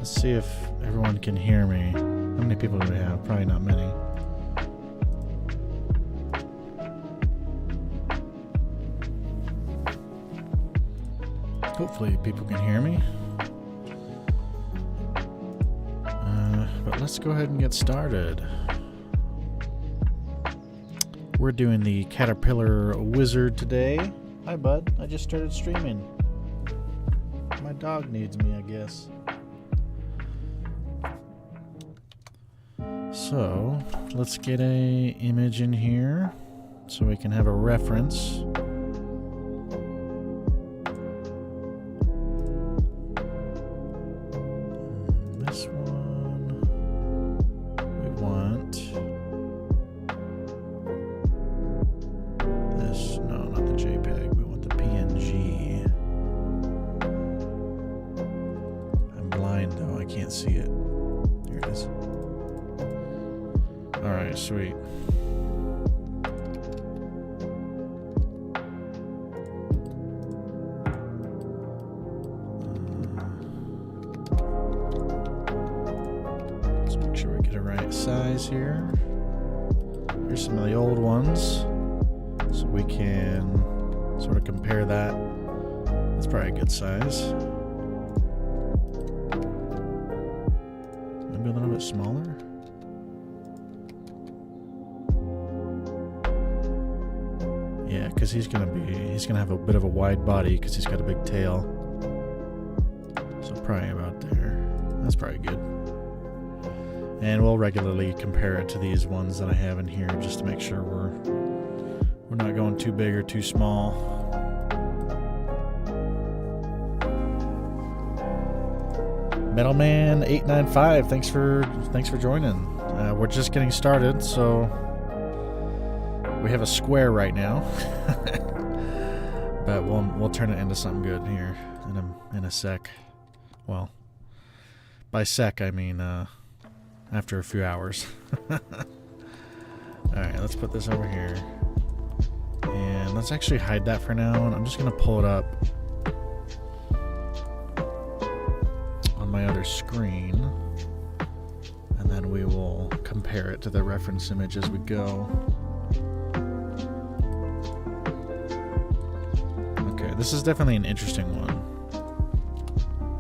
Let's see if everyone can hear me. How many people do we have? Probably not many. Hopefully people can hear me. But let's go ahead and get started. We're doing the Caterpillar Wizard today. Hi, bud. I just started streaming. My dog needs me, I guess. So, let's get a image in here so we can have a reference. This one, we want this, no, not the JPEG, we want the PNG. I'm blind though, I can't see it. Here it is. Alright, sweet. Let's make sure we get a right size here. Here's some of the old ones, so we can sort of compare that. That's probably a good size. Maybe a little bit smaller. Yeah, because he's gonna have a bit of a wide body because he's got a big tail. So probably about there. That's probably good. And we'll regularly compare it to these ones that I have in here just to make sure we're not going too big or too small. Metalman895, thanks for joining. We're just getting started, so we have a square right now, but we'll turn it into something good here in a sec. Well, by sec I mean after a few hours. All right, let's put this over here, and let's actually hide that for now. And I'm just gonna pull it up on my other screen, and then we will compare it to the reference image as we go. This is definitely an interesting one.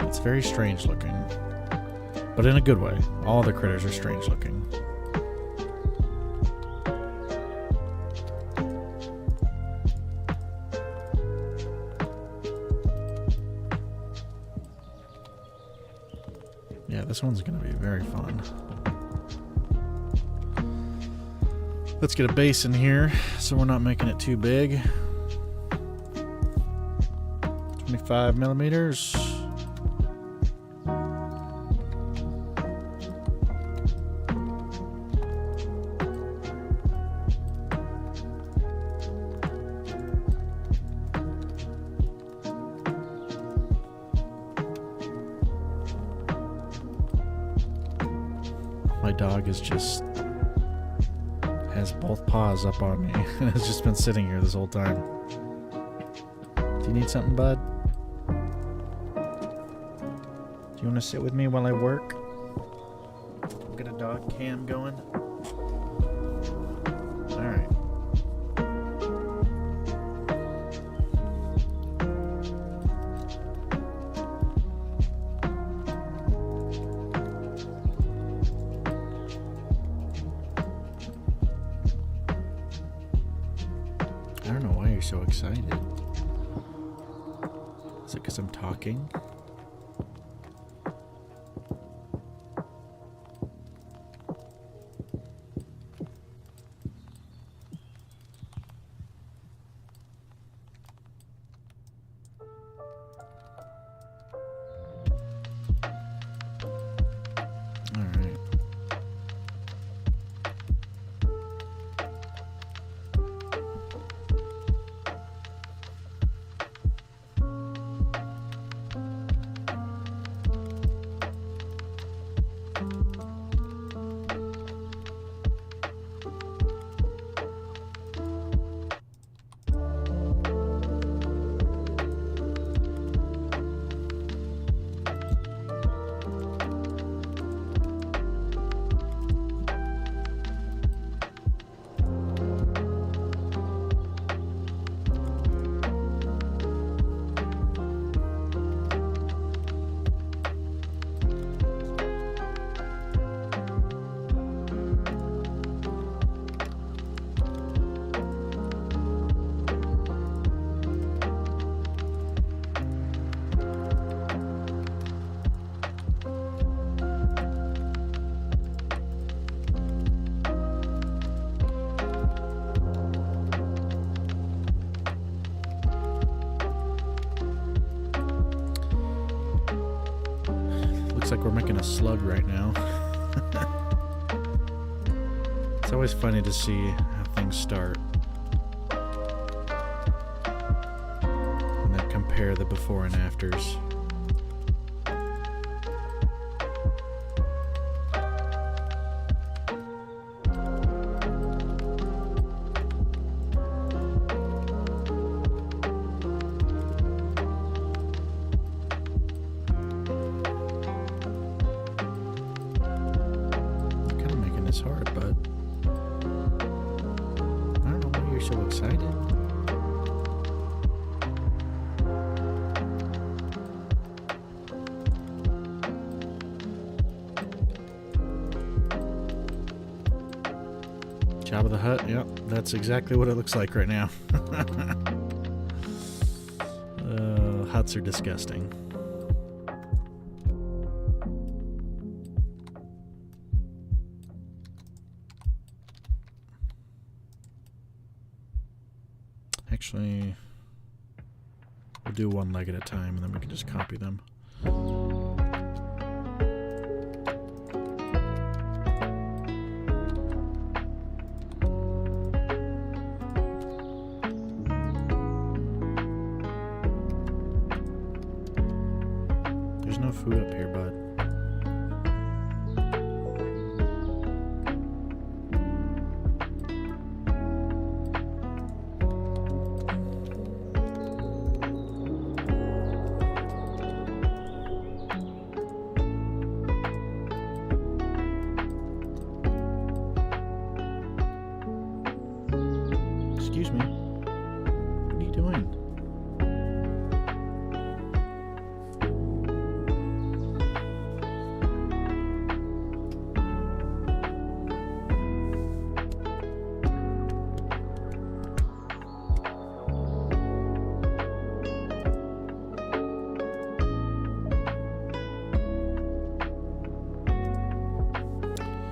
It's very strange looking, but in a good way. All the critters are strange looking. Yeah, this one's going to be very fun. Let's get a base in here so we're not making it too big. 25 millimeters. My dog is just has both paws up on me and has just been sitting here this whole time. Do you need something, bud? Do you want to sit with me while I work? We'll get a dog cam going. Alright. I don't know why you're so excited. Is it because I'm talking? Looks like we're making a slug right now. It's always funny to see how things start. And then compare the before and afters. It's hard, but I don't know why you're so excited. Jabba the Hutt, yep, that's exactly what it looks like right now. Huts are disgusting. Actually, we'll do one leg at a time and then we can just copy them. There's no food up here, bud. Excuse me. What are you doing?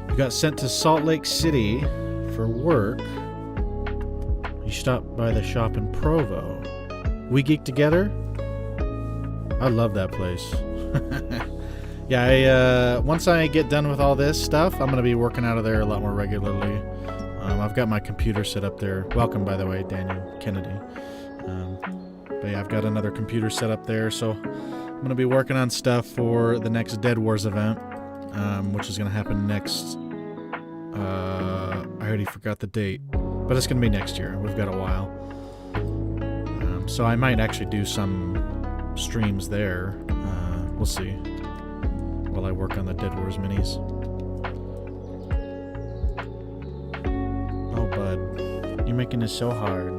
You got sent to Salt Lake City for work. You stopped by the shop in Provo. We Geek Together? I love that place. Yeah, once I get done with all this stuff, I'm going to be working out of there a lot more regularly. I've got my computer set up there. Welcome, by the way, Daniel Kennedy. But yeah, I've got another computer set up there, so I'm going to be working on stuff for the next Dead Wars event, which is going to happen next... I already forgot the date. But it's going to be next year. We've got a while. So I might actually do some streams there. We'll see. While I work on the Dead Wars minis. Oh, bud. You're making this so hard.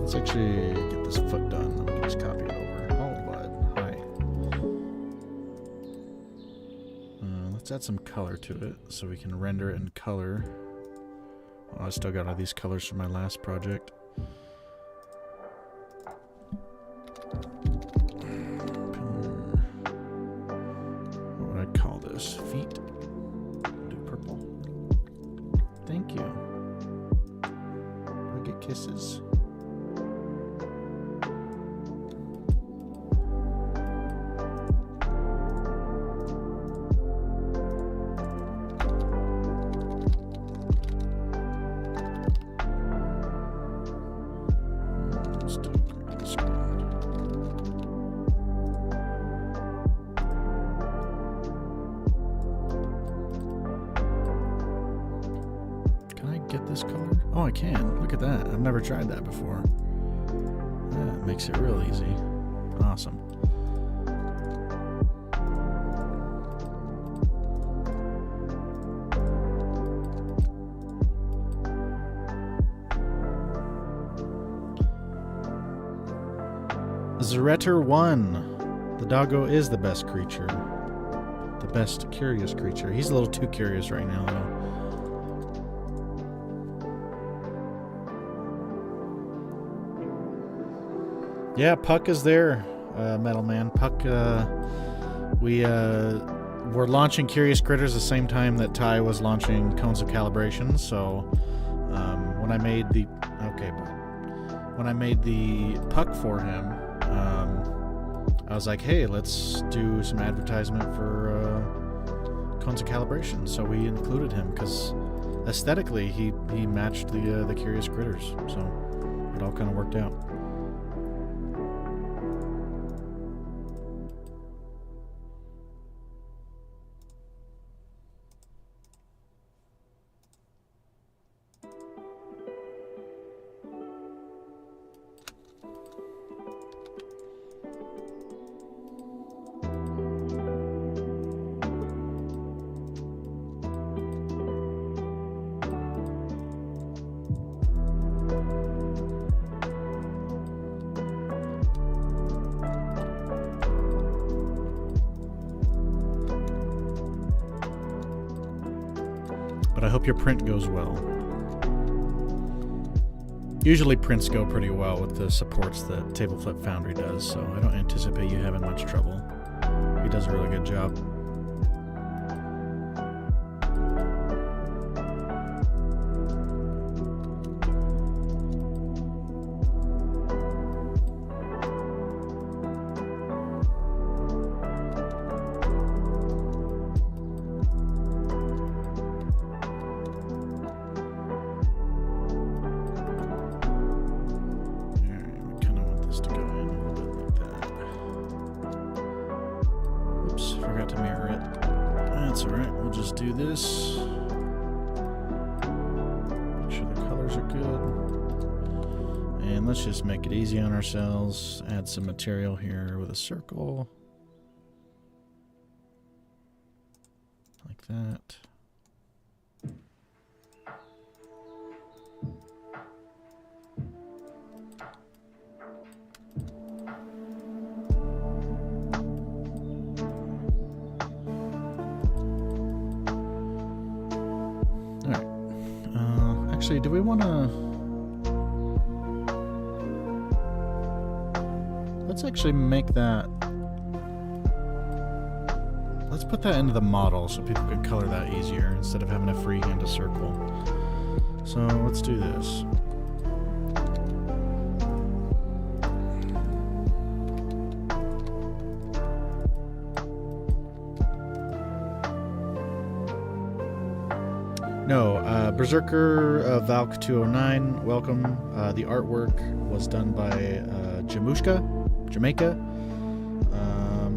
Let's actually get this foot done. Let me just copy it over. Oh, bud. Hi. Let's add some color to it so we can render it in color. Oh, I still got all these colors from my last project. What would I call this? Feet? Do purple. Thank you. Do I get kisses? Get this color? Oh, I can. Look at that. I've never tried that before. That makes it real easy. Awesome. Zeretter 1. The doggo is the best creature. The best curious creature. He's a little too curious right now, though. Yeah, Puck is there, Metal Man. Puck, we were launching Curious Critters the same time that Ty was launching Cones of Calibration, so when I made the... Okay, bud. When I made the Puck for him, I was like, hey, let's do some advertisement for Cones of Calibration, so we included him, because aesthetically he matched the Curious Critters, so it all kind of worked out. But I hope your print goes well. Usually prints go pretty well with the supports that Table Flip Foundry does, so I don't anticipate you having much trouble. He does a really good job. Let's just make it easy on ourselves. Add some material here with a circle. Like that. Alright. Actually, do we want to... Let's actually make that... Let's put that into the model so people can color that easier instead of having to freehand a circle. So let's do this. No, Berserker Valk 209, welcome. The artwork was done by Jamaica.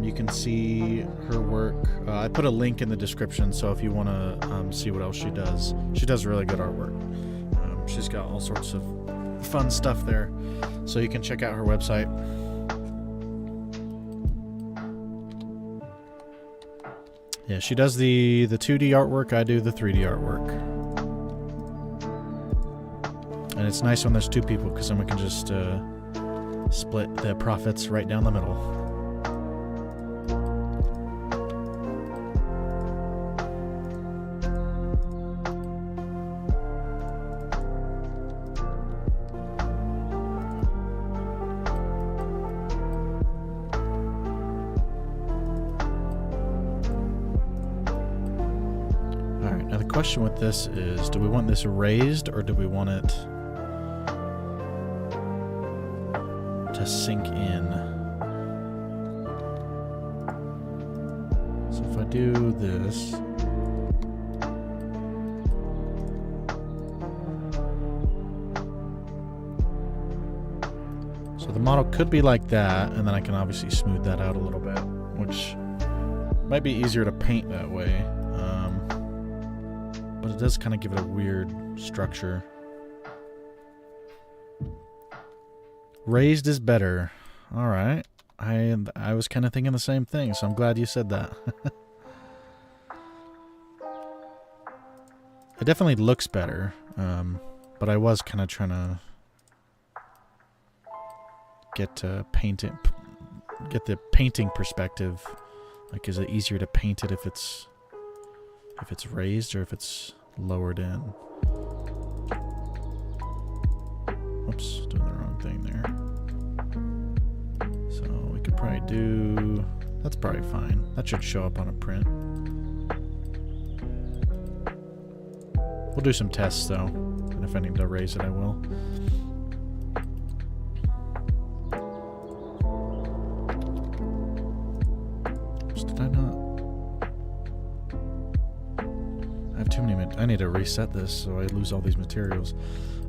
You can see her work. I put a link in the description, so if you want to see what else she does really good artwork. She's got all sorts of fun stuff there, so you can check out her website. Yeah, she does the 2D artwork, I do the 3D artwork. And it's nice when there's two people, because then we can just split the profits right down the middle. Alright, now the question with this is, do we want this raised or do we want it to sink in? So if I do this, so the model could be like that, and then I can obviously smooth that out a little bit, which might be easier to paint that way, but it does kind of give it a weird structure. Raised is better. All right. I was kind of thinking the same thing, so I'm glad you said that. It definitely looks better, but I was kind of trying to get the painting perspective. Like, is it easier to paint it if it's raised or if it's lowered in? Oops, doing the wrong thing there. So we could probably do... That's probably fine. That should show up on a print. We'll do some tests though, and if I need to erase it, I will. Did I not? I have too many. I need to reset this so I lose all these materials.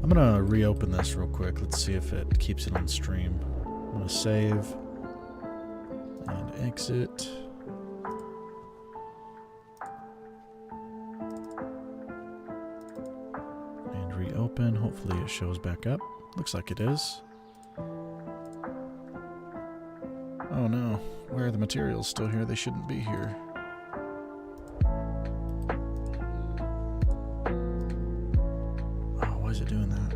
I'm gonna reopen this real quick. Let's see if it keeps it on stream. I'm gonna save and exit. Reopen. Hopefully it shows back up. Looks like it is. Oh no. Where are the materials still here? They shouldn't be here. Oh, why is it doing that?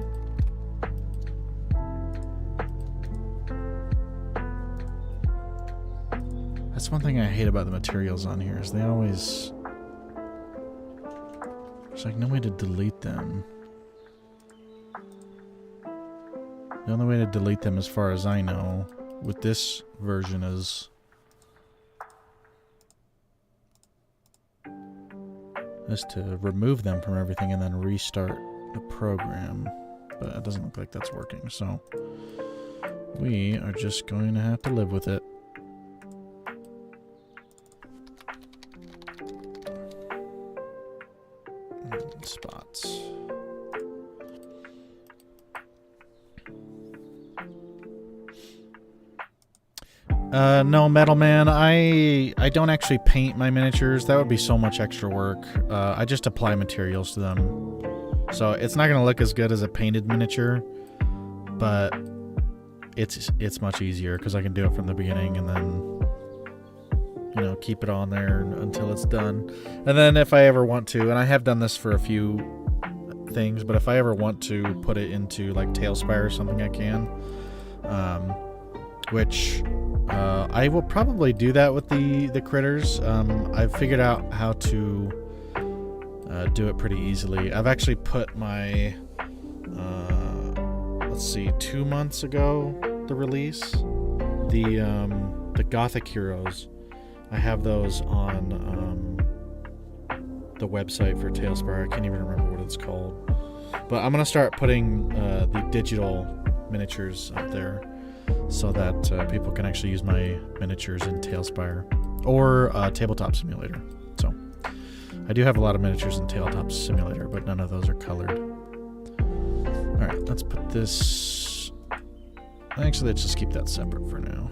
That's one thing I hate about the materials on here is they always... There's like no way to delete them. The only way to delete them, as far as I know, with this version is to remove them from everything and then restart the program. But it doesn't look like that's working, so we are just going to have to live with it. Spots. No, Metal Man, I don't actually paint my miniatures. That would be so much extra work. I just apply materials to them. So it's not going to look as good as a painted miniature, but it's much easier because I can do it from the beginning and then, you know, keep it on there until it's done. And then if I ever want to, and I have done this for a few things, but if I ever want to put it into like Tailspire or something, I can. Which... I will probably do that with the critters. I've figured out how to do it pretty easily. I've actually put my, let's see, 2 months ago, the release, the Gothic Heroes. I have those on the website for Tailspire. I can't even remember what it's called. But I'm going to start putting the digital miniatures up there, so that people can actually use my miniatures in Tailspire or Tabletop Simulator. So I do have a lot of miniatures in Tabletop Simulator, but none of those are colored. Alright, let's put this... Actually, let's just keep that separate for now.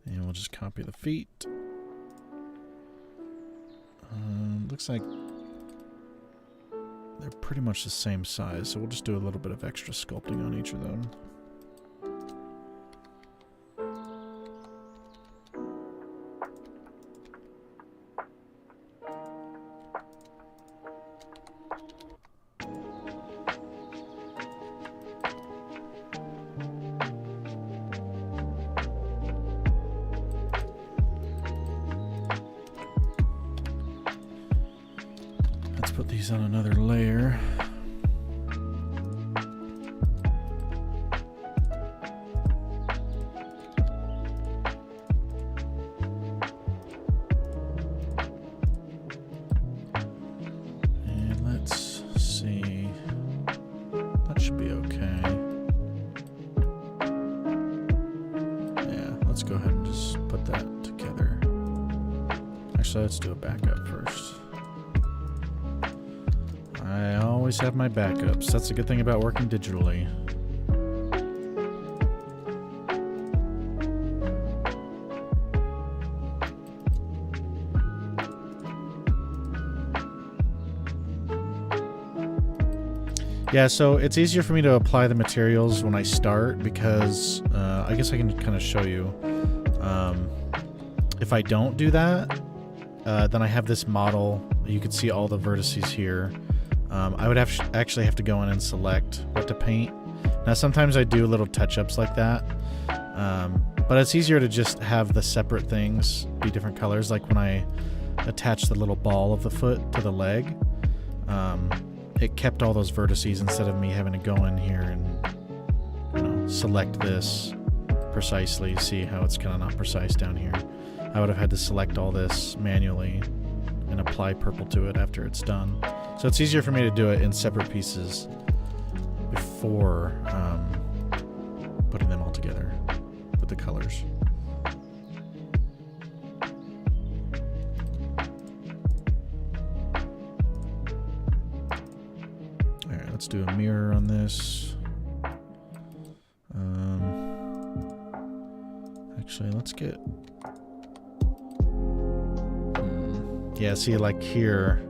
And we'll just copy the feet. Looks like they're pretty much the same size, so we'll just do a little bit of extra sculpting on each of them. Let's put these on another layer. And let's see. That should be okay. Yeah, let's go ahead and just put that together. Actually, let's do a backup first. I always have my backups. That's a good thing about working digitally. Yeah, so it's easier for me to apply the materials when I start because I guess I can kind of show you. If I don't do that, then I have this model. You can see all the vertices here. I would actually have to go in and select what to paint. Now sometimes I do little touch-ups like that, but it's easier to just have the separate things be different colors. Like when I attach the little ball of the foot to the leg, it kept all those vertices instead of me having to go in here and, you know, select this precisely. See how it's kind of not precise down here. I would have had to select all this manually and apply purple to it after it's done. So it's easier for me to do it in separate pieces before putting them all together with the colors. Alright, let's do a mirror on this. Actually, let's get... Yeah, see, like here,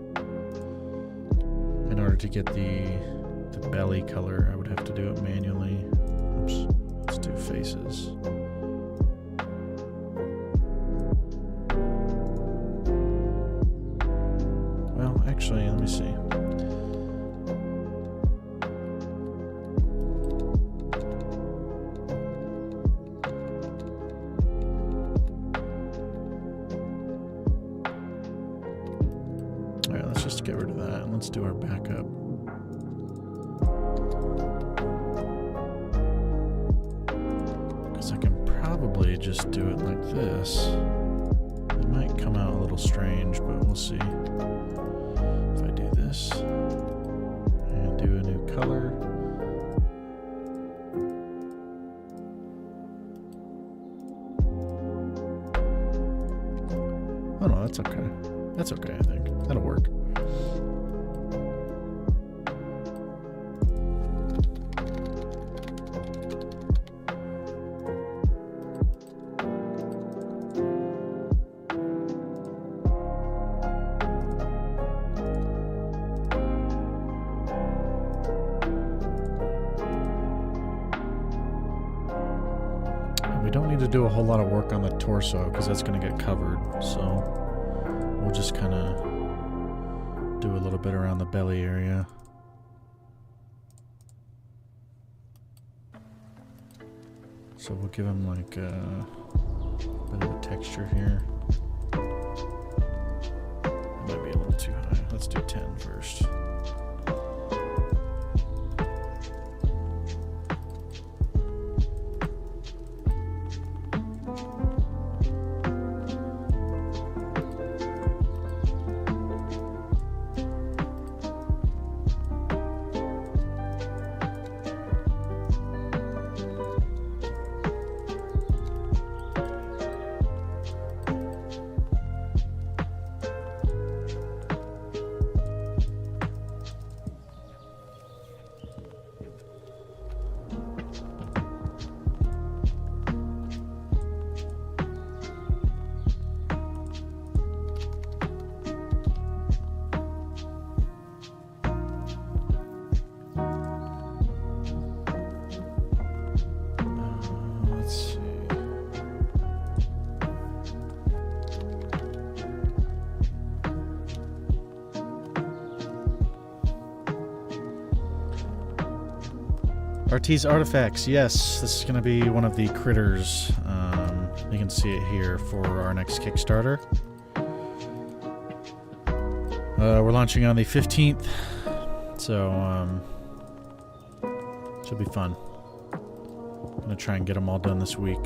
in order to get the belly color, I would have to do it manually. Oops, let's do faces. Well, actually, let me see. Alright, let's just get rid of that and let's do our backup. Because I can probably just do it like this. It might come out a little strange, but we'll see. If I do this and do a new color. Oh no, that's okay. That's okay, I think. That'll work. And we don't need to do a whole lot of work on the torso because that's going to get covered, so we'll just kind of do a little bit around the belly area. So we'll give him like a bit of a texture here. It might be a little too high. Let's do 10 first. Artiste artifacts, yes, this is going to be one of the critters. You can see it here for our next Kickstarter. We're launching on the 15th, so should be fun. I'm going to try and get them all done this week.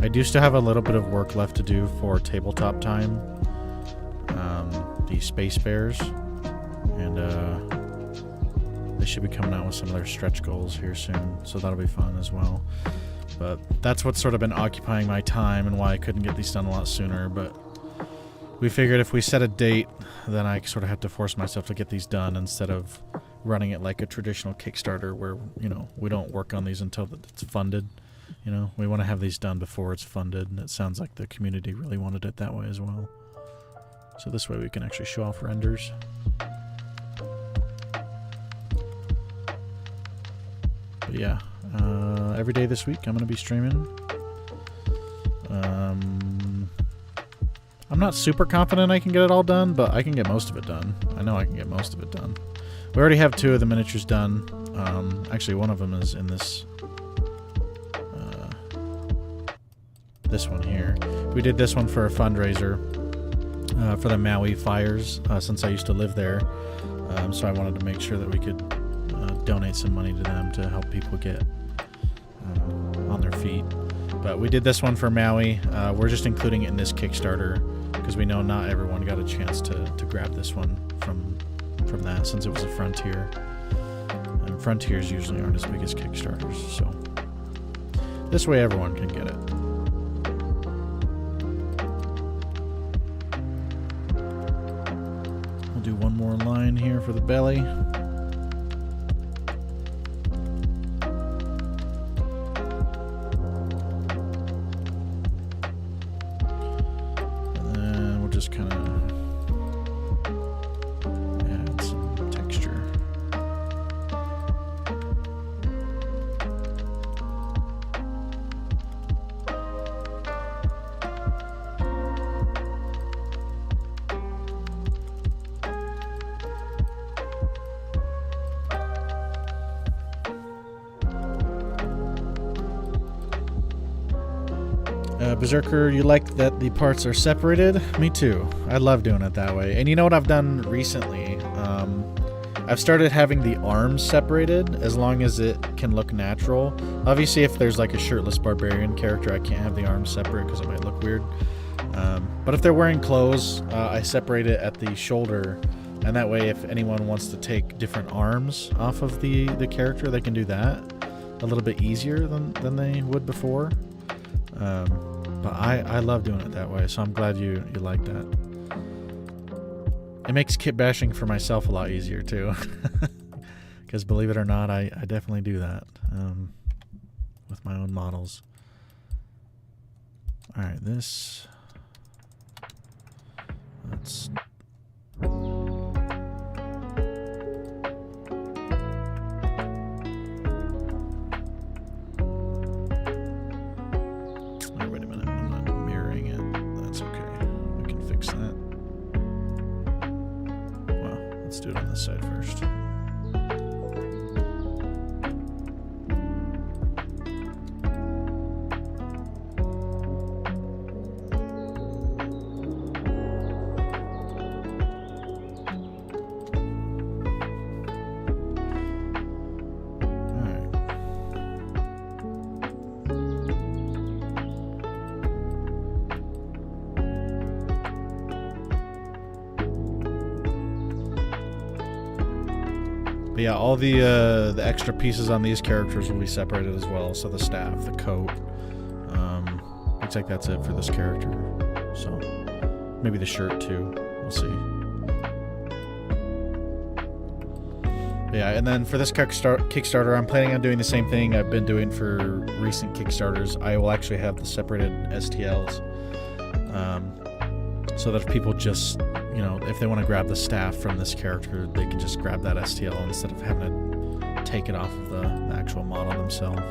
I do still have a little bit of work left to do for tabletop time. The Space Bears, and they should be coming out with some of their stretch goals here soon, so that'll be fun as well. But that's what's sort of been occupying my time and why I couldn't get these done a lot sooner. But we figured if we set a date, then I sort of have to force myself to get these done instead of running it like a traditional Kickstarter where, you know, we don't work on these until it's funded. You know, we want to have these done before it's funded, and it sounds like the community really wanted it that way as well. So this way we can actually show off renders. But yeah, every day this week I'm going to be streaming. I'm not super confident I can get it all done, but I can get most of it done. I know I can get most of it done. We already have 2 of the miniatures done. Actually, one of them is in this this one here. We did this one for a fundraiser for the Maui fires, since I used to live there. So I wanted to make sure that we could donate some money to them to help people get on their feet. But we did this one for Maui. We're just including it in this Kickstarter because we know not everyone got a chance to grab this one from that, since it was a Frontier. And Frontiers usually aren't as big as Kickstarters, so this way everyone can get it. We'll do one more line here for the belly. And then we'll just kind of add some texture. Berserker, you like that the parts are separated? Me too. I love doing it that way. And you know what I've done recently? I've started having the arms separated as long as it can look natural. Obviously, if there's like a shirtless barbarian character, I can't have the arms separate because it might look weird. But if they're wearing clothes, I separate it at the shoulder. And that way, if anyone wants to take different arms off of the character, they can do that a little bit easier than they would before. But I love doing it that way, so I'm glad you like that. It makes kit bashing for myself a lot easier too. Because believe it or not, I definitely do that with my own models. Alright, let's... Let's do it on this side first. But yeah, all the extra pieces on these characters will be separated as well. So the staff, the coat, looks like that's it for this character. So maybe the shirt too. We'll see. But yeah, and then for this Kickstarter, I'm planning on doing the same thing I've been doing for recent Kickstarters. I will actually have the separated STLs, so that if people just, you know, if they want to grab the staff from this character, they can just grab that STL instead of having to take it off of the actual model themselves.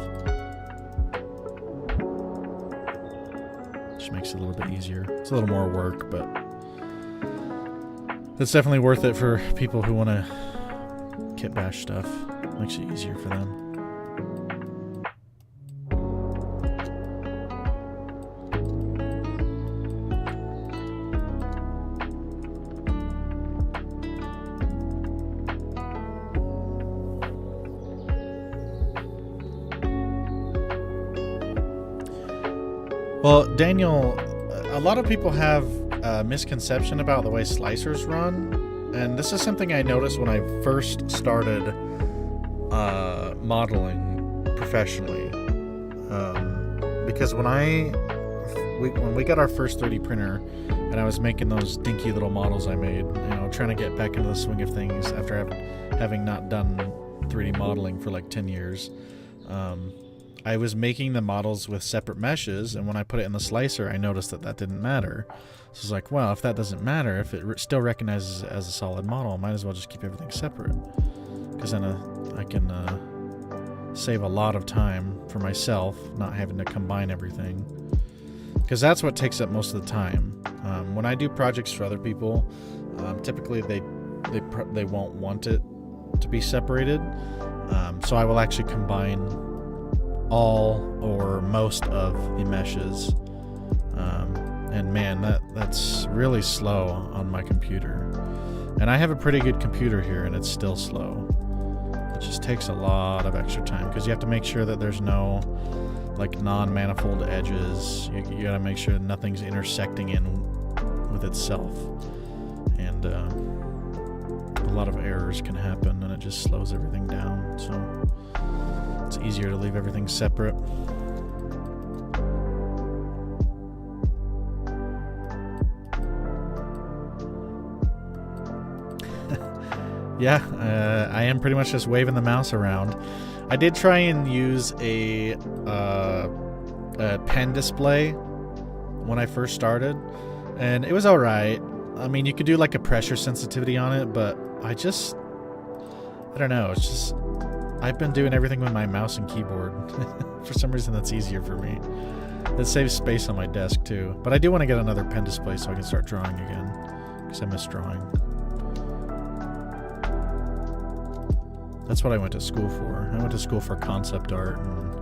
Just makes it a little bit easier. It's a little more work, but it's definitely worth it for people who want to kit bash stuff. Makes it easier for them. Well, Daniel, a lot of people have a misconception about the way slicers run, and this is something I noticed when I first started modeling professionally. Because when we got our first 3D printer, and I was making those dinky little models I made, you know, trying to get back into the swing of things after having not done 3D modeling for like 10 years. I was making the models with separate meshes, and when I put it in the slicer, I noticed that didn't matter. So I was like, well, if that doesn't matter, if it still recognizes it as a solid model, I might as well just keep everything separate. Because then I can save a lot of time for myself, not having to combine everything. Because that's what takes up most of the time. When I do projects for other people, typically they won't want it to be separated. So I will actually combine all or most of the meshes, and man, that's really slow on my computer, and I have a pretty good computer here and it's still slow. It just takes a lot of extra time because you have to make sure that there's no like non-manifold edges. You gotta make sure nothing's intersecting in with itself, and a lot of errors can happen, and it just slows everything down. So it's easier to leave everything separate. Yeah, I am pretty much just waving the mouse around. I did try and use a pen display when I first started, and it was alright. I mean, you could do like a pressure sensitivity on it, but I don't know, it's just, I've been doing everything with my mouse and keyboard. For some reason that's easier for me. It saves space on my desk too. But I do want to get another pen display so I can start drawing again, because I miss drawing. That's what I went to school for. I went to school for concept art, and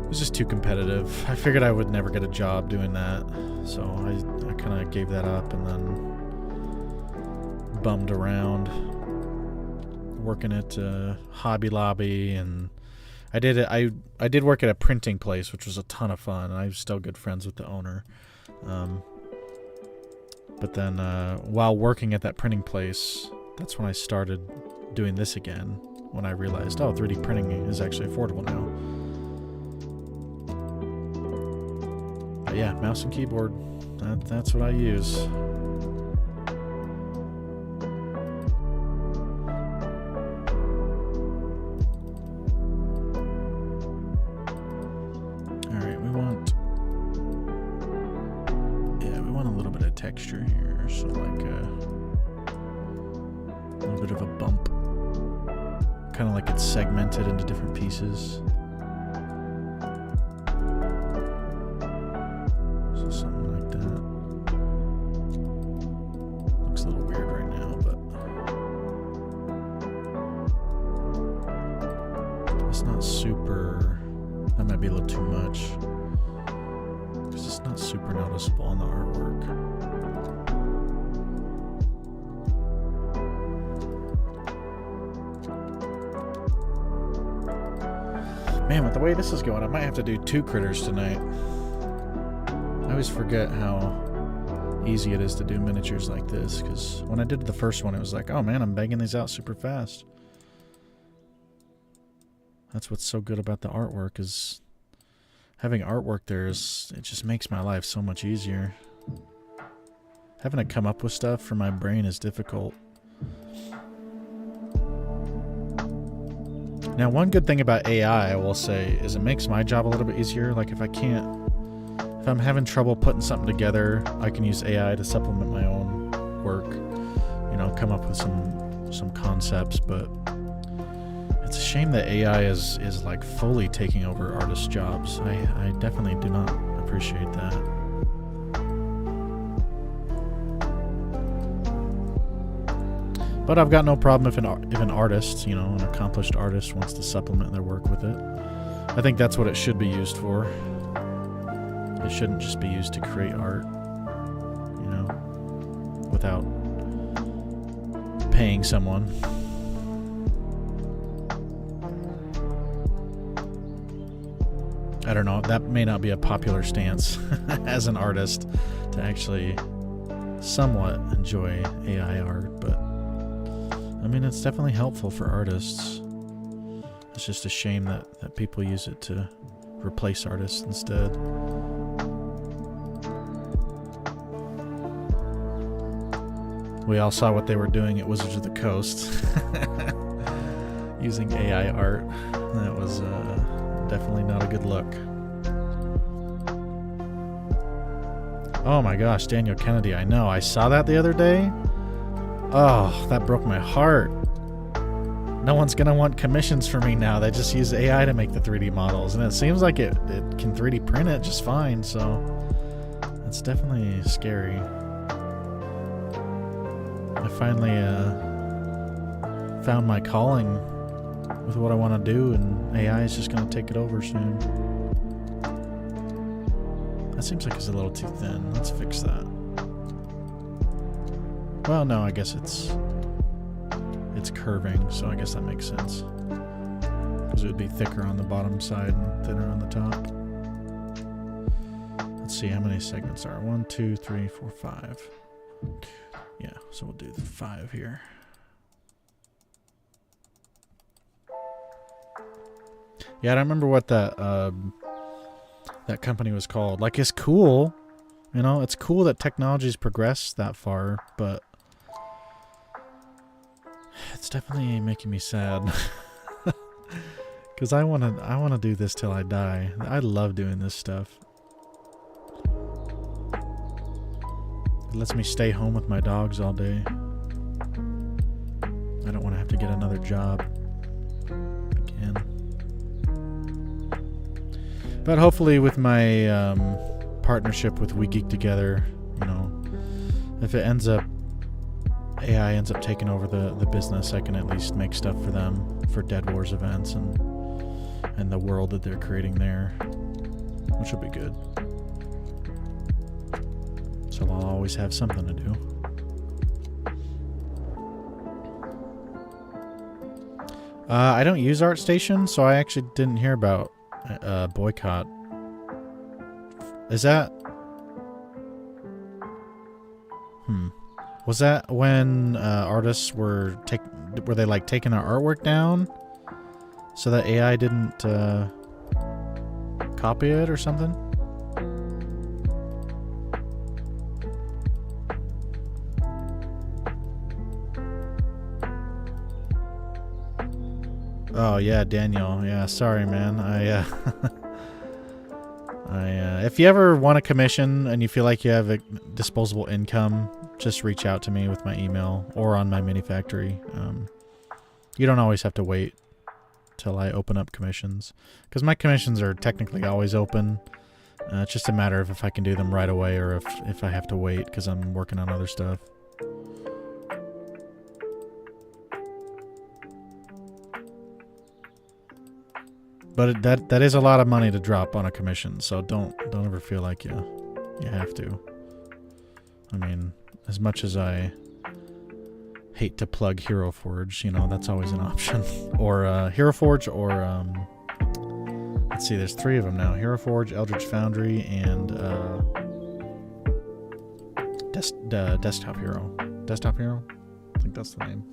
it was just too competitive. I figured I would never get a job doing that, so I kind of gave that up and then bummed around working at Hobby Lobby, and I did work at a printing place, which was a ton of fun. I'm still good friends with the owner. But then while working at that printing place, that's when I started doing this again, when I realized, oh, 3D printing is actually affordable now. But yeah, mouse and keyboard, that's what I use. Alright, we want a little bit of texture here, so like a little bit of a bump. Kind of like it's segmented into different pieces. So something like that. Looks a little weird right now, but it's not super, that might be a little too much, because it's not super noticeable on the artwork. Man, with the way this is going, I might have to do 2 critters tonight. I always forget how easy it is to do miniatures like this, because when I did the first one, it was like, oh man, I'm banging these out super fast. That's what's so good about the artwork, is having artwork there it just makes my life so much easier. Having to come up with stuff for my brain is difficult. Now, one good thing about AI, I will say, is it makes my job a little bit easier. Like if I'm having trouble putting something together, I can use AI to supplement my own work, you know, come up with some concepts. But it's a shame that AI is like fully taking over artists' jobs. I definitely do not appreciate that. But I've got no problem if an artist, you know, an accomplished artist wants to supplement their work with it. I think that's what it should be used for. It shouldn't just be used to create art, you know, without paying someone. I don't know, that may not be a popular stance as an artist, to actually somewhat enjoy AI art, but I mean, it's definitely helpful for artists. It's just a shame that people use it to replace artists instead. We all saw what they were doing at Wizards of the Coast. Using AI art. That was definitely not a good look. Oh my gosh, Daniel Kennedy, I know. I saw that the other day. Oh, that broke my heart. No one's going to want commissions for me now. They just use AI to make the 3D models. And it seems like it can 3D print it just fine. So that's definitely scary. I finally found my calling with what I want to do. And AI is just going to take it over soon. That seems like it's a little too thin. Let's fix that. Well, no, I guess it's it's curving, so I guess that makes sense. Because it would be thicker on the bottom side and thinner on the top. Let's see how many segments are. 1, 2, 3, 4, 5. Yeah, so we'll do the 5 here. Yeah, I don't remember what that that company was called. Like, it's cool, you know. It's cool that technology's progressed that far, but it's definitely making me sad. Because I wanna do this till I die. I love doing this stuff. It lets me stay home with my dogs all day. I don't want to have to get another job again. But hopefully with my partnership with We Geek Together, you know, if it ends up, AI ends up taking over the business, I can at least make stuff for them for Dead Wars events and the world that they're creating there, which will be good. So I'll always have something to do. I don't use ArtStation, so I actually didn't hear about boycott. Is that... Was that when artists were they like taking their artwork down so that AI didn't copy it or something? Oh yeah, Daniel. Yeah, sorry, man. If you ever want a commission and you feel like you have a disposable income, just reach out to me with my email or on my mini factory. You don't always have to wait till I open up commissions, because my commissions are technically always open. It's just a matter of if I can do them right away or if I have to wait because I'm working on other stuff. But that is a lot of money to drop on a commission, so don't ever feel like you have to. I mean, as much as I hate to plug Hero Forge, you know, that's always an option. Or Hero Forge, or let's see, there's 3 of them now: Hero Forge, Eldritch Foundry, and Desktop Hero. Desktop Hero, I think that's the name.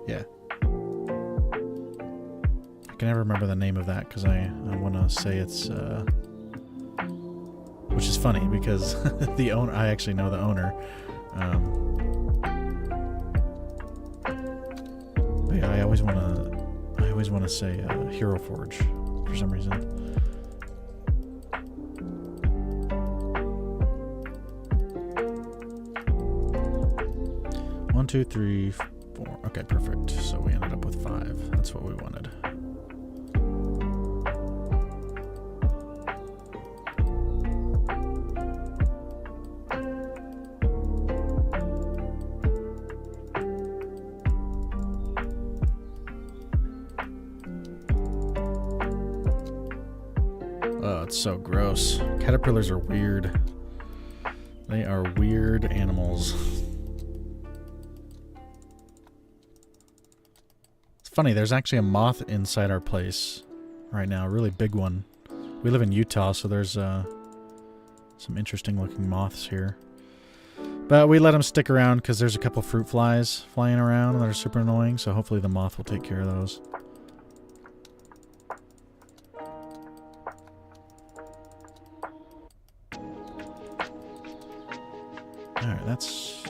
Yeah. I can never remember the name of that because I want to say it's, which is funny because the owner, I actually know the owner. But yeah, I always want to say Hero Forge for some reason. One, 2, 3, 4. Okay, perfect. So we ended up with 5. That's what we wanted. Oh, it's so gross. Caterpillars are weird. They are weird animals. It's funny, there's actually a moth inside our place right now, a really big one. We live in Utah, so there's some interesting looking moths here. But we let them stick around because there's a couple fruit flies flying around that are super annoying, so hopefully the moth will take care of those. Alright, that's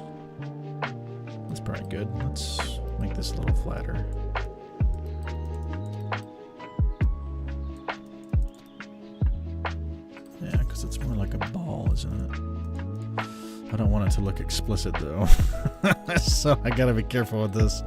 probably good. Let's make this a little flatter. Yeah, because it's more like a ball, isn't it? I don't want it to look explicit, though. So I gotta be careful with this.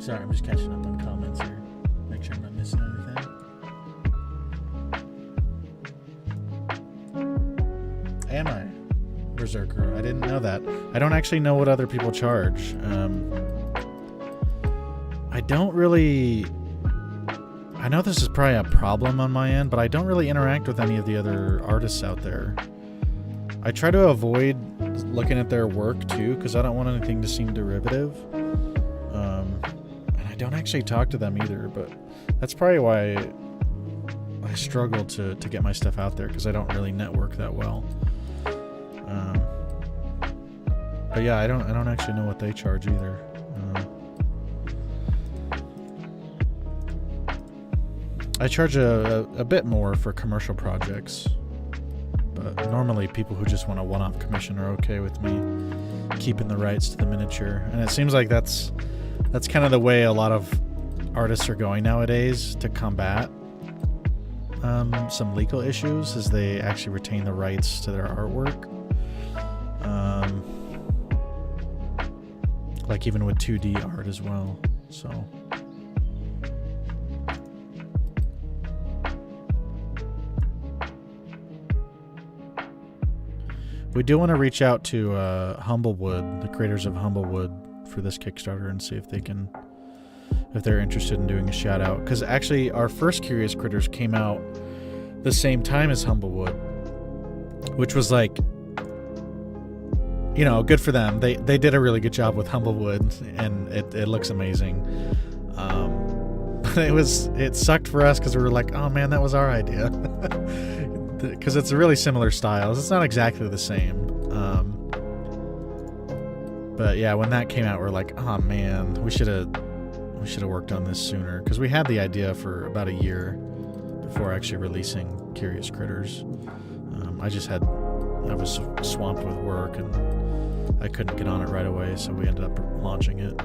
Sorry, I'm just catching up on comments here. Make sure I'm not missing anything. Am I? Berserker. I didn't know that. I don't actually know what other people charge. I don't really... I know this is probably a problem on my end, but I don't really interact with any of the other artists out there. I try to avoid looking at their work too, because I don't want anything to seem derivative. And I don't actually talk to them either, but that's probably why I struggle to get my stuff out there, because I don't really network that well. But yeah, I don't actually know what they charge either. I charge a bit more for commercial projects, but normally people who just want a one-off commission are okay with me keeping the rights to the miniature. And it seems like that's kind of the way a lot of artists are going nowadays to combat some legal issues, is they actually retain the rights to their artwork. Like even with 2D art as well. So we do want to reach out to Humblewood, the creators of Humblewood, for this Kickstarter and see if they're interested in doing a shout out. Because actually our first Curious Critters came out the same time as Humblewood, which was like, you know, good for them. They did a really good job with Humblewood, and it looks amazing. But it sucked for us because we were like, oh man, that was our idea. Because it's a really similar styles. It's not exactly the same. But yeah, when that came out, we're like, oh man, we should have worked on this sooner, because we had the idea for about a year before actually releasing Curious Critters. I was swamped with work and I couldn't get on it right away, so we ended up launching it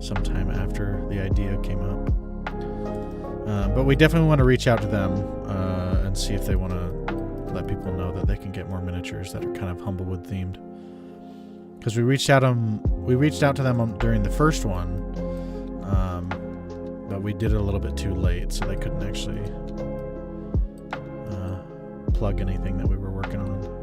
sometime after the idea came up. But we definitely want to reach out to them and see if they want to let people know that they can get more miniatures that are kind of Humblewood themed. Because we reached out to them during the first one, but we did it a little bit too late, so they couldn't actually plug anything that we were working on.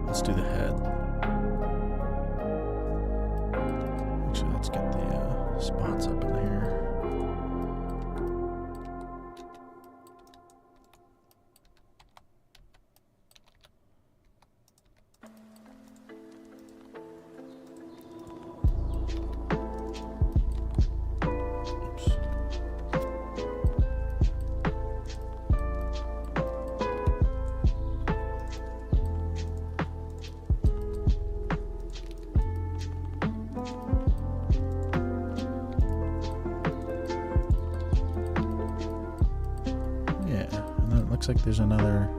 Let's do the head. Actually, let's get the spots up in here. Looks like there's another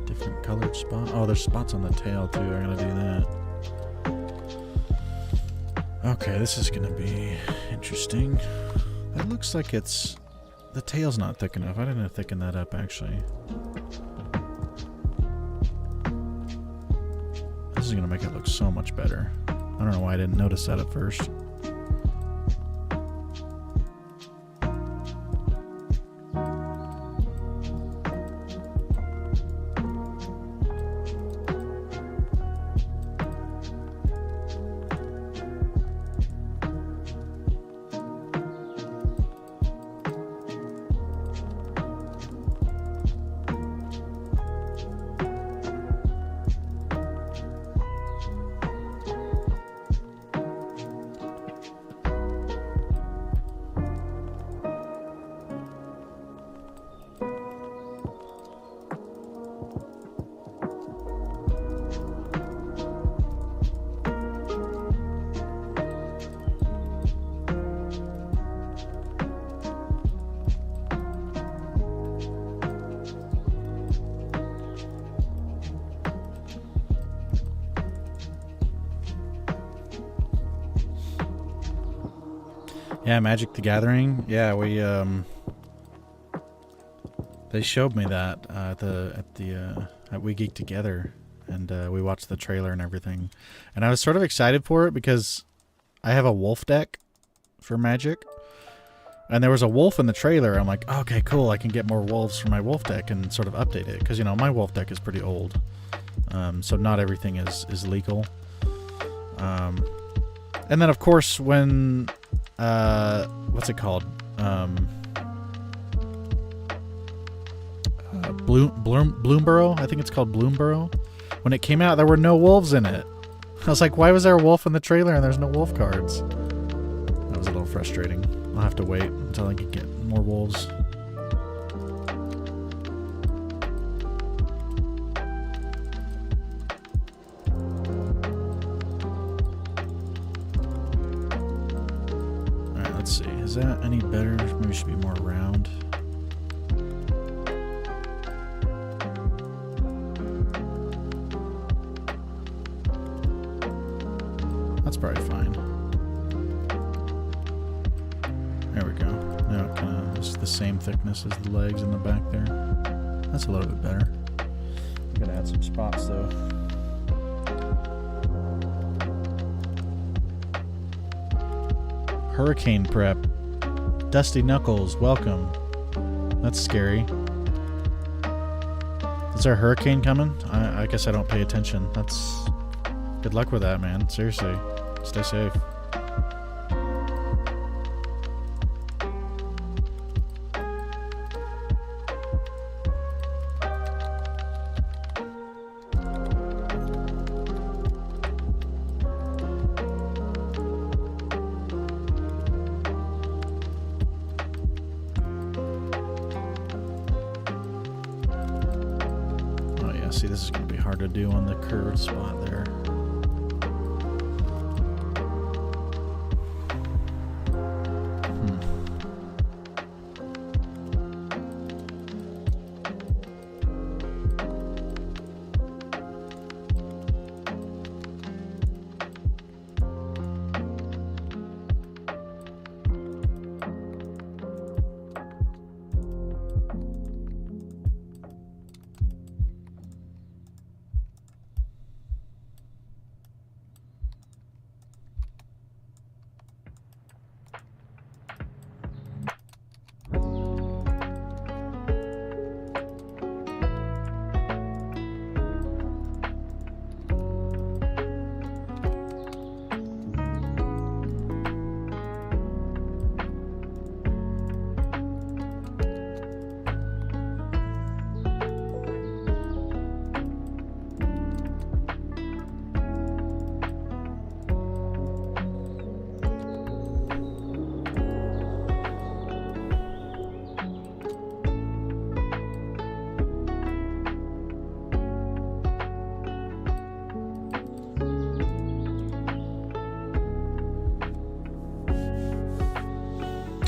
different colored spot. Oh, there's spots on the tail too. I'm gonna do that. Okay, this is gonna be interesting. That looks like the tail's not thick enough. I didn't thicken that up actually. This is gonna make it look so much better. I don't know why I didn't notice that at first. Yeah, Magic the Gathering. Yeah, They showed me that at We Geek Together, and we watched the trailer and everything, and I was sort of excited for it because I have a wolf deck for Magic, and there was a wolf in the trailer. I'm like, okay, cool, I can get more wolves for my wolf deck and sort of update it, because, you know, my wolf deck is pretty old, so not everything is legal. And then, of course, when what's it called? Bloomborough, I think it's called Bloomborough. When it came out, there were no wolves in it. I was like, why was there a wolf in the trailer and there's no wolf cards? That was a little frustrating. I'll have to wait until I can get more wolves. Alright, let's see. Is that any better? Maybe it should be more round. That's probably fine. There we go. Now it kind of is the same thickness as the legs in the back there. That's a little bit better. I'm gonna add some spots though. Hurricane prep. Dusty Knuckles, welcome. That's scary. Is there a hurricane coming? I guess I don't pay attention. That's... Good luck with that, man. Seriously. Stay safe. Oh yeah, see, this is going to be hard to do on the curved spot there.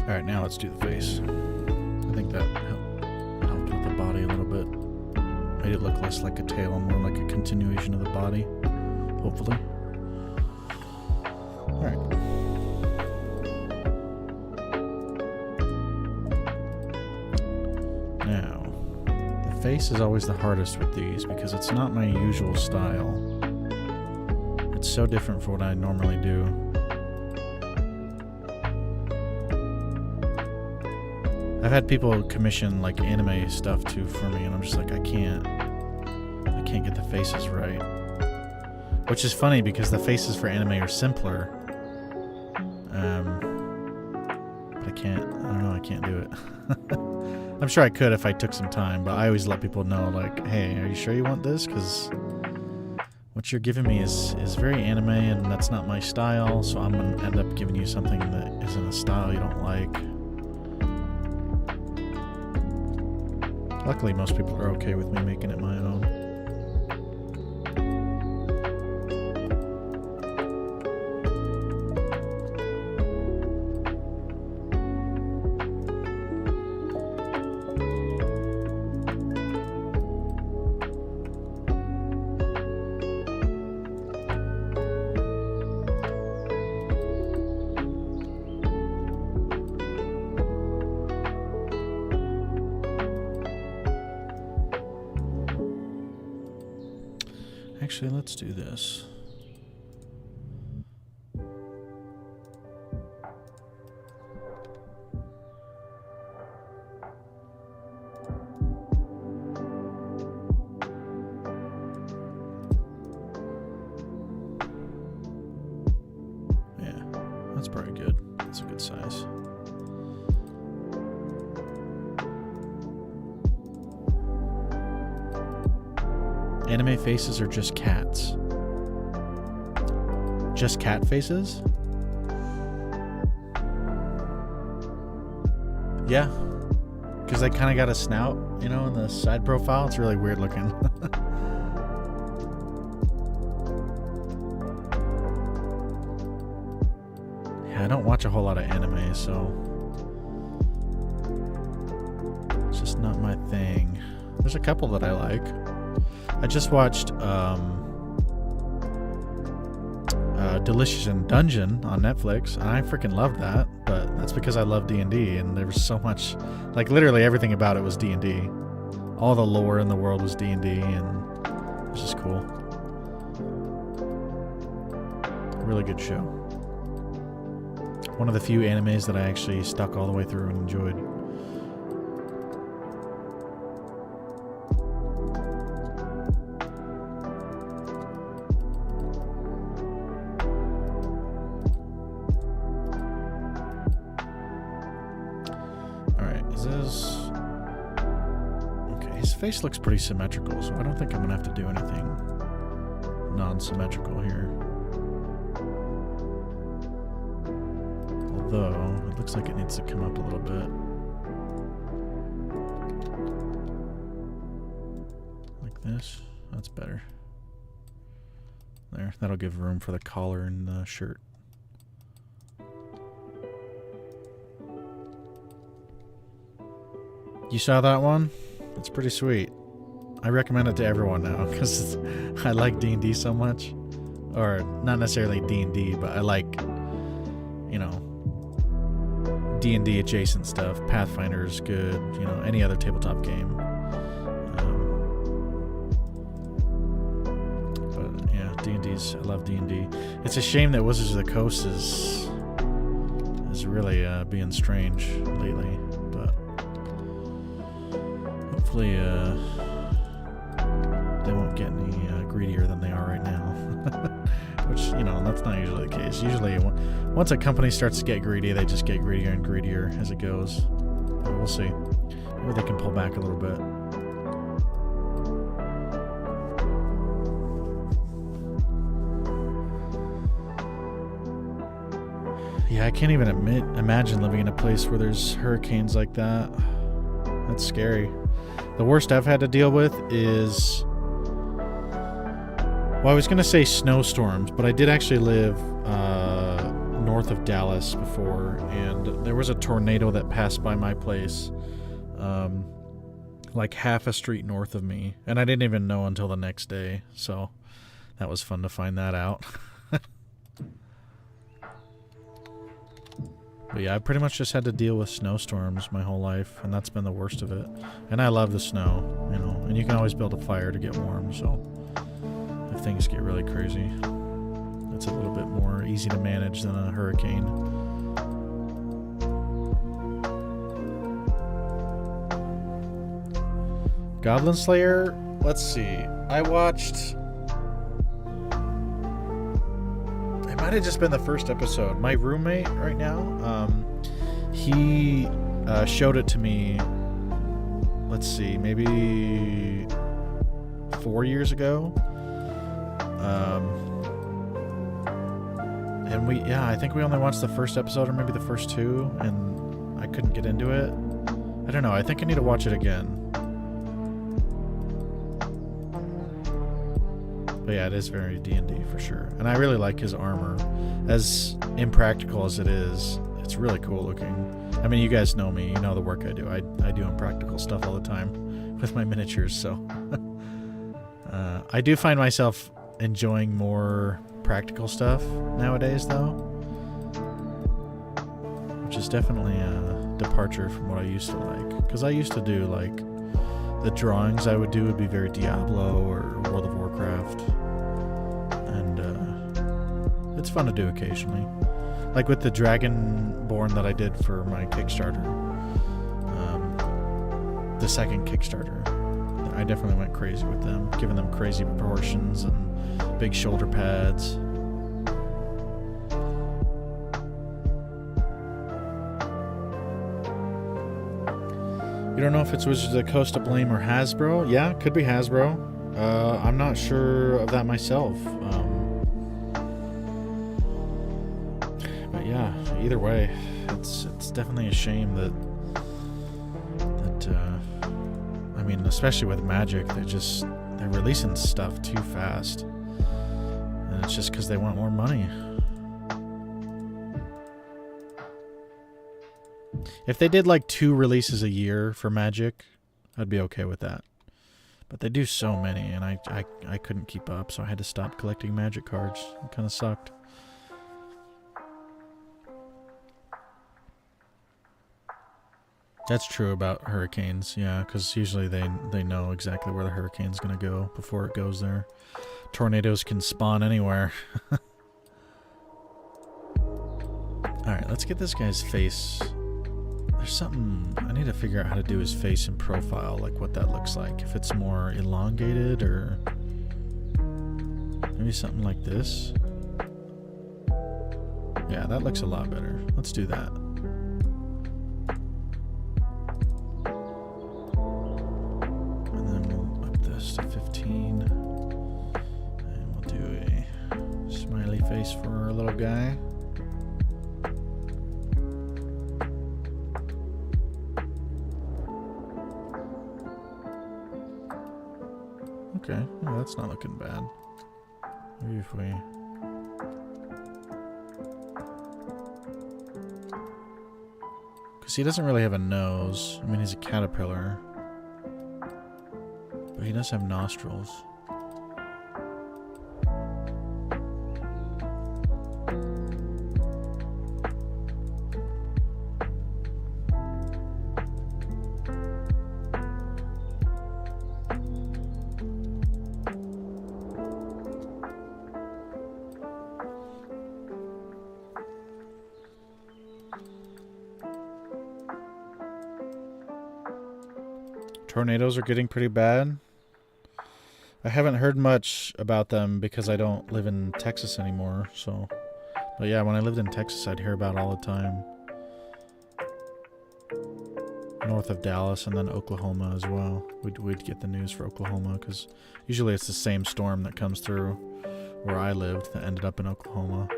Alright, now let's do the face. I think that helped with the body a little bit. Made it look less like a tail and more like a continuation of the body. Hopefully. Alright. Now, the face is always the hardest with these because it's not my usual style. It's so different from what I normally do. I've had people commission like anime stuff too for me, and I'm just like, I can't get the faces right. Which is funny because the faces for anime are simpler. But I don't know, I can't do it. I'm sure I could if I took some time, but I always let people know, like, hey, are you sure you want this? Because what you're giving me is very anime, and that's not my style, so I'm going to end up giving you something that isn't a style you don't like. Luckily, most people are okay with me making it my own. Actually, let's do this. Yeah, that's probably good. That's a good size. Anime faces are just cats. Just cat faces? Yeah. Because they kind of got a snout, you know, in the side profile. It's really weird looking. Yeah, I don't watch a whole lot of anime, so it's just not my thing. There's a couple that I like. I just watched Delicious in Dungeon on Netflix, and I freaking loved that, but that's because I love D&D, and there was so much, like literally everything about it was D&D. All the lore in the world was D&D, and it was just cool. Really good show. One of the few animes that I actually stuck all the way through and enjoyed. Face looks pretty symmetrical, so I don't think I'm gonna have to do anything non-symmetrical here. Although it looks like it needs to come up a little bit, like this. That's better. There, that'll give room for the collar and the shirt. You saw that one? It's pretty sweet. I recommend it to everyone now because I like D&D so much. Or not necessarily D&D, but I like, you know, D&D adjacent stuff. Pathfinder is good, you know, any other tabletop game. But yeah, D&D's, I love D&D. It's a shame that Wizards of the Coast is really being strange lately, but hopefully they won't get any greedier than they are right now. Which, you know, that's not usually the case. Usually once a company starts to get greedy, they just get greedier and greedier as it goes. But we'll see. Maybe they can pull back a little bit. Yeah, I can't even imagine living in a place where there's hurricanes like that. That's scary. The worst I've had to deal with is... Well, I was going to say snowstorms, but I did actually live north of Dallas before, and there was a tornado that passed by my place, like half a street north of me, and I didn't even know until the next day, so that was fun to find that out. But yeah, I pretty much just had to deal with snowstorms my whole life, and that's been the worst of it. And I love the snow, you know, and you can always build a fire to get warm, so if things get really crazy, it's a little bit more easy to manage than a hurricane. Goblin Slayer, let's see. I watched... It might have just been the first episode. My roommate right now, he showed it to me, let's see, maybe 4 years ago. And I think we only watched the first episode or maybe the first two, and I couldn't get into it. I don't know, I think I need to watch it again. But yeah, it is very D&D for sure. And I really like his armor. As impractical as it is, it's really cool looking. I mean, you guys know me. You know the work I do. I do impractical stuff all the time with my miniatures, so... I do find myself enjoying more practical stuff nowadays, though. Which is definitely a departure from what I used to like. Because I used to do, like... The drawings I would do would be very Diablo or World of Warcraft. It's fun to do occasionally. Like with the Dragonborn that I did for my Kickstarter. The second Kickstarter. I definitely went crazy with them, giving them crazy proportions and big shoulder pads. You don't know if it's Wizards of the Coast to blame or Hasbro? Yeah, could be Hasbro. I'm not sure of that myself. But yeah, either way, it's definitely a shame that I mean, especially with Magic, they're releasing stuff too fast, and it's just because they want more money. If they did like 2 releases a year for Magic, I'd be okay with that. But they do so many, and I couldn't keep up, so I had to stop collecting Magic cards. It kind of sucked. That's true about hurricanes, yeah, because usually they know exactly where the hurricane's going to go before it goes there. Tornadoes can spawn anywhere. Alright, let's get this guy's face. There's something, I need to figure out how to do his face in profile, like what that looks like. If it's more elongated or maybe something like this. Yeah, that looks a lot better. Let's do that. And then we'll up this to 15. And we'll do a smiley face for our little guy. Okay, well, that's not looking bad. Maybe if we... Because he doesn't really have a nose. I mean, he's a caterpillar. But he does have nostrils. Tornadoes are getting pretty bad. I haven't heard much about them because I don't live in Texas anymore, so... But yeah, when I lived in Texas, I'd hear about it all the time. North of Dallas and then Oklahoma as well. We'd get the news for Oklahoma because usually it's the same storm that comes through where I lived that ended up in Oklahoma.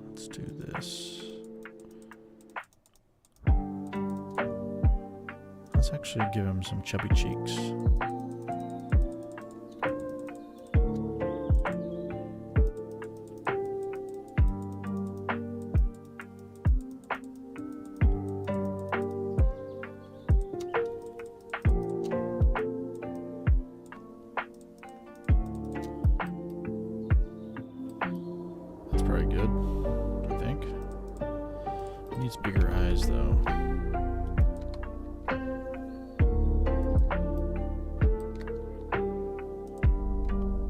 Let's do this. Let's actually give him some chubby cheeks. That's probably good, I think. He needs bigger eyes though.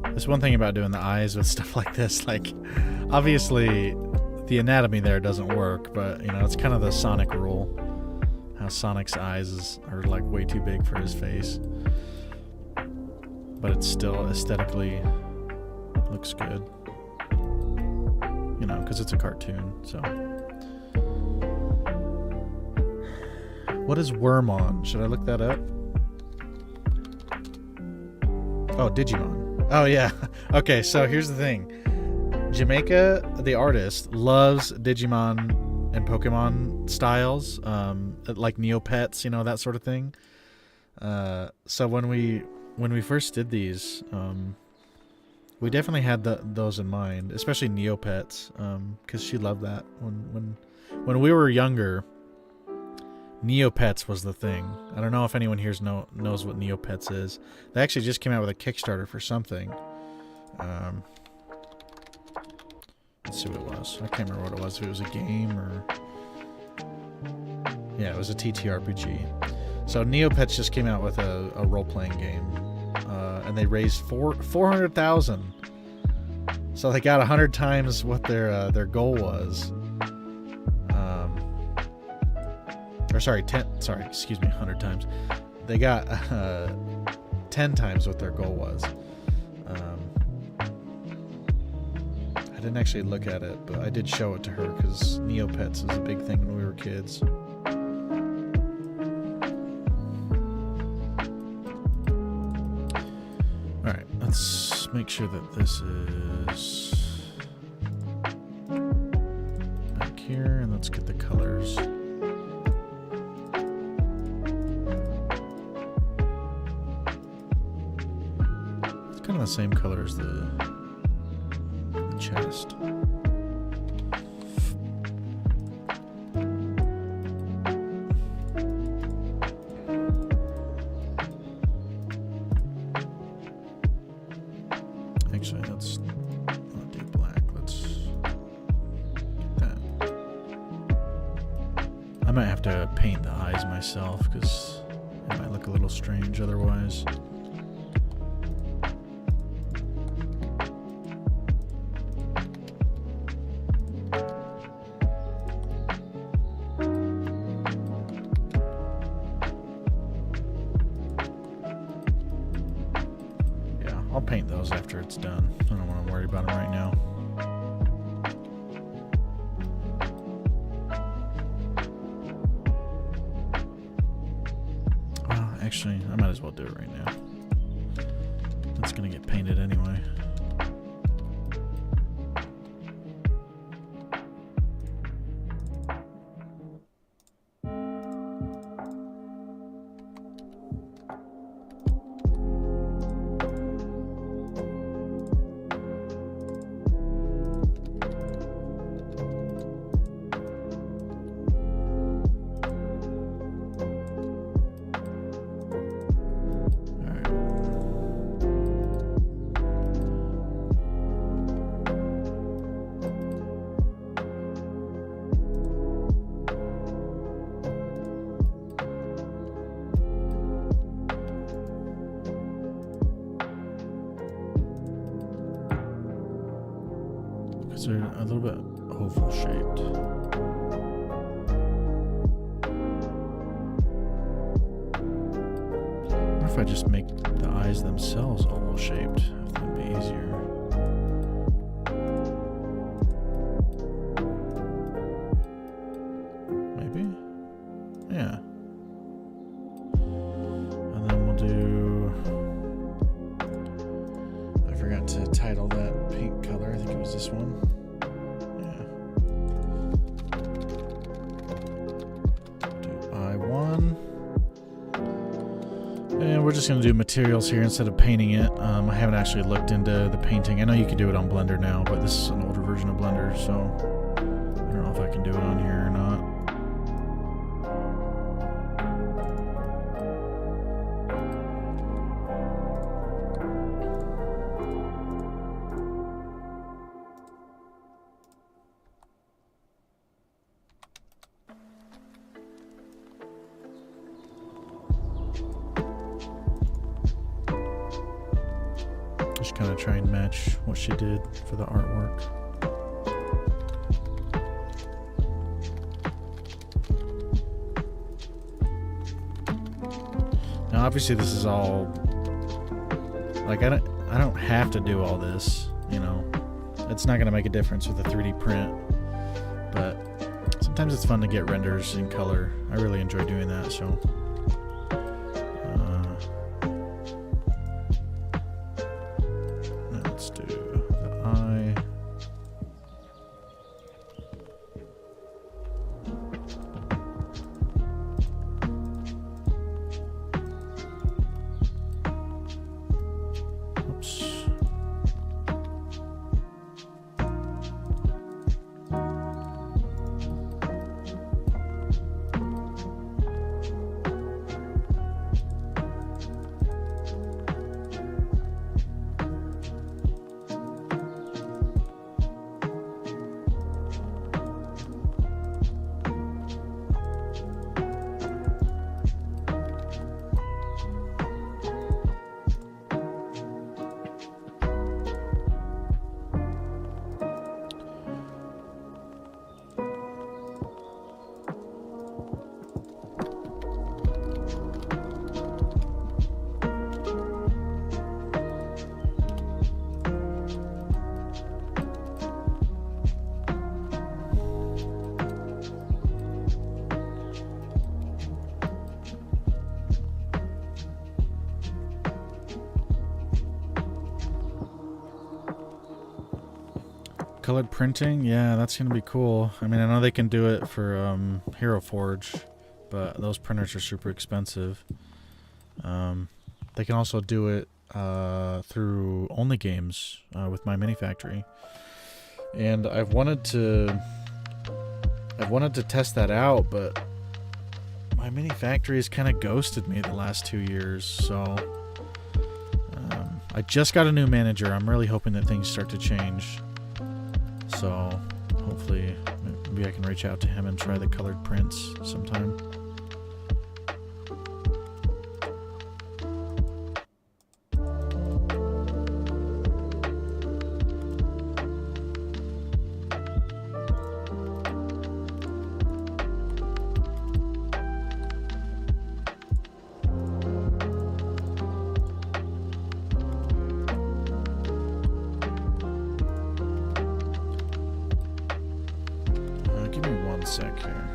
There's one thing about doing the eyes with stuff like this, like, obviously the anatomy there doesn't work, but, you know, it's kind of the Sonic rule. How Sonic's eyes are, like, way too big for his face. But it still aesthetically looks good. You know, because it's a cartoon, so. What is Wormon? Should I look that up? Oh, Digimon. Oh, yeah. Okay, so here's the thing. Jamaica, the artist, loves Digimon and Pokemon styles, like Neopets, you know, that sort of thing. So when we first did these, we definitely had those in mind, especially Neopets, because she loved that. When we were younger, Neopets was the thing. I don't know if anyone here knows what Neopets is. They actually just came out with a Kickstarter for something. Let's see what it was. I can't remember what it was. If it was a game or... Yeah, it was a TTRPG. So Neopets just came out with a role-playing game. and they raised 400,000. So they got 100 times what their goal was. Or sorry, 100 times. They got 10 times what their goal was. I didn't actually look at it, but I did show it to her because Neopets is a big thing when we were kids. Alright, let's make sure that this is back here, and let's get the colors. Kind of the same color as the chest. Actually, let's not do black. Let's get that. I might have to paint the eyes myself because it might look a little strange otherwise. I'll paint those after it's done. I don't want to worry about them right now. Well, actually, I might as well do it right now. It's going to get painted anyway. They're a little bit oval shaped. What if I just make the eyes themselves oval shaped? If that'd be easier. Maybe? Yeah. And then we'll do... I forgot to title that paint color. I think it was this one. And we're just going to do materials here instead of painting it. I haven't actually looked into the painting. I know you can do it on Blender now, but this is an older version of Blender, so I don't know if I can do it on here or not. Just kind of try and match what she did for the artwork. Now obviously this is all like I don't have to do all this, you know. It's not going to make a difference with a 3D print. But sometimes it's fun to get renders in color. I really enjoy doing that, so let's do the eye. Oops. Colored printing, yeah, that's gonna be cool. I mean, I know they can do it for Hero Forge, but those printers are super expensive. They can also do it through Only Games with My Mini Factory, and I've wanted to test that out, but My Mini Factory has kind of ghosted me the last 2 years. So I just got a new manager. I'm really hoping that things start to change. So hopefully maybe I can reach out to him and try the colored prints sometime. Give me 1 sec here.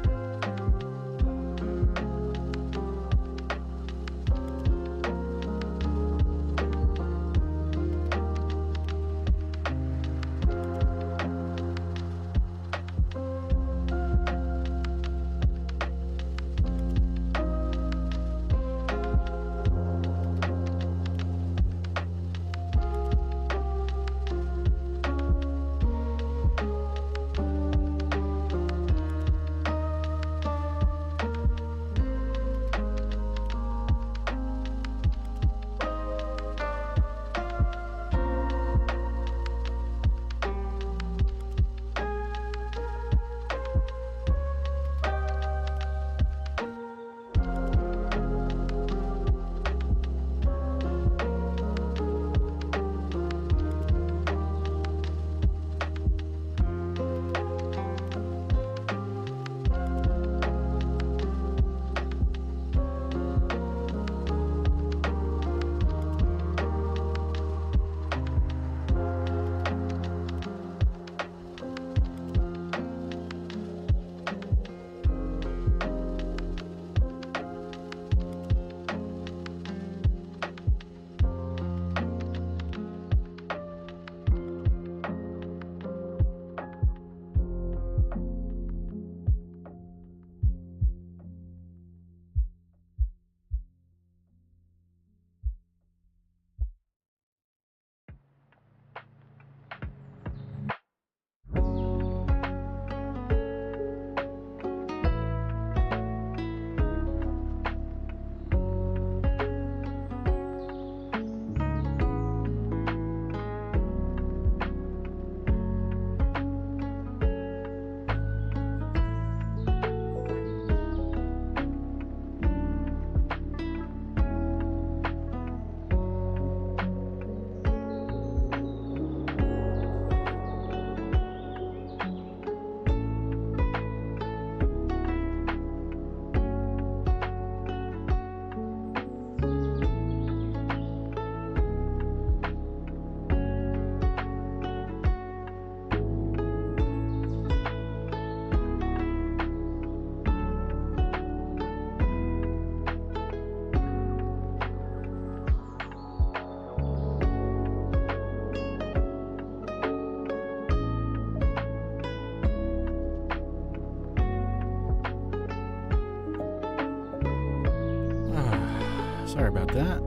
Sorry about that.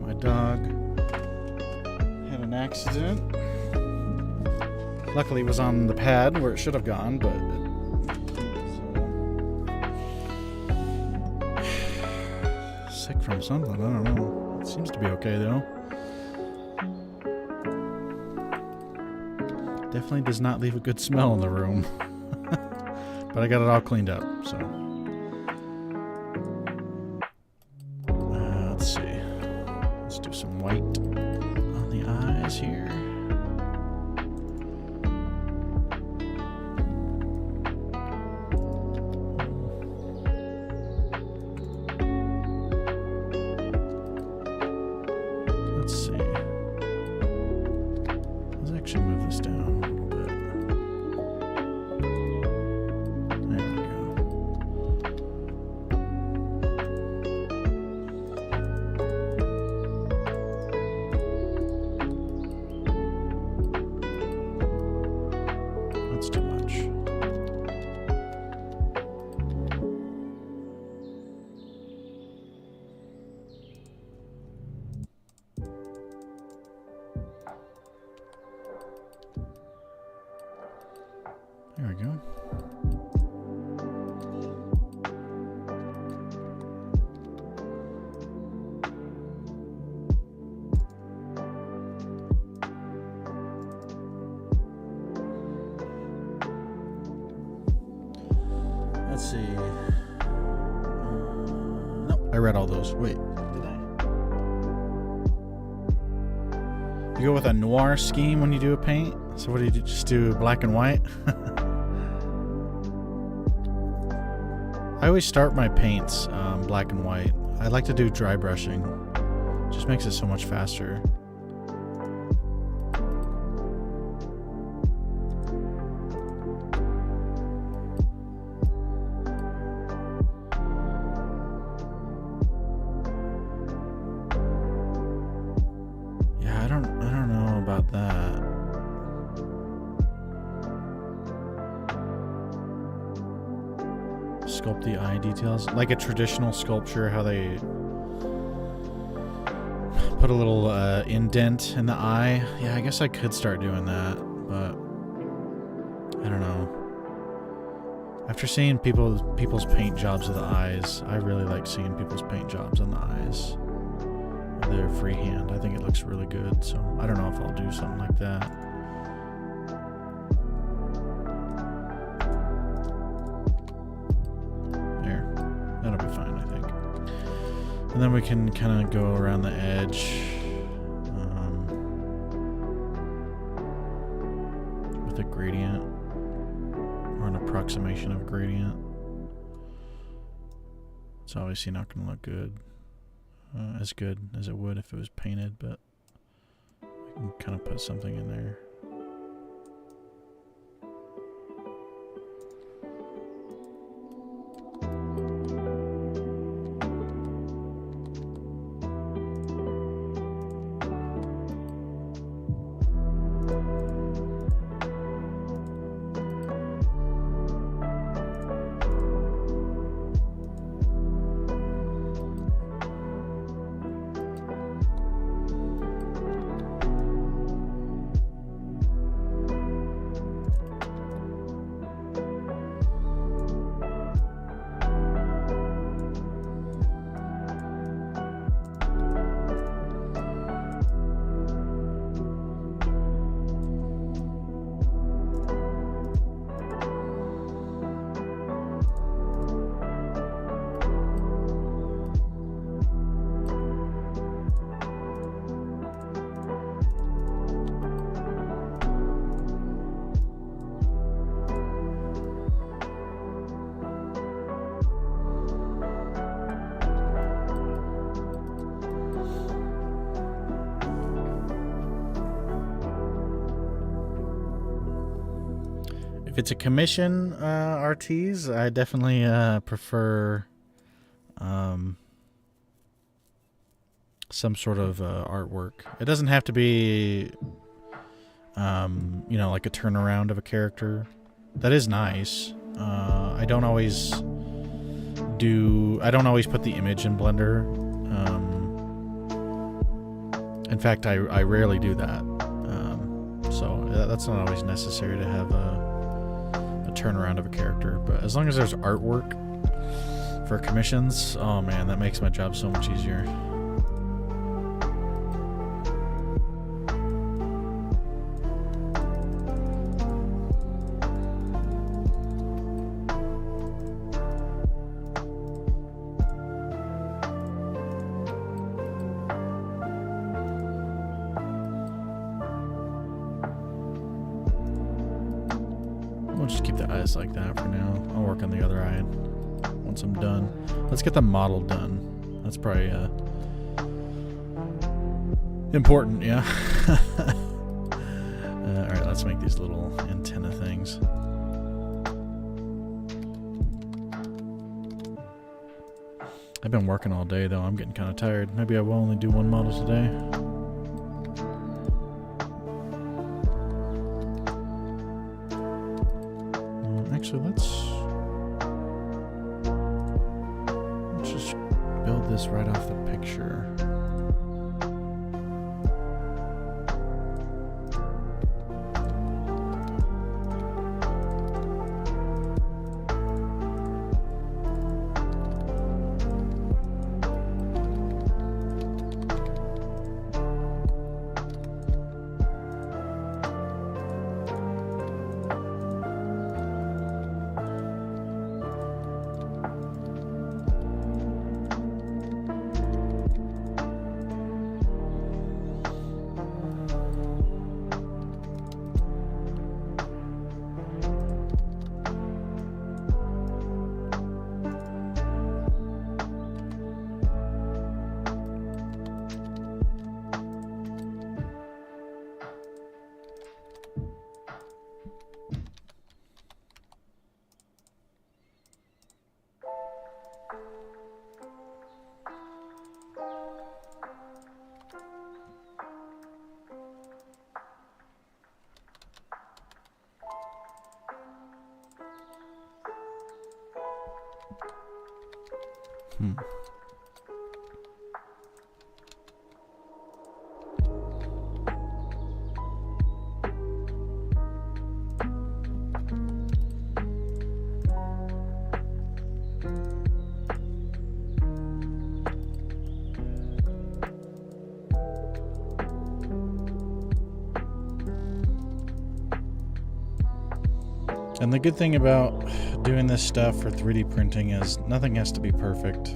My dog had an accident. Luckily it was on the pad where it should have gone, but sick from something, I don't know. It seems to be okay though. Definitely does not leave a good smell in the room. But I got it all cleaned up, so. Let's see. Let's do some white on the eyes here. Let's see. Let's actually move this down a little bit. There we go. There we go. Let's see. No, I read all those. Wait, did I? You go with a noir scheme when you do a paint? So what do you do? Just do black and white? I always start my paints black and white. I like to do dry brushing. It just makes it so much faster. Yeah, I don't know about that. Sculpt the eye details like a traditional sculpture, how they put a little indent in the eye. Yeah, I guess I could start doing that, but I don't know. After seeing people's paint jobs of the eyes, I really like seeing people's paint jobs on the eyes. They're freehand. I think it looks really good, so I don't know if I'll do something like that. That'll be fine, I think. And then we can kind of go around the edge with a gradient or an approximation of a gradient. It's obviously not going to look good, as good as it would if it was painted, but we can kind of put something in there. If it's a commission RTs, I definitely prefer some sort of artwork. It doesn't have to be, you know, like a turnaround of a character. That is nice. I don't always put the image in Blender. In fact, I rarely do that. So that's not always necessary to have a turnaround of a character, but as long as there's artwork for commissions, oh man, that makes my job so much easier. We'll just keep the eyes like that for now. I'll work on the other eye once I'm done. Let's get the model done. That's probably important, yeah. Alright, let's make these little antenna things. I've been working all day though. I'm getting kind of tired. Maybe I will only do one model today. Actually, let's just build this right off the picture. And the good thing about doing this stuff for 3D printing is nothing has to be perfect.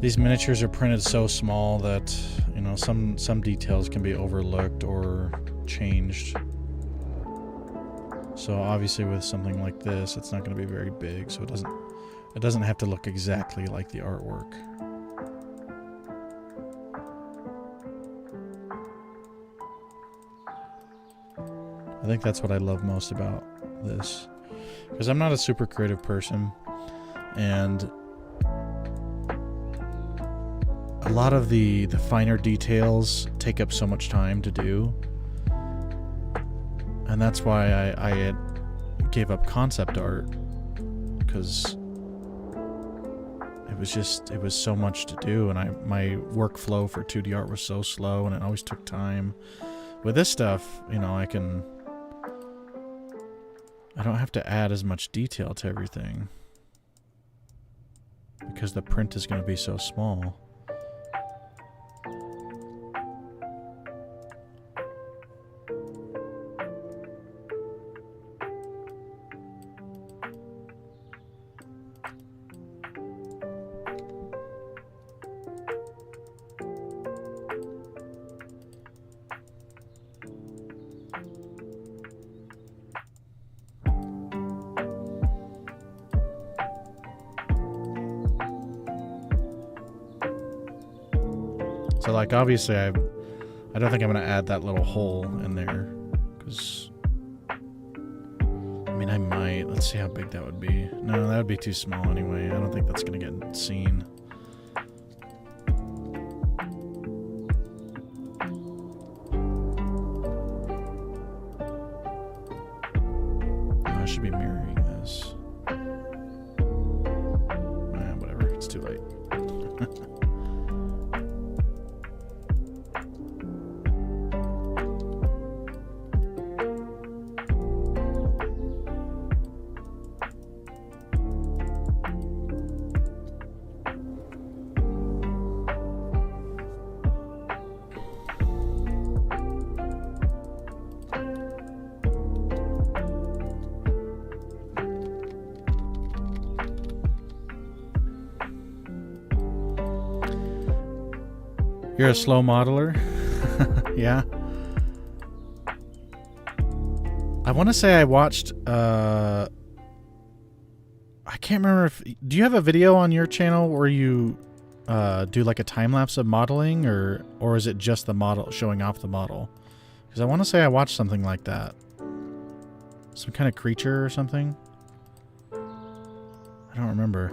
These miniatures are printed so small that, you know, some details can be overlooked or changed. So obviously with something like this, it's not going to be very big, so it doesn't have to look exactly like the artwork. I think that's what I love most about this, because I'm not a super creative person, and a lot of the finer details take up so much time to do, and that's why I gave up concept art, because it was so much to do, and my workflow for 2D art was so slow, and it always took time. With this stuff, you know, I don't have to add as much detail to everything because the print is going to be so small. So, like, obviously, I don't think I'm going to add that little hole in there, because, I mean, I might. Let's see how big that would be. No, that would be too small anyway. I don't think that's going to get seen. I should be mirroring this. Whatever, it's too late. You're a slow modeler? Yeah. I want to say I watched, I can't remember if, do you have a video on your channel where you do like a time lapse of modeling, or is it just the model, showing off the model? Because I want to say I watched something like that. Some kind of creature or something. I don't remember.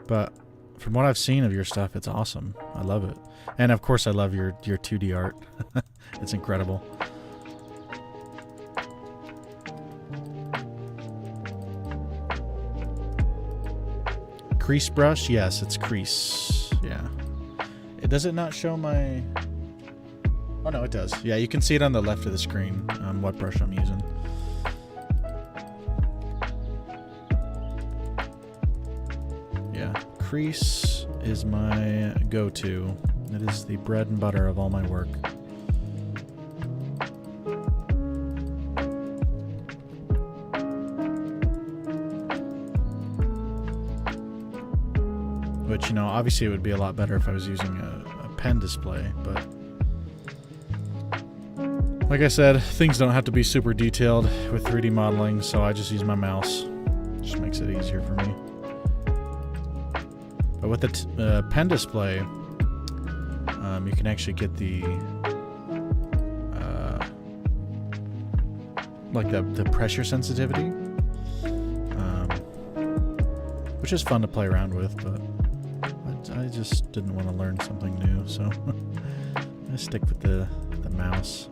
But from what I've seen of your stuff, it's awesome. I love it. And of course I love your 2D art. It's incredible. Crease brush? Yes, it's crease. Yeah. Does it not show my... Oh no, it does. Yeah, you can see it on the left of the screen, what brush I'm using. Yeah, crease is my go-to. It is the bread and butter of all my work. Which, you know, obviously it would be a lot better if I was using a pen display, but like I said, things don't have to be super detailed with 3D modeling, so I just use my mouse. It just makes it easier for me. But with the pen display, you can actually get the like the pressure sensitivity, which is fun to play around with, but I just didn't want to learn something new, so I stick with the mouse.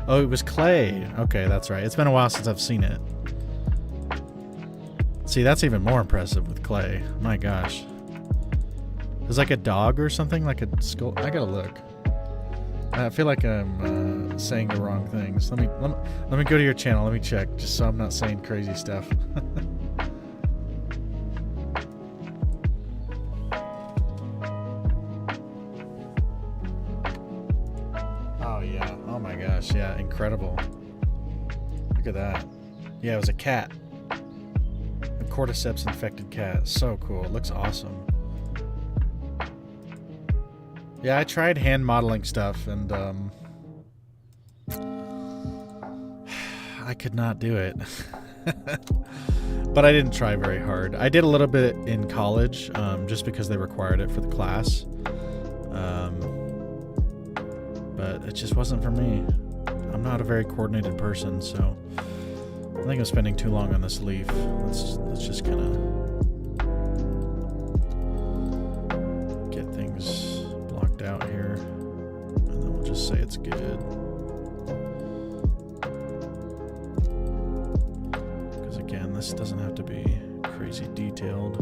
Oh, it was clay. Okay, that's right. It's been a while since I've seen it. See, that's even more impressive with clay. My gosh. It's like a dog or something, like a skull. I gotta look. I feel like I'm saying the wrong things. Let me go to your channel. Let me check, just so I'm not saying crazy stuff. Oh yeah. Oh my gosh. Yeah. Incredible. Look at that. Yeah, it was a cat. A cordyceps infected cat. So cool. It looks awesome. Yeah, I tried hand modeling stuff, and I could not do it. But I didn't try very hard. I did a little bit in college, just because they required it for the class. But it just wasn't for me. I'm not a very coordinated person, so I think I'm spending too long on this leaf. Let's just kind of get things out here, and then we'll just say it's good, because again, this doesn't have to be crazy detailed.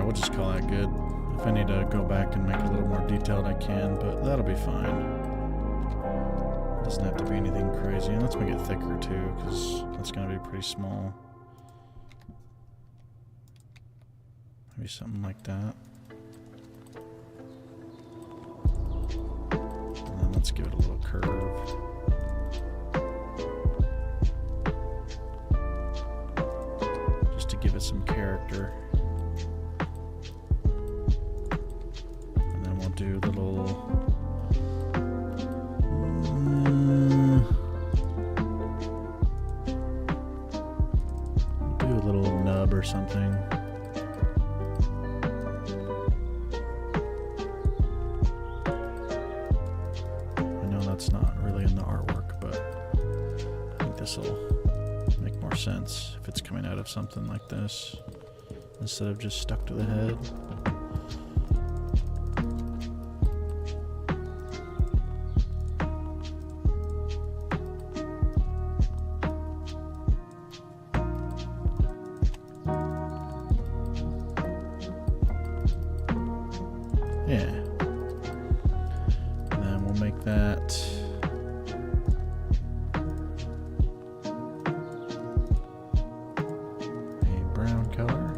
We'll just call that good. If I need to go back and make it a little more detailed, I can, but that'll be fine. It doesn't have to be anything crazy. And let's make it thicker too, because that's going to be pretty small. Maybe something like that. And then let's give it a little curve. Just to give it some character. Do little do a little nub or something. I know that's not really in the artwork, but I think this will make more sense if it's coming out of something like this instead of just stuck to the head. Yeah. And then we'll make that a brown color.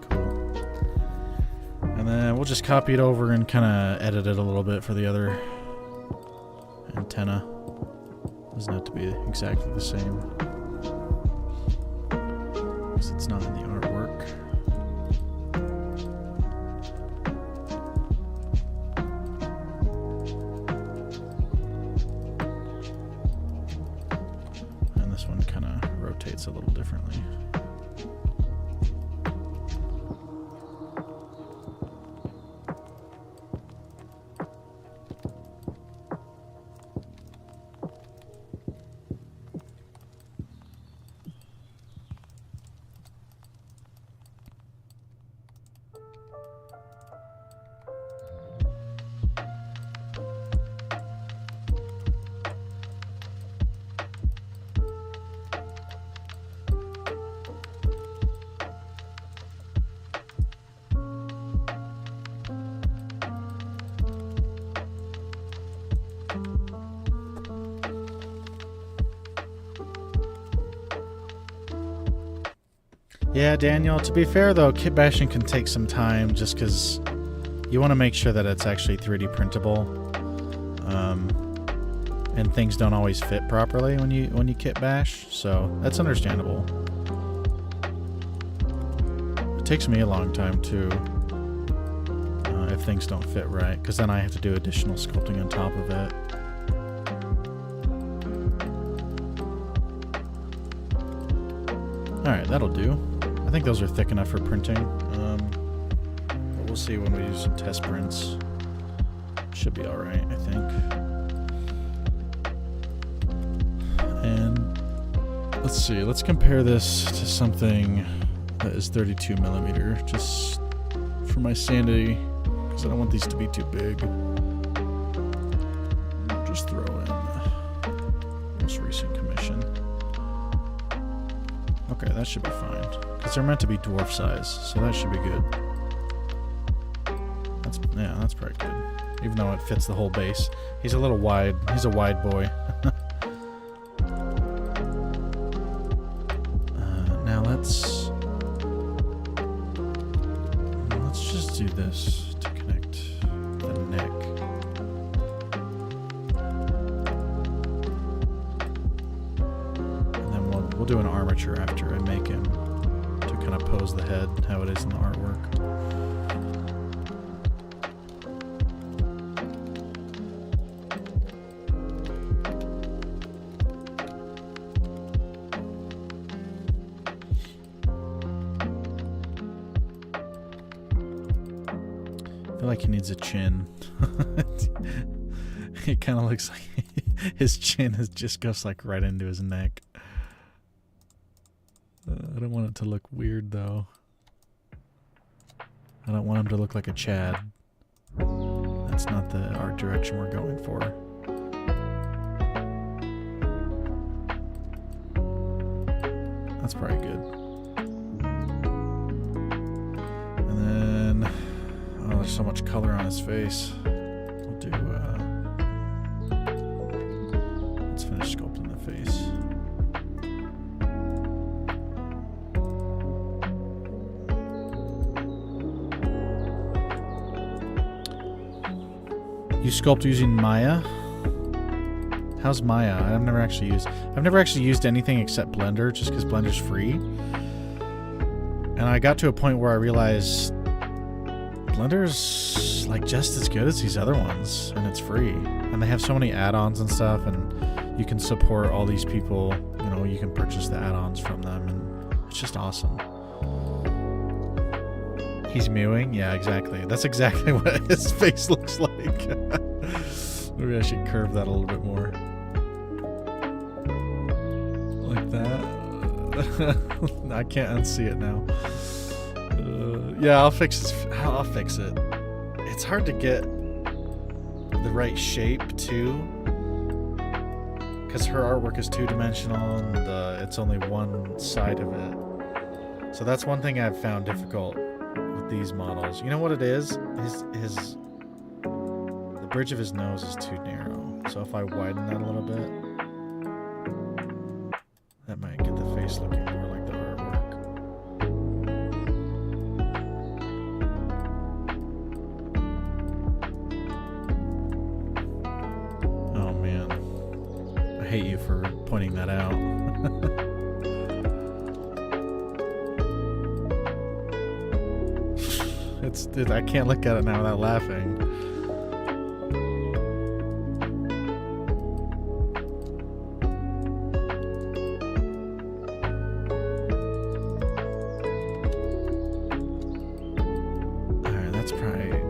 Cool. And then we'll just copy it over and kind of edit it a little bit for the other antenna. Doesn't have to be exactly the same, because it's not in the artwork. And this one kind of rotates a little differently. Yeah, Daniel, to be fair though, kit bashing can take some time just because you want to make sure that it's actually 3D printable. And things don't always fit properly when you kit bash, so that's understandable. It takes me a long time too, if things don't fit right, because then I have to do additional sculpting on top of it. Alright, that'll do. I think those are thick enough for printing. But we'll see when we do some test prints. Should be alright, I think. And let's see, let's compare this to something that is 32 millimeter, just for my sanity, because I don't want these to be too big. I'll just throw in most recent commission. Okay, that should be fine, because they're meant to be dwarf size, so that should be good. That's pretty good, even though it fits the whole base. He's a little wide. He's a wide boy. Now let's just do this to connect the neck. And then we'll do an armature after I make him to kind of pose the head how it is in the artwork. I feel like he needs a chin. It kind of looks like his chin just goes like right into his neck. I don't want it to look weird though. I don't want him to look like a Chad. That's not the art direction we're going for. That's probably good. And then, oh, there's so much color on his face. We'll do, let's finish sculpting the face. You sculpt using Maya? How's Maya? I've never actually used anything except Blender, just because Blender's free. And I got to a point where I realized Blender's like just as good as these other ones, and it's free. And they have so many add-ons and stuff, and you can support all these people. You know, you can purchase the add-ons from them, and it's just awesome. He's mewing? Yeah, exactly. That's exactly what his face looks like. Maybe I should curve that a little bit more. Like that. I can't unsee it now. Yeah, I'll fix it. It's hard to get the right shape too, because her artwork is two-dimensional and it's only one side of it. So that's one thing I've found difficult with these models. You know what it is? The bridge of his nose is too narrow. So if I widen that a little bit, that might get the face looking more like the artwork. Oh man. I hate you for pointing that out. I can't look at it now without laughing. Alright, that's probably...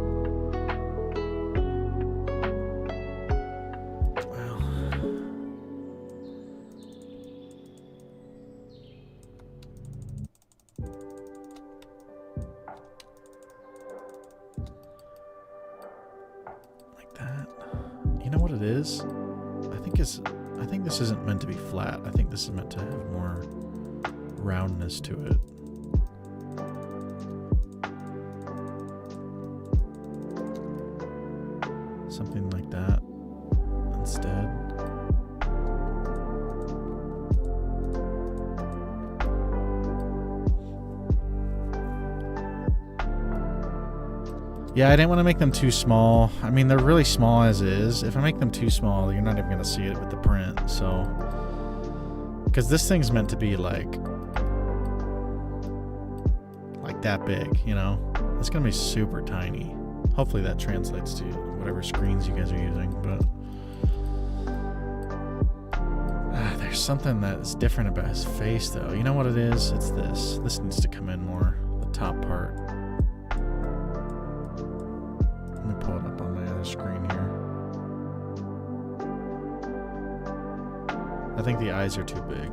Well... You know what it is? I think this isn't meant to be flat. I think this is meant to have more roundness to it. Something like that instead. Yeah, I didn't want to make them too small. I mean, they're really small as is. If I make them too small, you're not even going to see it with the print. So, because this thing's meant to be like that big, you know? It's going to be super tiny. Hopefully that translates to whatever screens you guys are using, but there's something that's different about his face, though. You know what it is? It's this. This needs to come in more, the top part. Let me pull it up on my other screen here. I think the eyes are too big.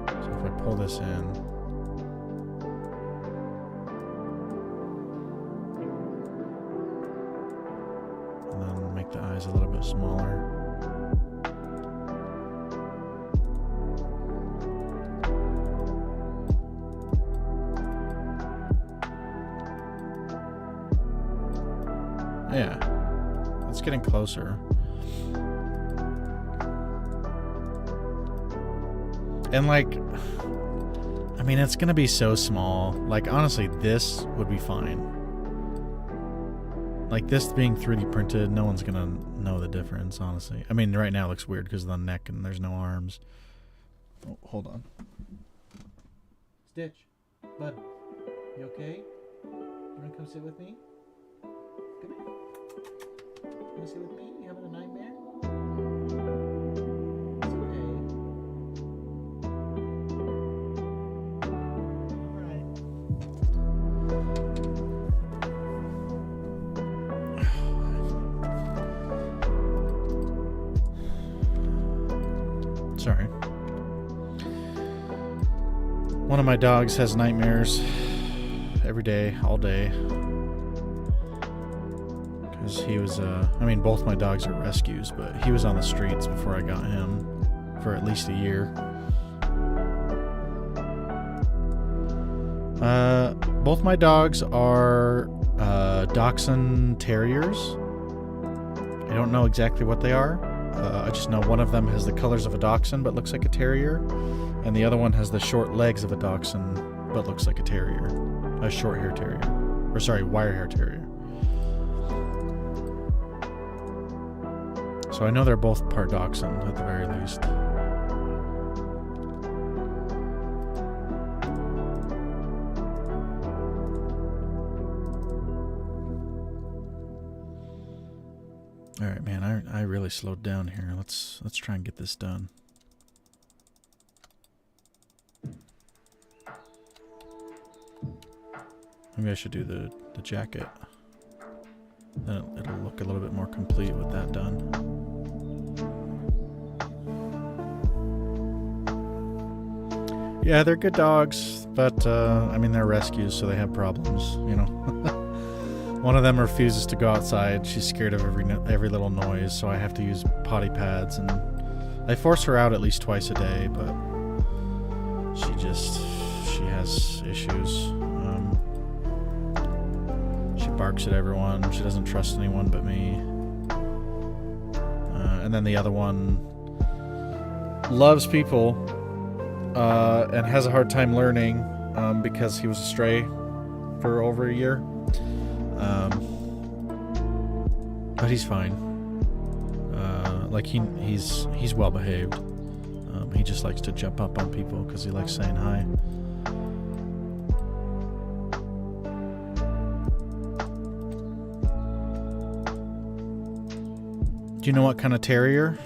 So if I pull this in, and then make the eyes a little bit smaller. Yeah, it's getting closer. And like, I mean, it's gonna be so small. Like, honestly, this would be fine. Like, this being 3D printed, no one's gonna know the difference, honestly. I mean, right now it looks weird because of the neck and there's no arms. Oh, hold on. Stitch, bud, you okay? You wanna come sit with me? Come here. You wanna sit with me? You having a nightmare? It's okay. Alright. Sorry. One of my dogs has nightmares every day, all day. He was, I mean, both my dogs are rescues, but he was on the streets before I got him for at least a year. Both my dogs are Dachshund Terriers. I don't know exactly what they are. I just know one of them has the colors of a Dachshund but looks like a terrier, and the other one has the short legs of a Dachshund but looks like a terrier. A short hair terrier. Or sorry, wire hair terrier. So I know they're both part Dachshund at the very least. All right, man. I really slowed down here. Let's try and get this done. Maybe I should do the jacket. Then it'll look a little bit more complete with that done. Yeah, they're good dogs, but I mean, they're rescues, so they have problems, you know. One of them refuses to go outside. She's scared of every little noise, so I have to use potty pads, and I force her out at least twice a day, but she has issues. She barks at everyone. She doesn't trust anyone but me. And then the other one loves people and has a hard time learning because he was a stray for over a year. But he's fine. Like he's well behaved. He just likes to jump up on people because he likes saying hi. Do you know what kind of terrier?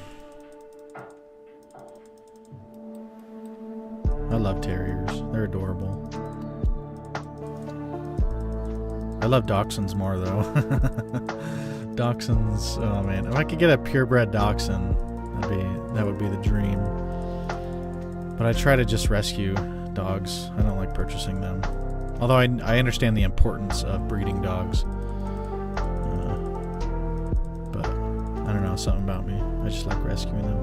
I love terriers. They're adorable. I love Dachshunds more, though. Dachshunds, oh man. If I could get a purebred Dachshund, that would be the dream. But I try to just rescue dogs. I don't like purchasing them. Although I understand the importance of breeding dogs. But I don't know, something about me. I just like rescuing them.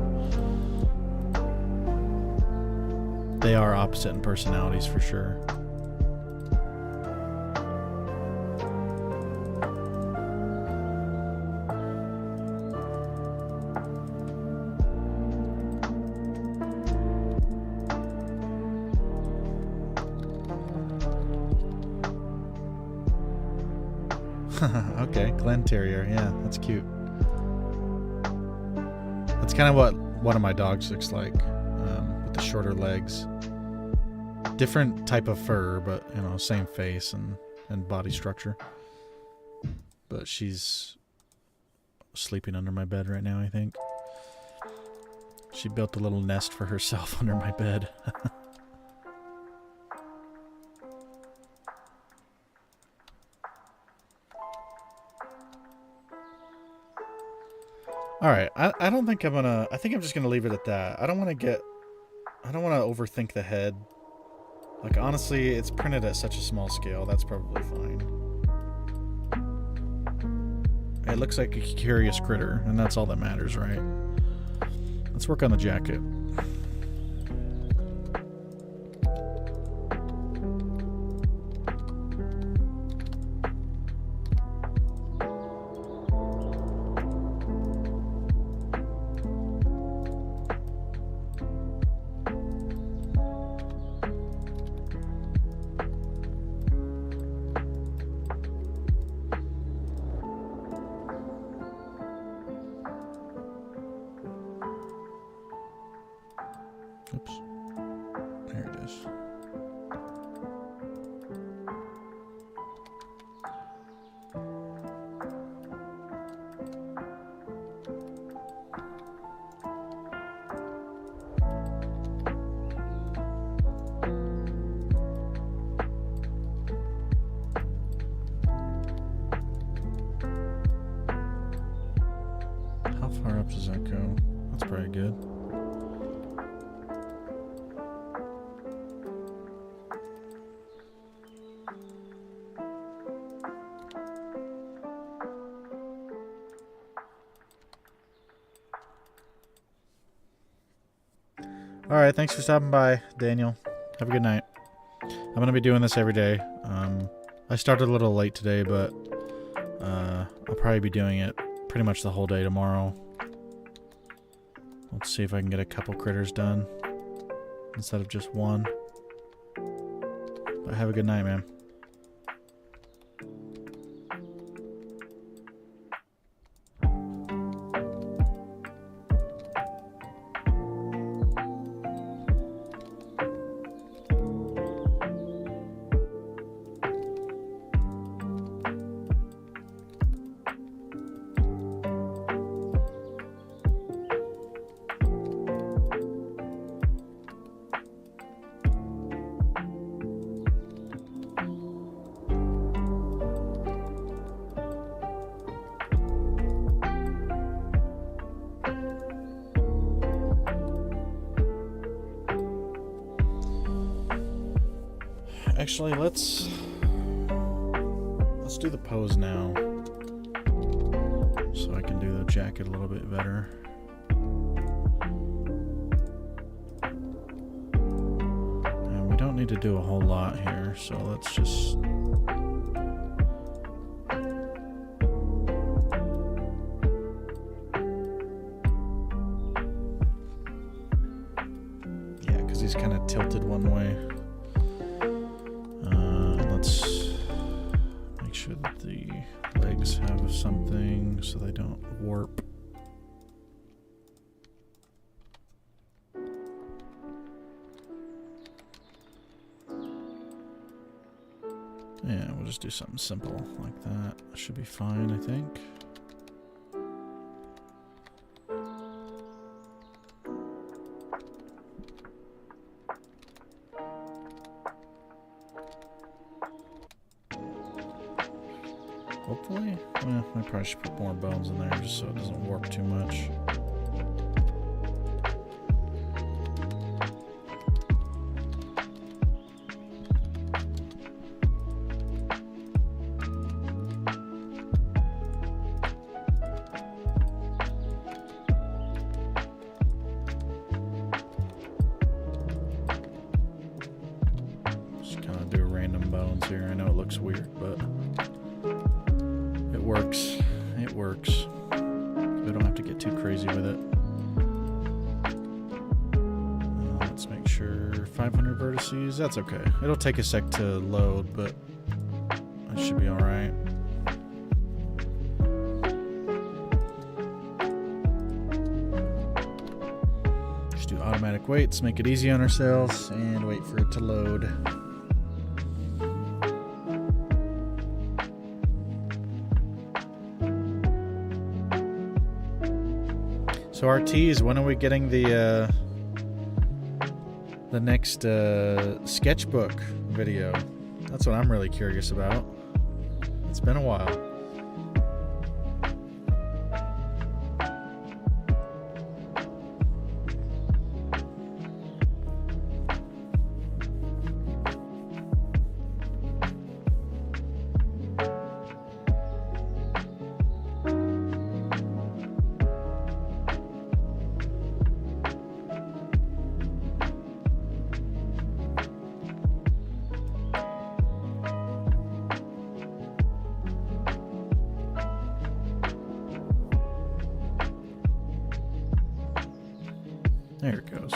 They are opposite in personalities for sure. Okay, Glen Terrier. Yeah, that's cute. That's kind of what one of my dogs looks like, with the shorter legs. Different type of fur, but you know, same face and body structure. But she's sleeping under my bed right now, I think. She built a little nest for herself under my bed. Alright, I don't think I'm gonna... I think I'm just gonna leave it at that. I don't want to overthink the head. Like, honestly, it's printed at such a small scale. That's probably fine. It looks like a curious critter, and that's all that matters, right? Let's work on the jacket. Oops. There it is. How far up does that go? That's pretty good. Alright, thanks for stopping by, Daniel. Have a good night. I'm going to be doing this every day. I started a little late today, but I'll probably be doing it pretty much the whole day tomorrow. Let's see if I can get a couple critters done instead of just one. But have a good night, man. Actually, let's do the pose now, so I can do the jacket a little bit better. And we don't need to do a whole lot here, so let's just... Yeah, because he's kind of tilted one way. Let's make sure that the legs have something so they don't warp. Yeah, we'll just do something simple like that. Should be fine, I think. Hopefully. Well, I probably should put more bones in there just so it doesn't warp too much. Just kind of do random bones here. I know it looks weird, but it works. It works. We don't have to get too crazy with it. Let's make sure 500 vertices. That's okay. It'll take a sec to load, but that should be alright. automatic weights, make it easy on ourselves, and wait for it to load. So RTs, when are we getting the next sketchbook video? That's what I'm really curious about. It's been a while. There it goes.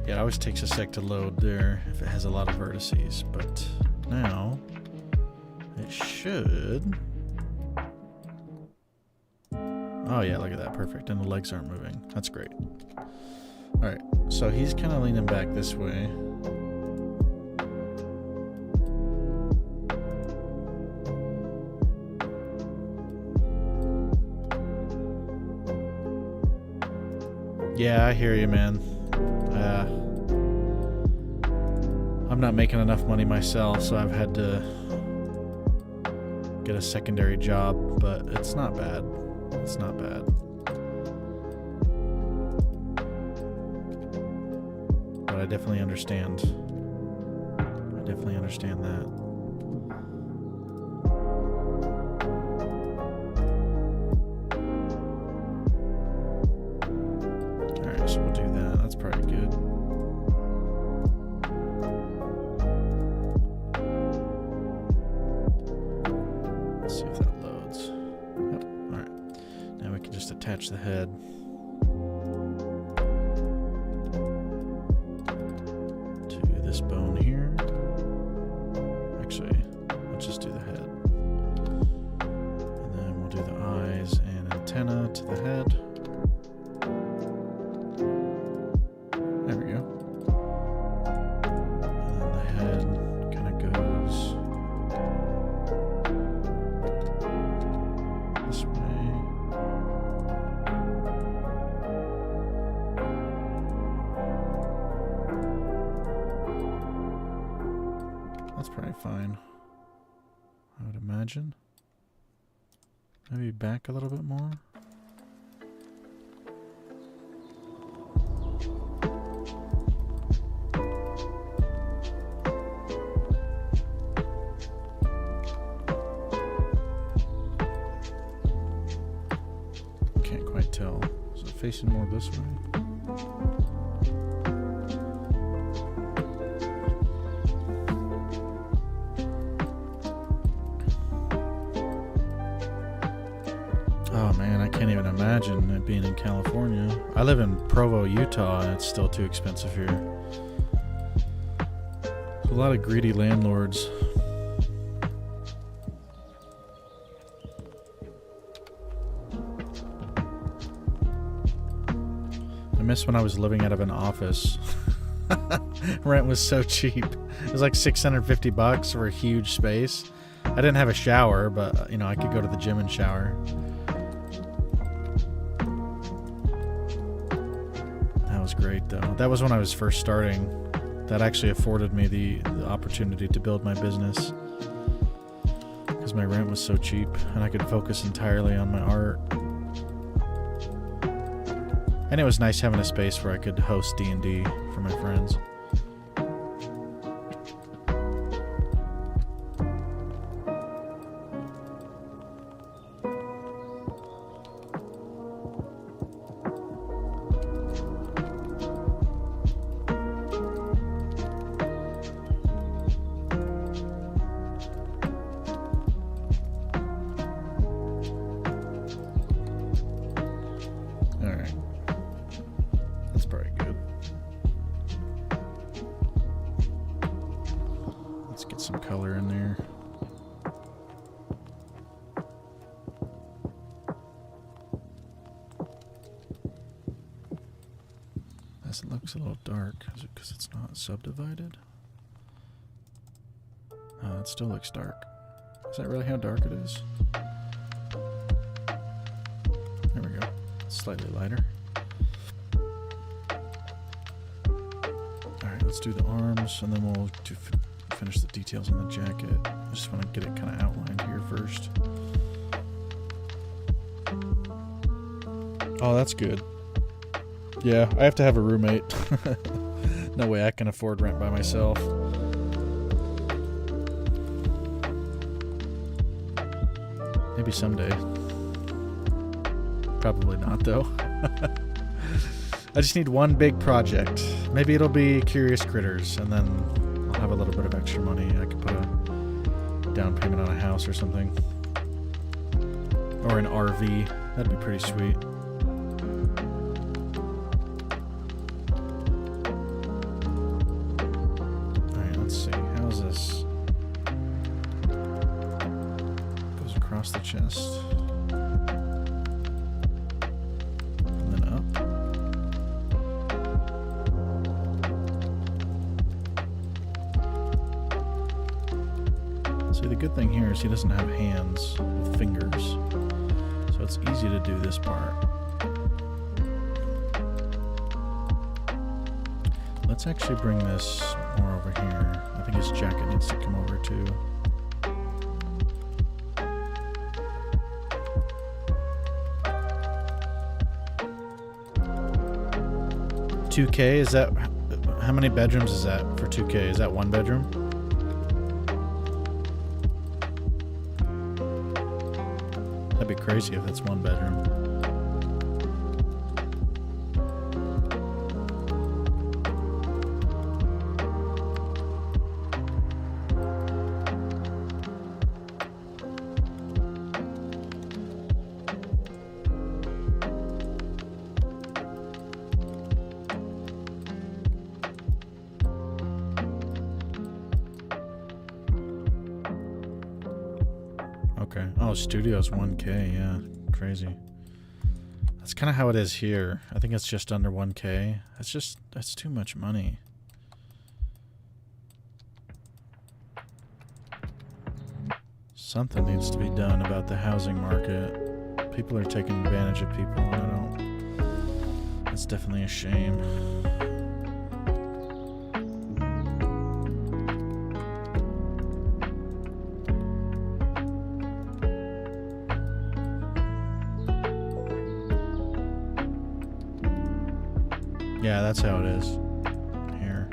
Yeah, it always takes a sec to load there if it has a lot of vertices, but now it should. Oh yeah, look at that, perfect. And the legs aren't moving. That's great. Alright, so he's kind of leaning back this way. Yeah, I hear you, man. I'm not making enough money myself, so I've had to get a secondary job, but it's not bad. It's not bad. But I definitely understand. I definitely understand that. So we'll do that. That's probably good. Let's see if that loads. Yep. Alright. Now we can just attach the head. To this bone here. Actually, let's just do the head. And then we'll do the eyes and antenna to the head. There we go. And then the head kind of goes this way. That's probably fine, I would imagine. Maybe back a little bit more. Tell. Is it facing more this way? Oh man, I can't even imagine it being in California. I live in Provo, Utah, and it's still too expensive here. There's a lot of greedy landlords. I miss when I was living out of an office. Rent was so cheap. It was like $650 for a huge space. I didn't have a shower, but you know, I could go to the gym and shower. That was great though. That was when I was first starting. That actually afforded me the opportunity to build my business. Because my rent was so cheap and I could focus entirely on my art. And it was nice having a space where I could host D&D for my friends. Alright. That's probably good. Let's get some color in there. That guess it looks a little dark. Is it because it's not subdivided? It still looks dark. Is that really how dark it is? There we go. Slightly lighter. Alright, let's do the arms, and then we'll finish the details on the jacket. I just want to get it kind of outlined here first. Oh, that's good. Yeah, I have to have a roommate. No way I can afford rent by myself. Maybe someday. Probably not, though. I just need one big project. Maybe it'll be Curious Critters, and then I'll have a little bit of extra money. I could put a down payment on a house or something. Or an RV. That'd be pretty sweet. Alright, let's see. How's this? Goes across the chest. And then up. See, the good thing here is he doesn't have hands with fingers. So it's easy to do this part. Let's actually bring this more over here. I think his jacket needs to come over too. $2K, is that, how many bedrooms is that for $2K? Is that one bedroom? That'd be crazy if it's one bedroom. Okay. Oh, studio's 1K. Yeah, crazy. That's kind of how it is here. I think it's just under 1K. That's too much money. Something needs to be done about the housing market. People are taking advantage of people, and I don't. That's definitely a shame. Yeah, that's how it is. Here.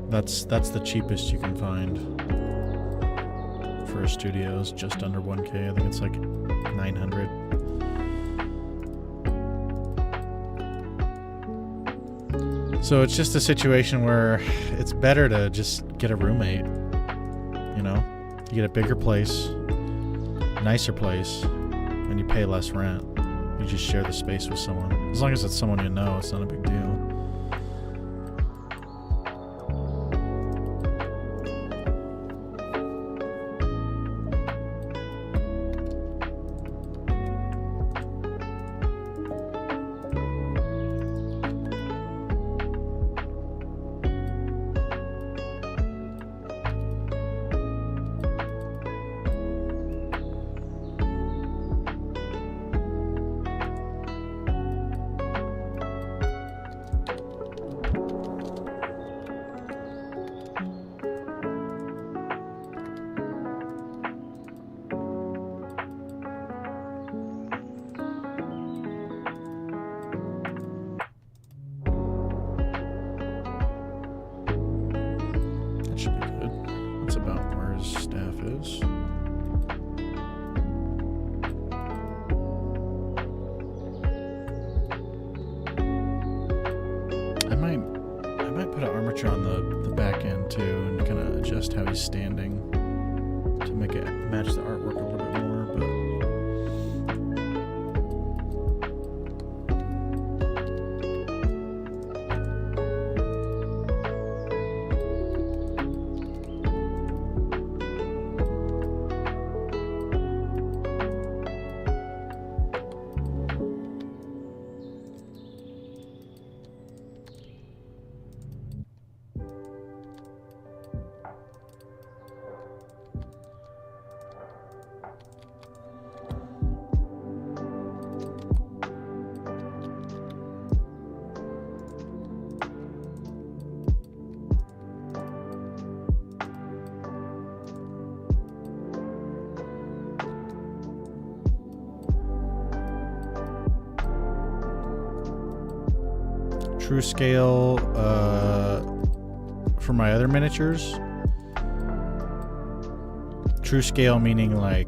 That's the cheapest you can find for a studio is just under 1K. I think it's like 900. So it's just a situation where it's better to just get a roommate. You know? You get a bigger place, nicer place, and you pay less rent. You just share the space with someone. As long as it's someone you know, it's not a big deal. Should be good. That's about where his staff is. I might put an armature on the back end too and kind of adjust how he's standing to make it match the artwork a little bit more, but true scale for my other miniatures. True scale meaning like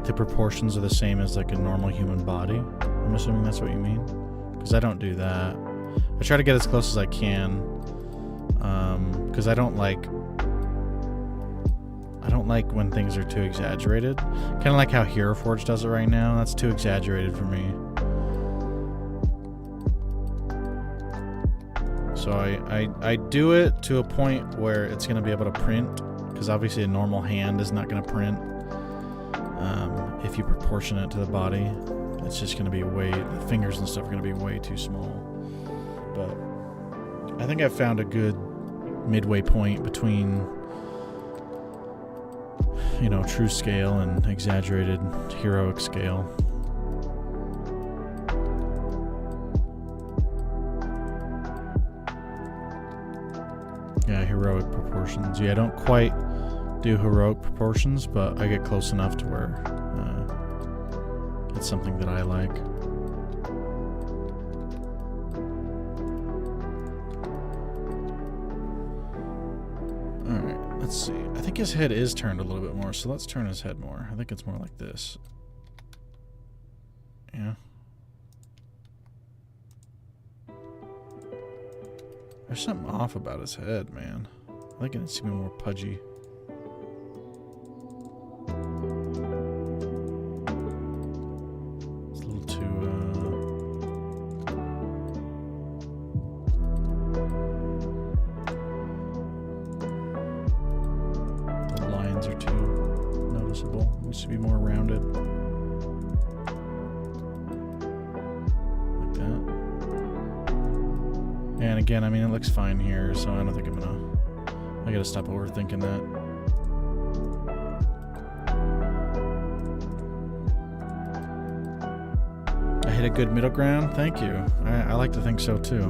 the proportions are the same as like a normal human body. I'm assuming that's what you mean, because I don't do that. I try to get as close as I can, because I don't like when things are too exaggerated. Kind of like how Hero Forge does it right now. That's too exaggerated for me. So I do it to a point where it's going to be able to print, because obviously a normal hand is not going to print. If you proportion it to the body, it's just going to be the fingers and stuff are going to be way too small. But I think I've found a good midway point between, you know, true scale and exaggerated heroic scale. Yeah, heroic proportions. Yeah, I don't quite do heroic proportions, but I get close enough to where it's something that I like. Alright, let's see. I think his head is turned a little bit more, so let's turn his head more. I think it's more like this. Yeah. There's something off about his head, man. I think it needs to be more pudgy. It's a little too, the lines are too noticeable. It needs to be more rounded. Like that. And again, I mean, it looks fine here, so I don't think I gotta stop overthinking that. I hit a good middle ground. Thank you. I like to think so too.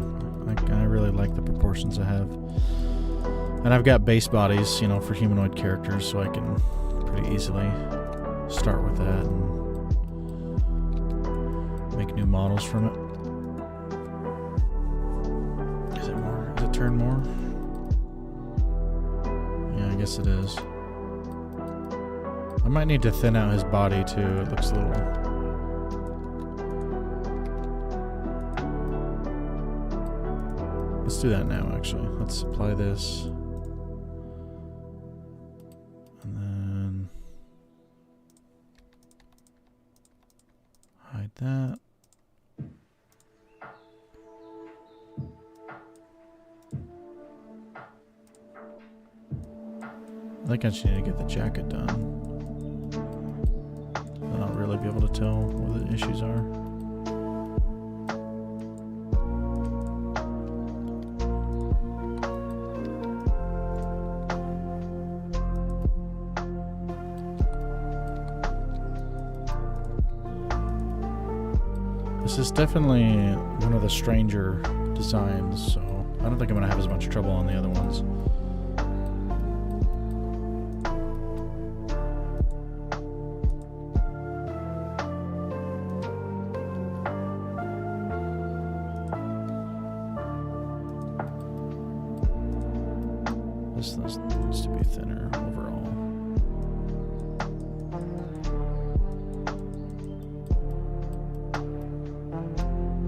I really like the proportions I have. And I've got base bodies, you know, for humanoid characters, so I can pretty easily start with that and make new models from it. Is it turn more? Yeah, I guess it is. I might need to thin out his body too. It looks a little... Let's do that now, actually. Let's apply this. And then... hide that. I think I just need to get the jacket done. Then I'll really be able to tell where the issues are. This is definitely one of the stranger designs, so I don't think I'm going to have as much trouble on the other ones. This needs to be thinner overall.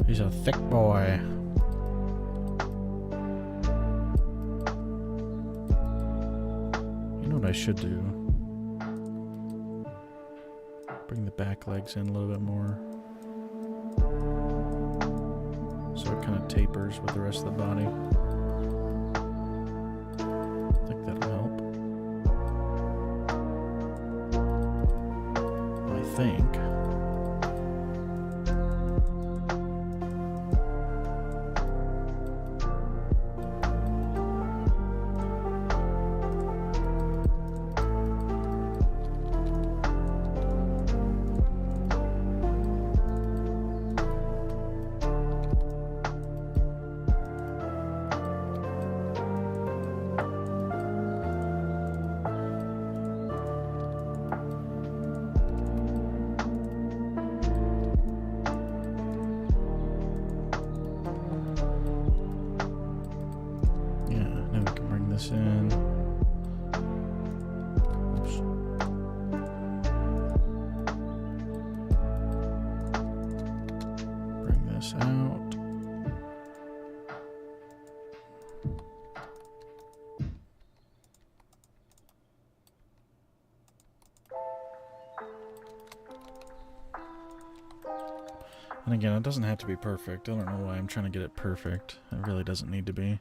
He's a thick boy. You know what I should do? Bring the back legs in a little bit more. So it kind of tapers with the rest of the body. I think that'll help. I think. And again, it doesn't have to be perfect. I don't know why I'm trying to get it perfect. It really doesn't need to be.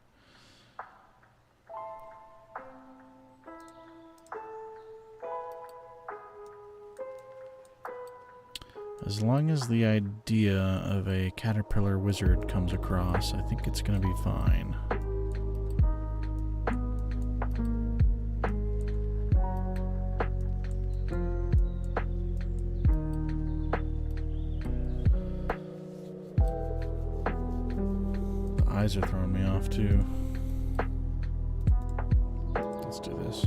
As long as the idea of a caterpillar wizard comes across, I think it's going to be fine. The eyes are throwing me off too. Let's do this.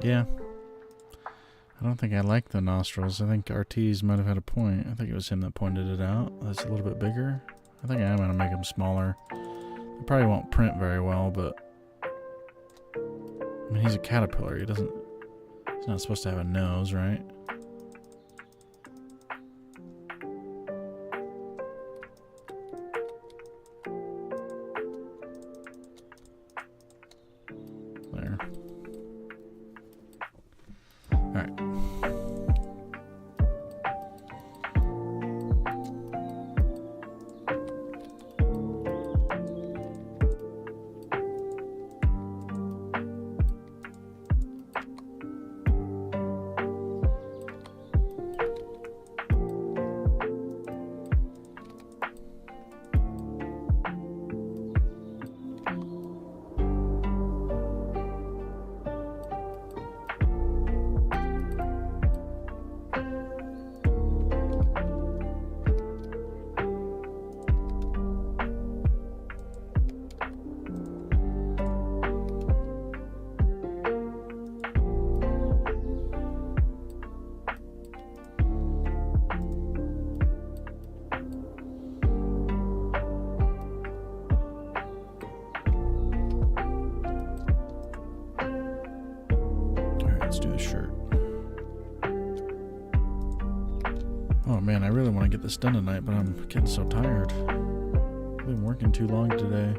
Yeah. I don't think I like the nostrils. I think Ortiz might have had a point. I think it was him that pointed it out. That's a little bit bigger. I think I am going to make them smaller. They probably won't print very well, but... I mean, he's a caterpillar. He's not supposed to have a nose, right? There. Alright. Let's do the shirt. Oh man, I really want to get this done tonight, but I'm getting so tired. I've been working too long today.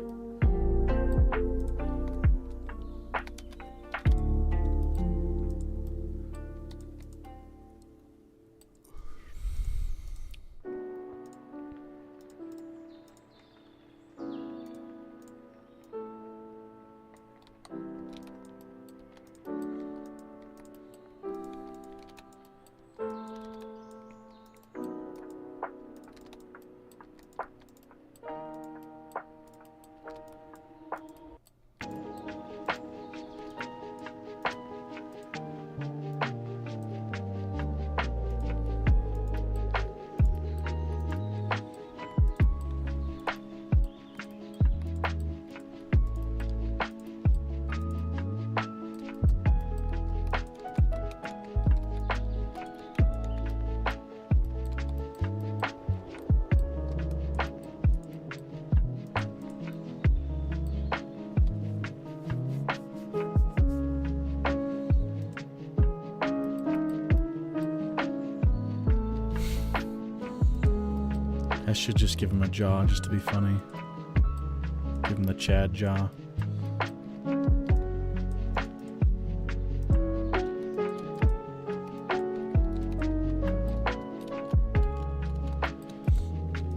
I should just give him a jaw just to be funny. Give him the Chad jaw.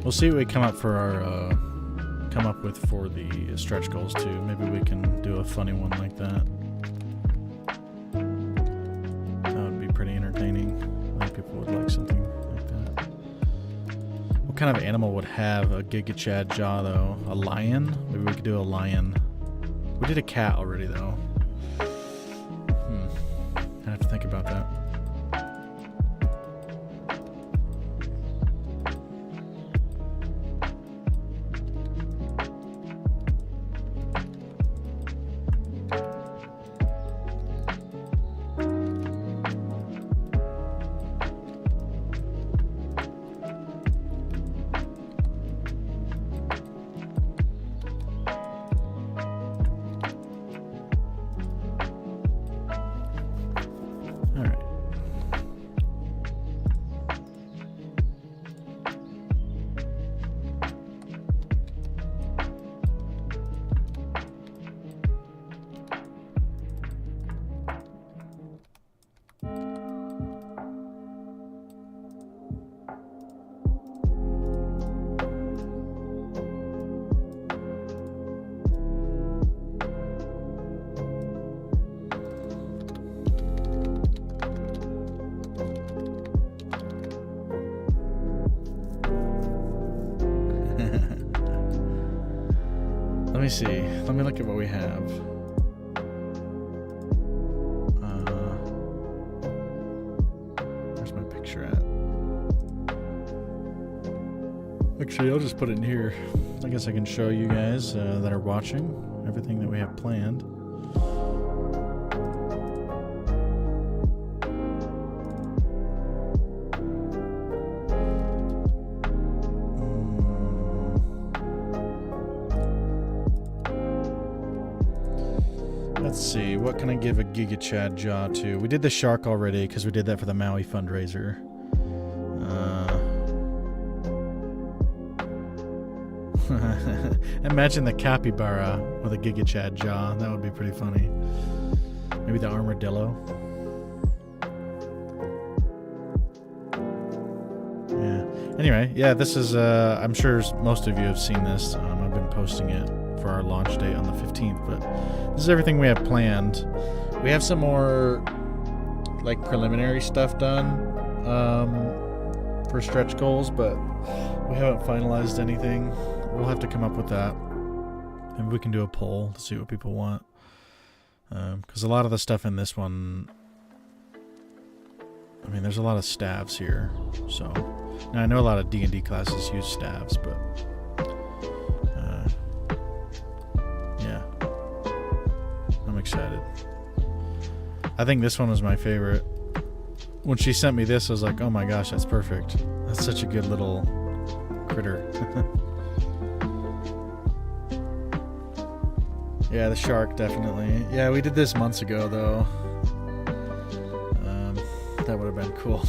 We'll see what we come up with for the stretch goals too. Maybe we can do a funny one like that. That would be pretty entertaining. I think people would like something like that. What kind of animal would have a Giga Chad jaw, though? A lion? Maybe we could do a lion. We did a cat already, though. I have to think about that. Let me see. Let me look at what we have. Where's my picture at? Actually, I'll just put it in here. I guess I can show you guys that are watching everything that we have planned. Let's see, what can I give a Giga Chad jaw to? We did the shark already because we did that for the Maui fundraiser. Imagine the capybara with a Giga Chad jaw. That would be pretty funny. Maybe the armadillo. Yeah. Anyway, yeah, this is, I'm sure most of you have seen this. I've been posting it for our launch date on the 15th, but this is everything we have planned. We have some more like preliminary stuff done for stretch goals, but we haven't finalized anything. We'll have to come up with that. Maybe we can do a poll to see what people want, because a lot of the stuff in this one, I mean, there's a lot of staves here. So now I know a lot of D&D classes use staves, but yeah, I'm excited. I think this one was my favorite. When she sent me this, I was like, oh my gosh, that's perfect. That's such a good little critter. Yeah, the shark, definitely. Yeah, we did this months ago, though. That would have been cool.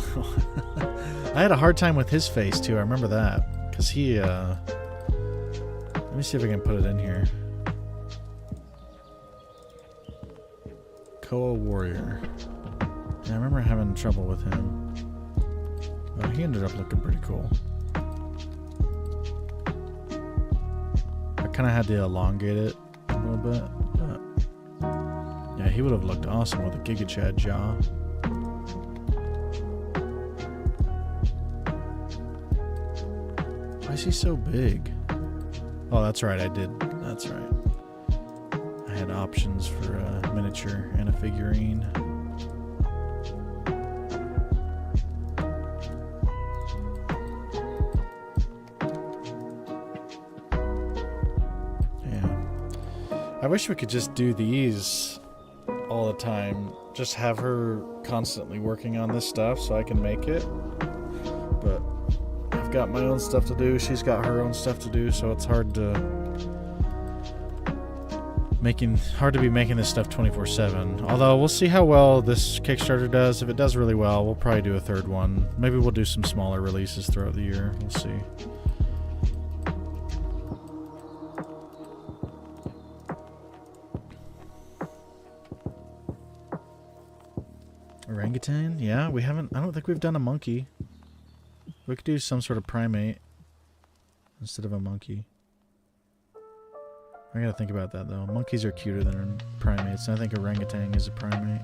I had a hard time with his face, too. I remember that. Because he, let me see if I can put it in here. Koa Warrior. Yeah, I remember having trouble with him. He ended up looking pretty cool. I kind of had to elongate it a little bit. But yeah, he would have looked awesome with a Giga Chad jaw. Why is he so big? Oh, that's right, I did. That's right. I had options for a miniature and a figurine. I wish we could just do these all the time. Just have her constantly working on this stuff so I can make it. But I've got my own stuff to do. She's got her own stuff to do, so it's hard to be making this stuff 24/7. Although we'll see how well this Kickstarter does. If it does really well, we'll probably do a third one. Maybe we'll do some smaller releases throughout the year. We'll see. Orangutan? Yeah, we haven't... I don't think we've done a monkey. We could do some sort of primate instead of a monkey. I gotta think about that, though. Monkeys are cuter than primates, and I think orangutan is a primate.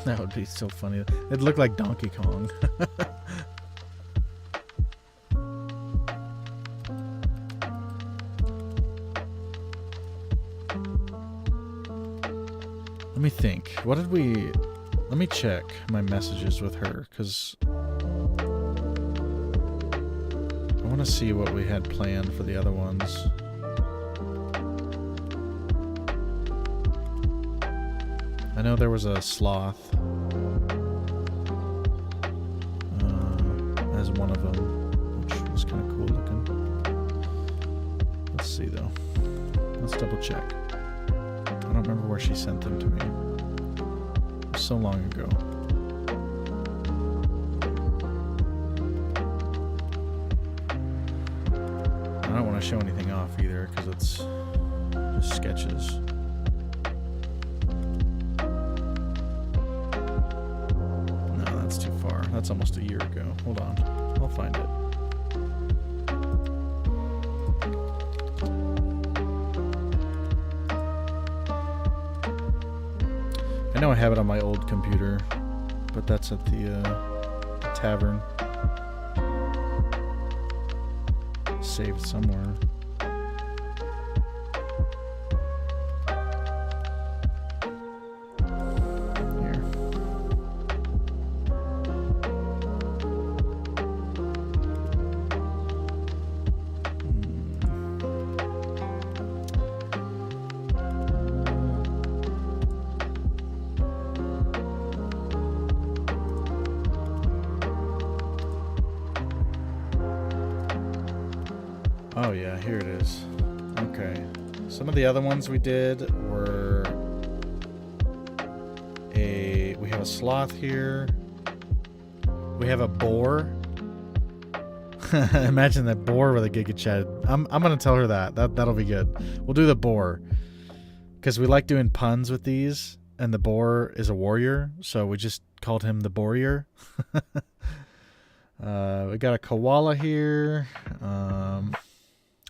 That would be so funny. It'd look like Donkey Kong. Let me think. What did we... Let me check my messages with her, because I want to see what we had planned for the other ones. I know there was a sloth as one of them, which was kind of cool looking. Let's see though. Let's double check. I don't remember where she sent them to me. It was so long ago. I don't want to show anything off either because it's just sketches. That's almost a year ago. Hold on. I'll find it. I know I have it on my old computer, but that's at the tavern. Saved somewhere. Oh yeah, here it is. Okay. Some of the other ones we did were we have a sloth here. We have a boar. Imagine that boar with a Giga Chad. I'm gonna tell her that'll be good. We'll do the boar because we like doing puns with these, and the boar is a warrior, so we just called him the Boarier. We got a koala here.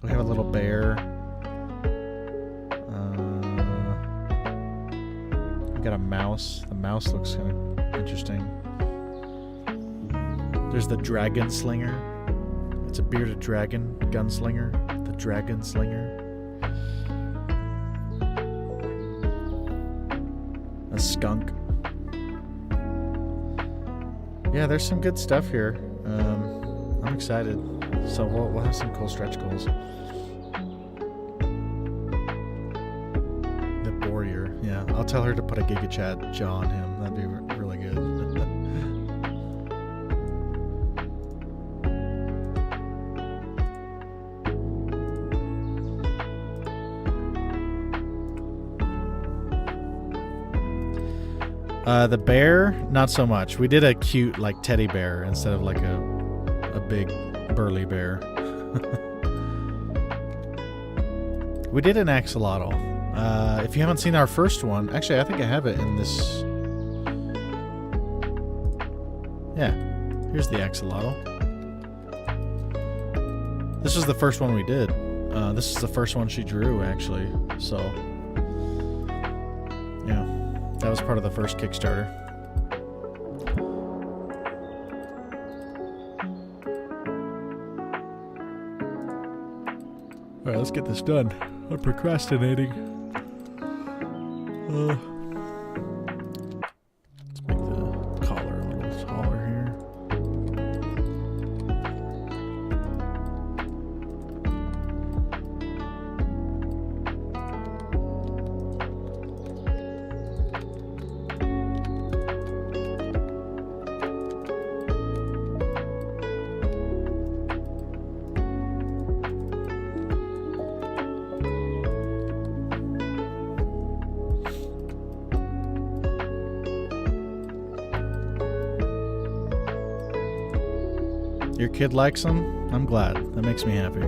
We have a little bear. We got a mouse. The mouse looks kind of interesting. There's the dragon slinger. It's a bearded dragon gunslinger. The dragon slinger. A skunk. Yeah, there's some good stuff here. I'm excited. So we'll have some cool stretch goals. The Boarier. Yeah, I'll tell her to put a Giga Chad jaw on him. That'd be really good. The bear, not so much. We did a cute like teddy bear instead of like a big burly bear. We did an axolotl. If you haven't seen our first one, actually I think I have it in this. Yeah, here's the axolotl. This is the first one we did. This is the first one she drew actually, so yeah, that was part of the first Kickstarter. Alright, let's get this done. I'm procrastinating. Let's make the collar a little taller here. Your kid likes them? I'm glad. That makes me happy.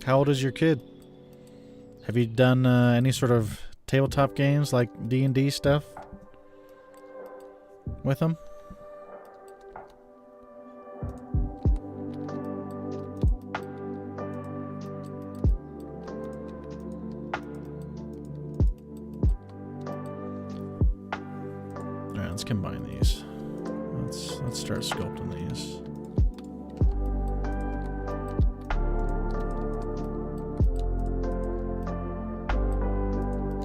How old is your kid? Have you done any sort of tabletop games like D&D stuff with them? let's combine these. Let's start sculpting these.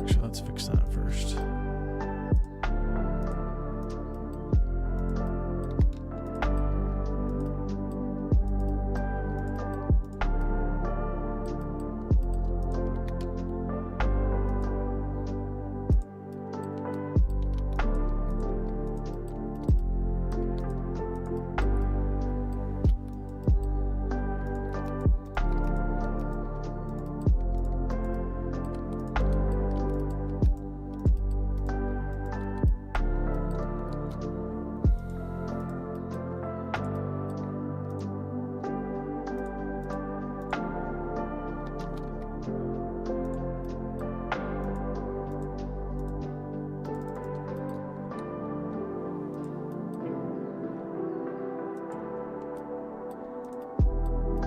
Actually, let's fix that first.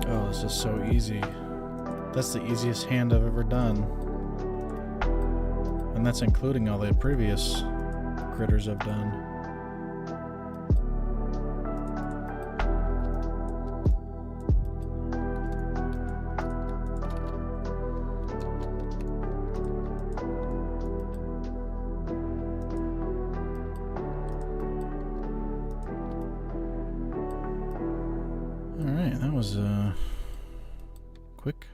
Oh, this is so easy. That's the easiest hand I've ever done. And that's including all the previous critters I've done. Alright, that was quick.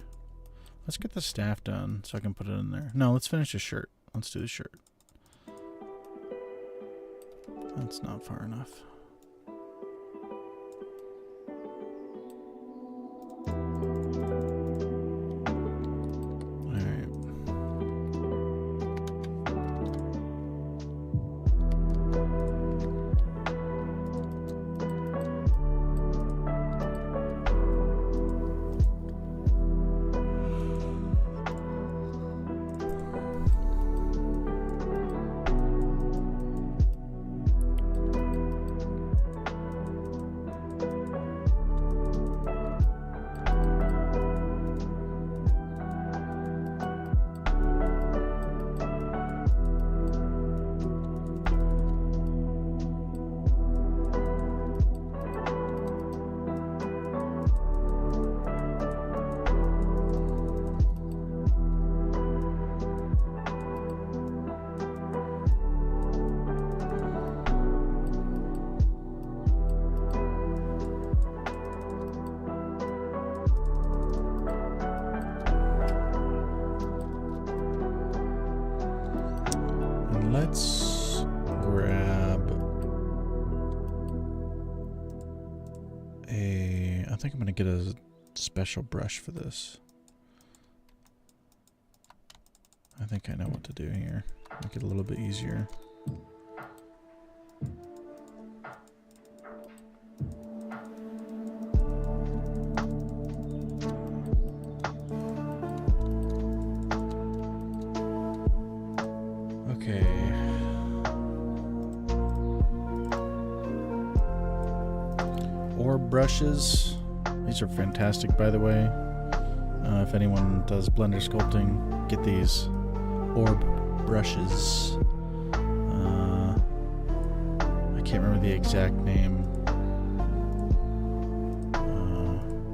Let's get the staff done so I can put it in there. No, let's finish the shirt. Let's do the shirt. That's not far enough. Let's grab I think I'm going to get a special brush for this. I think I know what to do here. Make it a little bit easier. Okay. Orb brushes. These are fantastic, by the way. If anyone does Blender sculpting, get these orb brushes. I can't remember the exact name.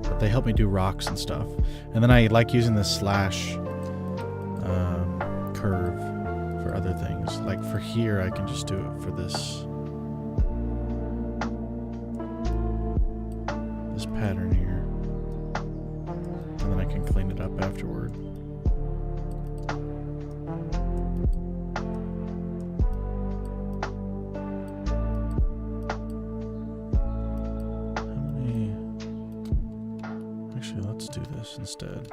But they help me do rocks and stuff. And then I like using the slash curve for other things. Like for here, I can just do it for this pattern here. And then I can clean it up afterward. How many? Actually, let's do this instead.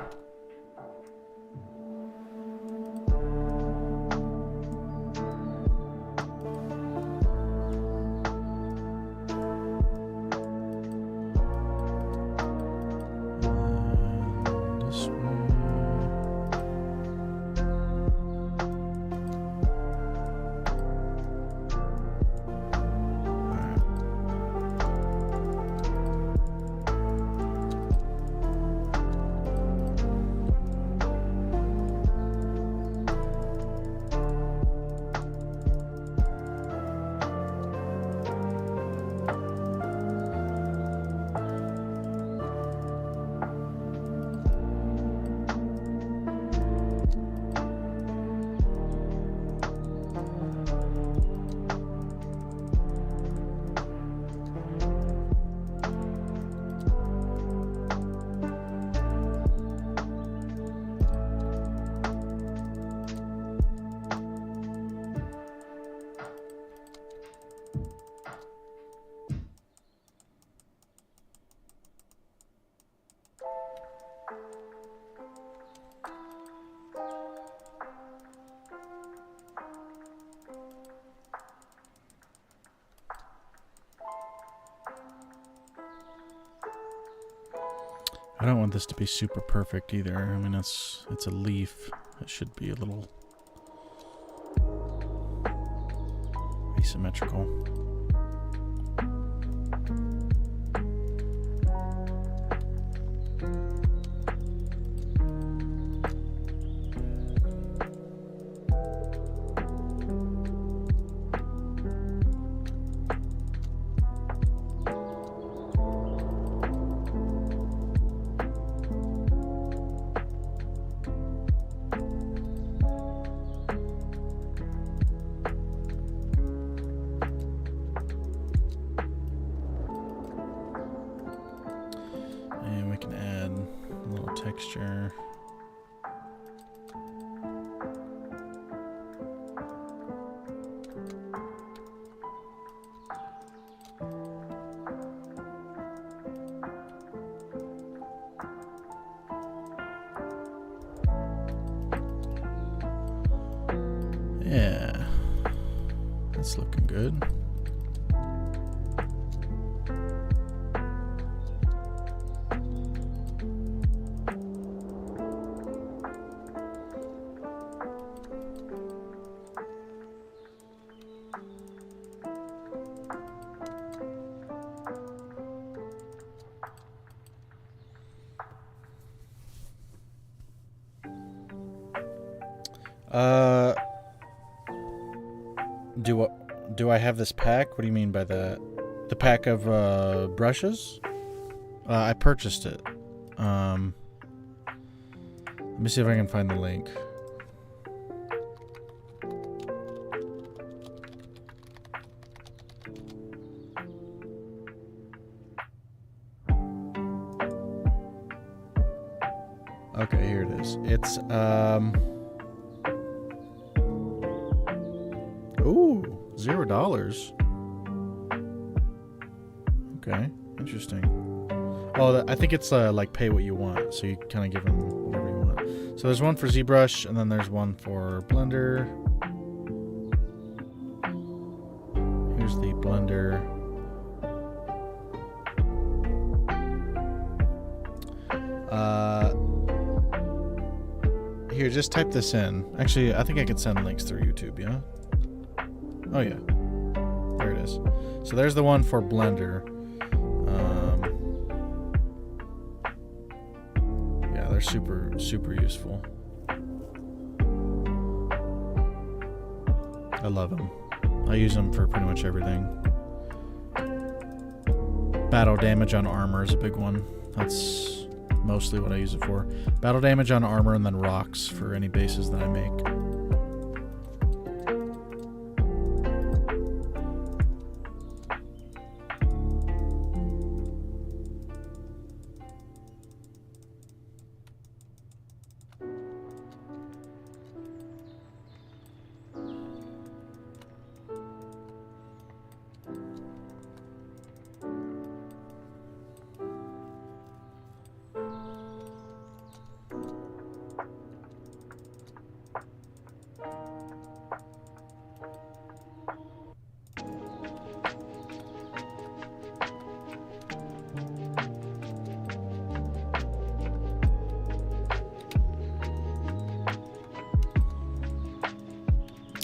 I don't want this to be super perfect either. I mean, it's a leaf. It should be a little asymmetrical. Texture. Yeah, that's looking good. Do I have this pack? What do you mean by that? The pack of brushes? I purchased it. Let me see if I can find the link. Okay, here it is. It's ooh, $0. Okay, interesting. Oh, I think it's like pay what you want, so you kind of give them whatever you want. So there's one for ZBrush, and then there's one for Blender. Here's the Blender. Here, just type this in. Actually, I think I can send links through YouTube, yeah? Oh, yeah. There it is. So there's the one for Blender. Yeah, they're super, super useful. I love them. I use them for pretty much everything. Battle damage on armor is a big one. That's mostly what I use it for. Battle damage on armor, and then rocks for any bases that I make.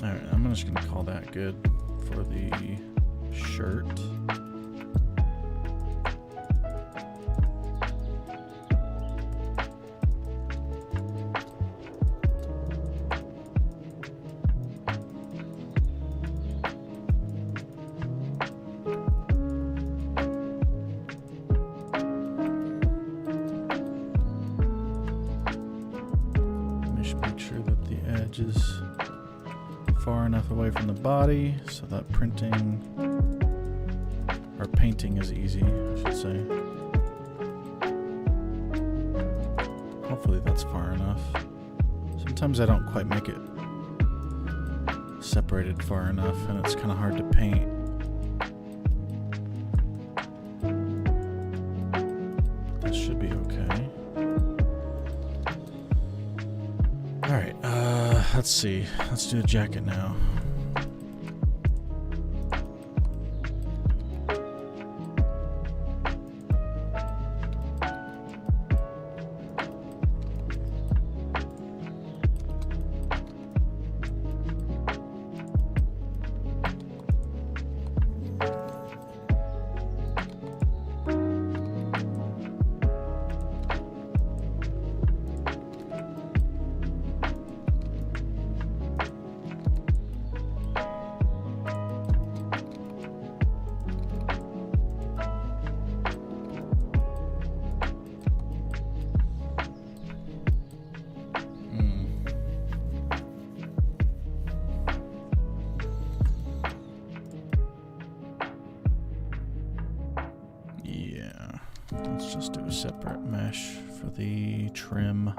Alright, I'm just gonna call that good for the shirt. Make sure that the edge is far enough away from the body so that printing or painting is easy, I should say. Hopefully that's far enough. Sometimes I don't quite make it separated far enough, and it's kind of hard to paint. This should be okay. Alright, let's see. Let's do the jacket now. Let's just do a separate mesh for the trim.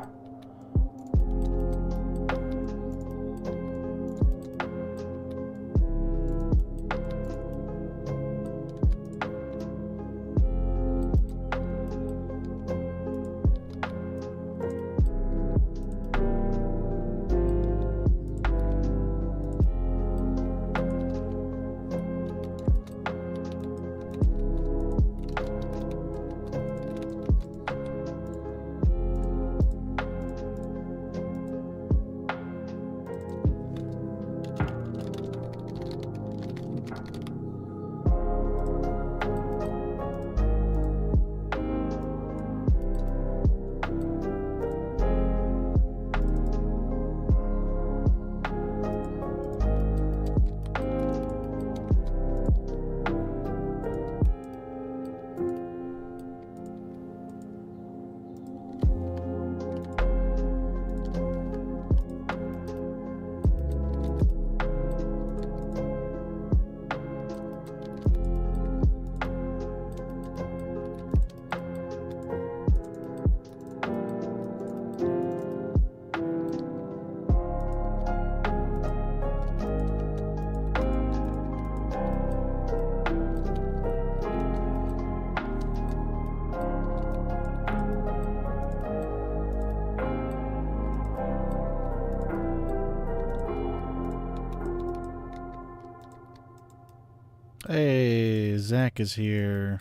Hey, Zach is here.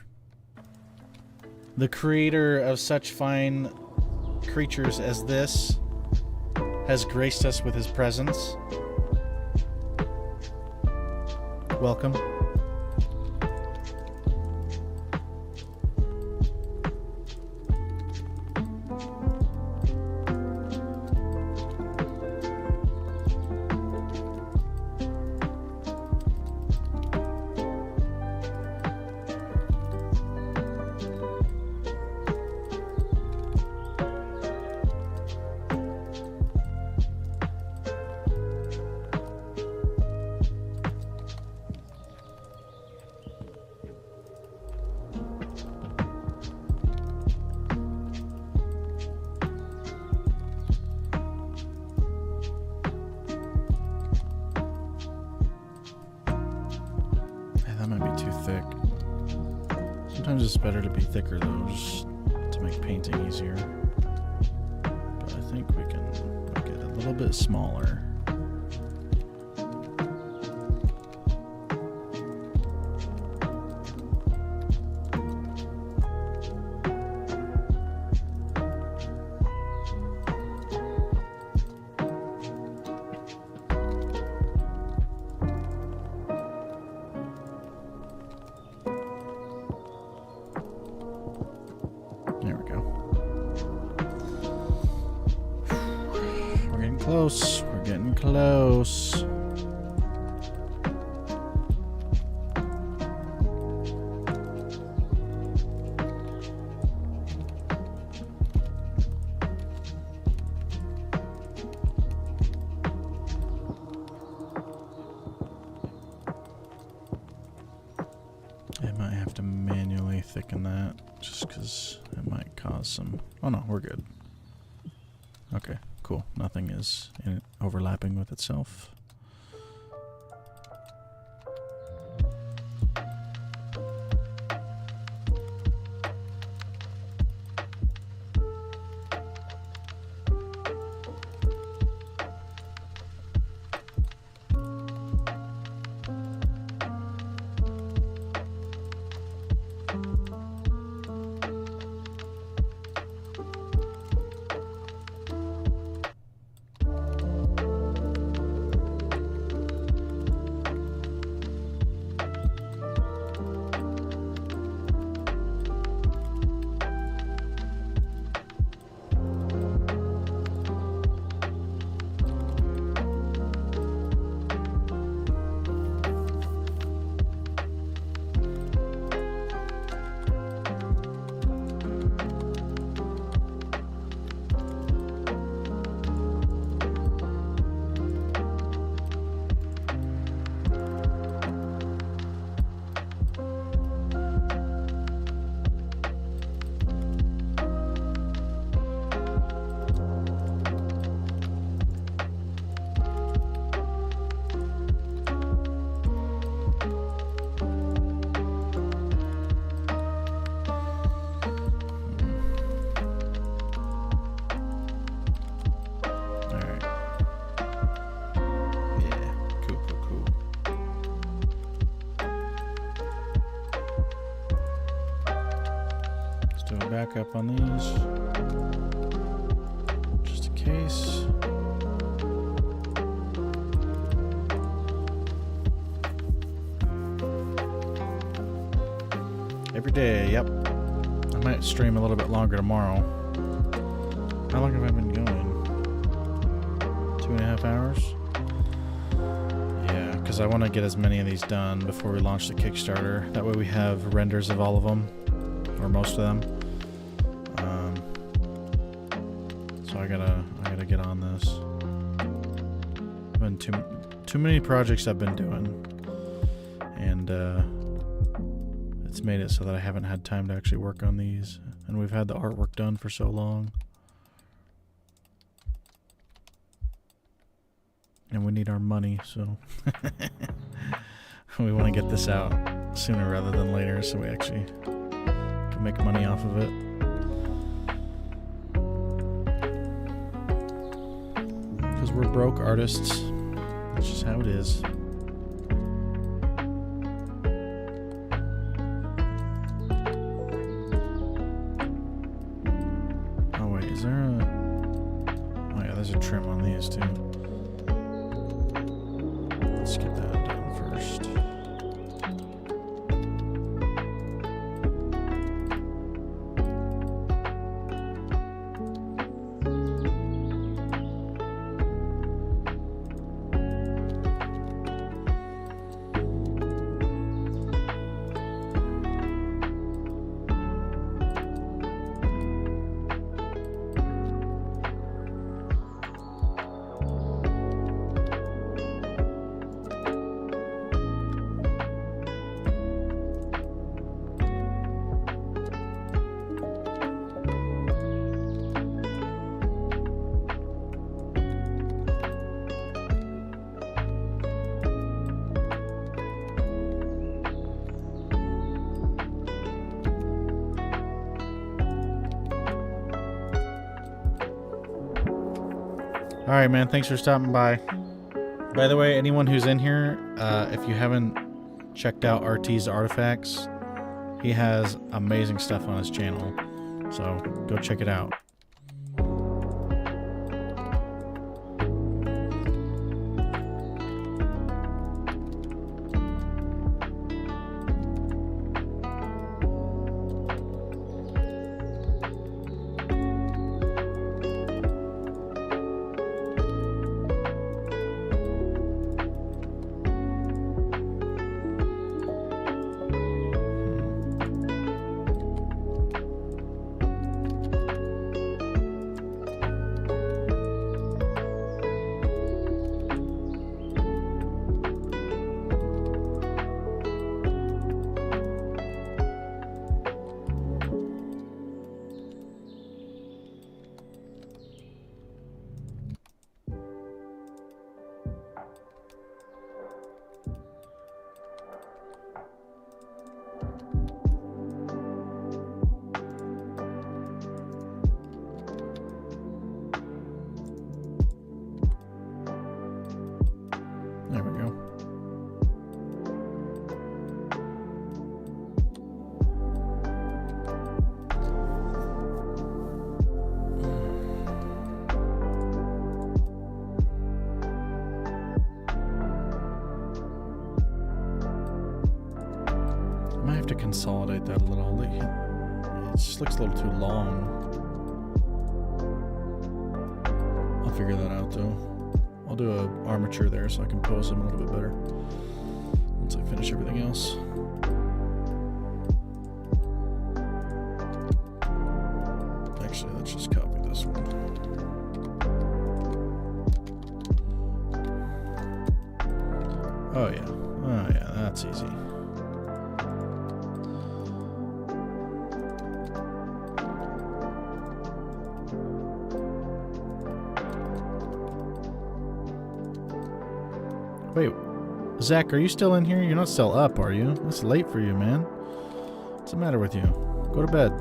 The creator of such fine creatures as this has graced us with his presence. Welcome. Sometimes it's better to be thicker though, just to make painting easier. But I think we can make it a little bit smaller. There we go. We're getting close. We're getting close. I might have to manually thicken that just because it might cause some... Oh no, we're good. Okay, cool. Nothing is overlapping with itself. stock up on these. Just in case. Every day, yep. I might stream a little bit longer tomorrow. How long have I been going? 2.5 hours? Yeah, because I want to get as many of these done before we launch the Kickstarter. That way we have renders of all of them, or most of them. So I gotta get on this. Been too many projects I've been doing, and it's made it so that I haven't had time to actually work on these, and we've had the artwork done for so long. And we need our money, so we want to get this out sooner rather than later so we actually can make money off of it. Because we're broke artists. That's just how it is. Oh wait, is there a... Oh yeah, there's a trim on these too. Let's get that done first. Alright, man, thanks for stopping by. By the way, anyone who's in here, if you haven't checked out RT's Artifacts, he has amazing stuff on his channel. So go check it out. There we go. I might have to consolidate that a little. It just looks a little too long. I'll figure that out though. I'll do a armature there so I can pose them a little bit better once I finish everything else. Actually, let's just copy this one. Oh yeah, that's easy. Wait, Zach, are you still in here? You're not still up, are you? It's late for you, man. What's the matter with you? Go to bed.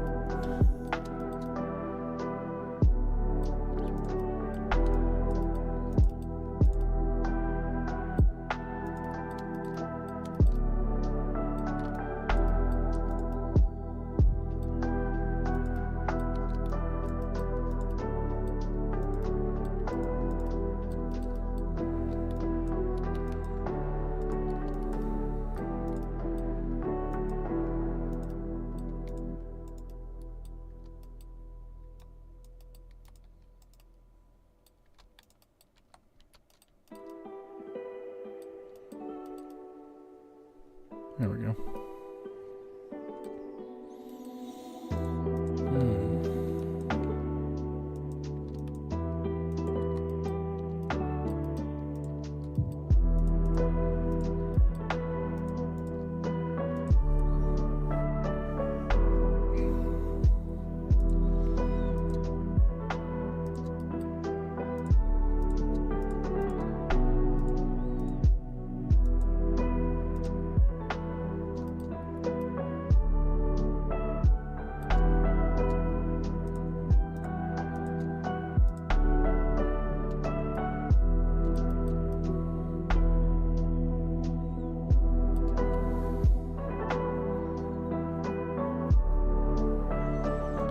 There we go.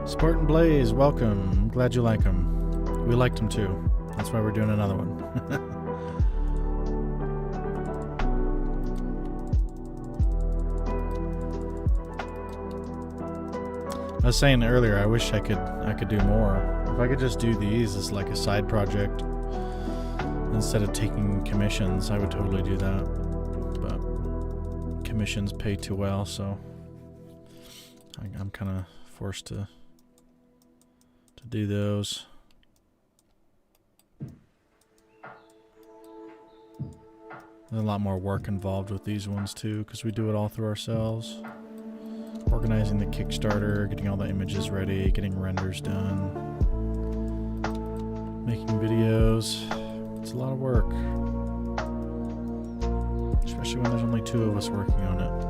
Spartan Blaze, welcome. Glad you like him. We liked him too. That's why we're doing another one. I was saying earlier, I wish I could do more. If I could just do these as like a side project instead of taking commissions, I would totally do that. But commissions pay too well, so I'm kind of forced to do those. There's a lot more work involved with these ones too, because we do it all through ourselves. Organizing the Kickstarter, getting all the images ready, getting renders done, making videos. It's a lot of work, especially when there's only 2 of us working on it.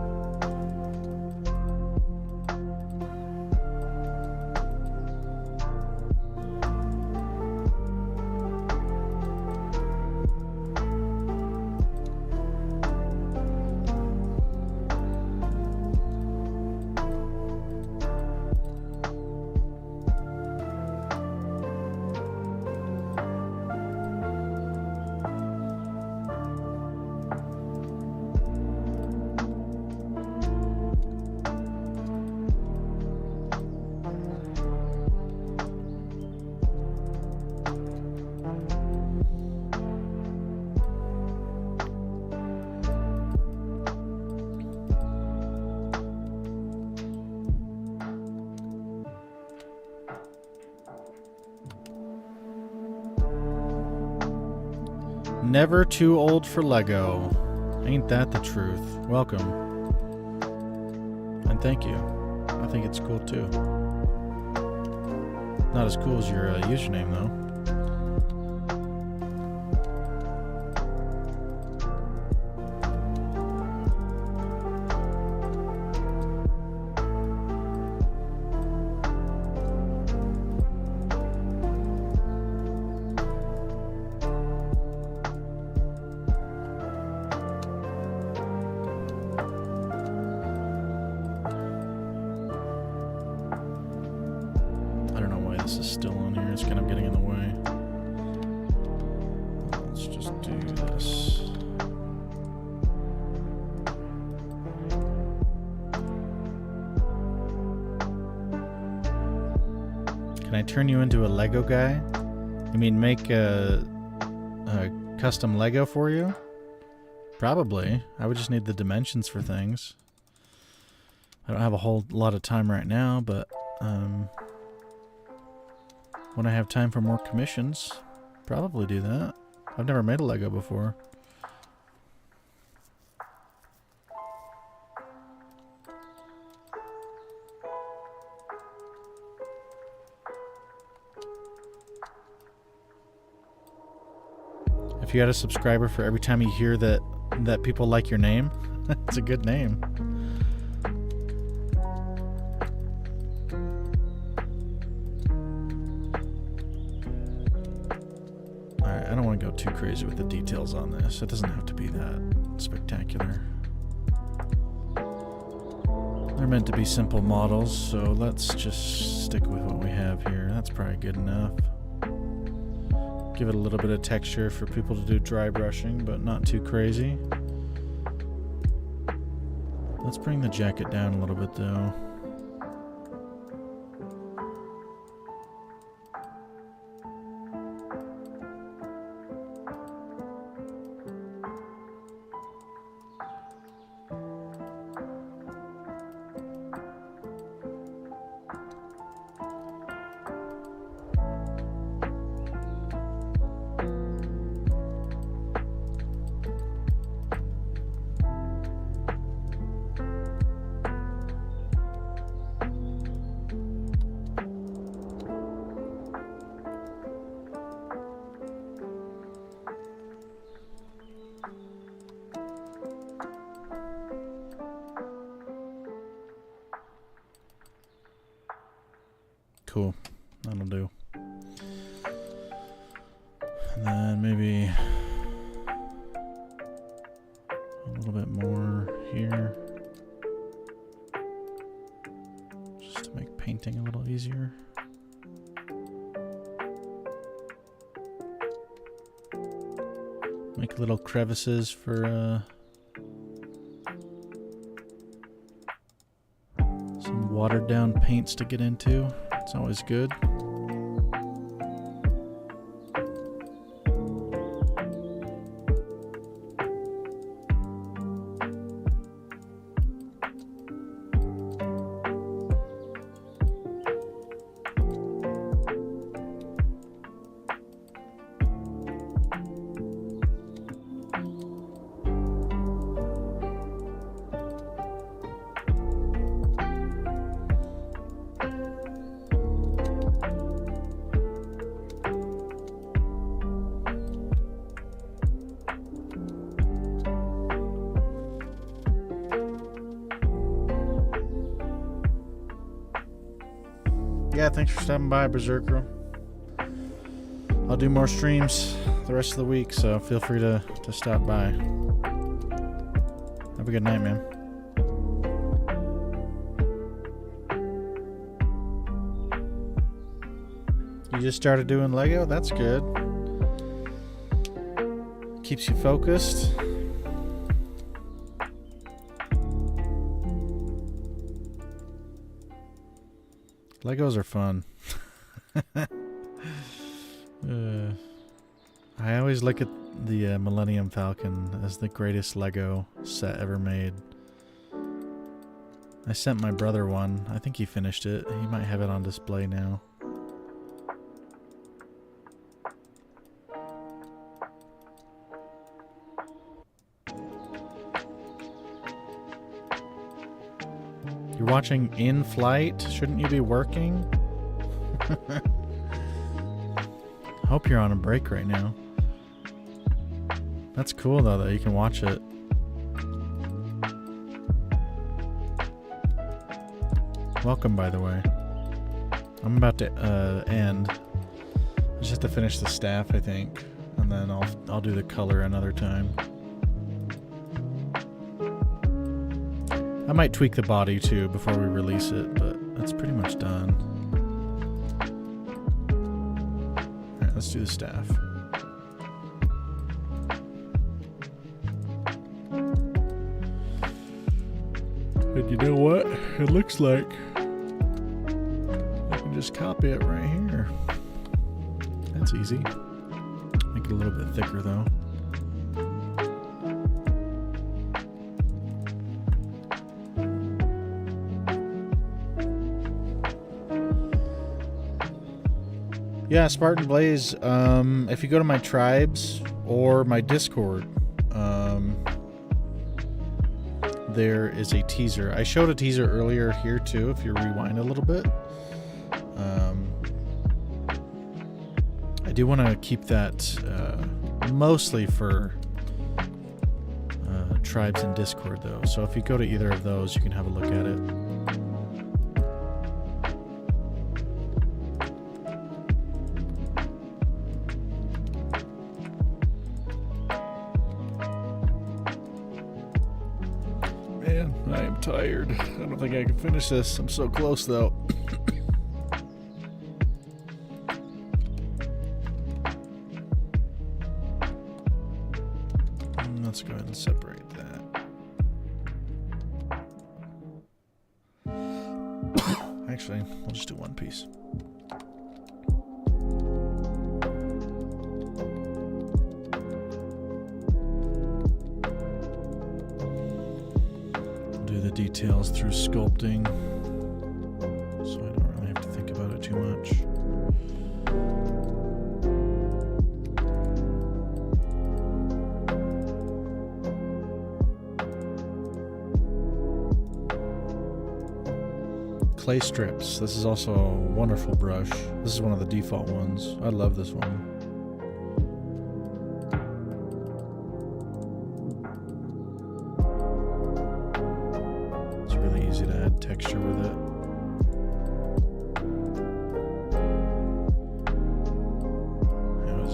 Never too old for Lego. Ain't that the truth? Welcome. And thank you. I think it's cool too. Not as cool as your username though. This is still on here. It's kind of getting in the way. Let's just do this. Can I turn you into a Lego guy? You mean make a custom Lego for you? Probably. I would just need the dimensions for things. I don't have a whole lot of time right now, but when I have time for more commissions, probably do that. I've never made a Lego before. If you had a subscriber for every time you hear that people like your name, it's a good name. I don't want to go too crazy with the details on this. It doesn't have to be that spectacular. They're meant to be simple models, so let's just stick with what we have here. That's probably good enough. Give it a little bit of texture for people to do dry brushing, but not too crazy. Let's bring the jacket down a little bit though. cool. That'll do. And then maybe a little bit more here. Just to make painting a little easier. Make little crevices for some watered down paints to get into. It's always good. Yeah, thanks for stopping by, Berserker. I'll do more streams the rest of the week, so feel free to stop by. Have a good night, man. You just started doing Lego? That's good. Keeps you focused. Legos are fun. I always look at the Millennium Falcon as the greatest Lego set ever made. I sent my brother one. I think he finished it. He might have it on display now. You're watching in flight? Shouldn't you be working? Hope you're on a break right now. That's cool though that you can watch it. Welcome, by the way. I'm about to end. I just have to finish the staff, I think, and then I'll do the color another time. I might tweak the body too before we release it, but that's pretty much done. Alright, let's do the staff. And you know what? It looks like I can just copy it right here. That's easy. Make it a little bit thicker though. Yeah, Spartan Blaze, if you go to my tribes or my Discord, there is a teaser. I showed a teaser earlier here too, if you rewind a little bit. I do want to keep that mostly for tribes and Discord though, so if you go to either of those, you can have a look at it. I am tired. I don't think I can finish this. I'm so close though. Let's go ahead and separate that. Actually, we'll just do one piece. Details through sculpting, so I don't really have to think about it too much. Clay strips. This is also a wonderful brush. This is one of the default ones. I love this one. Texture with it.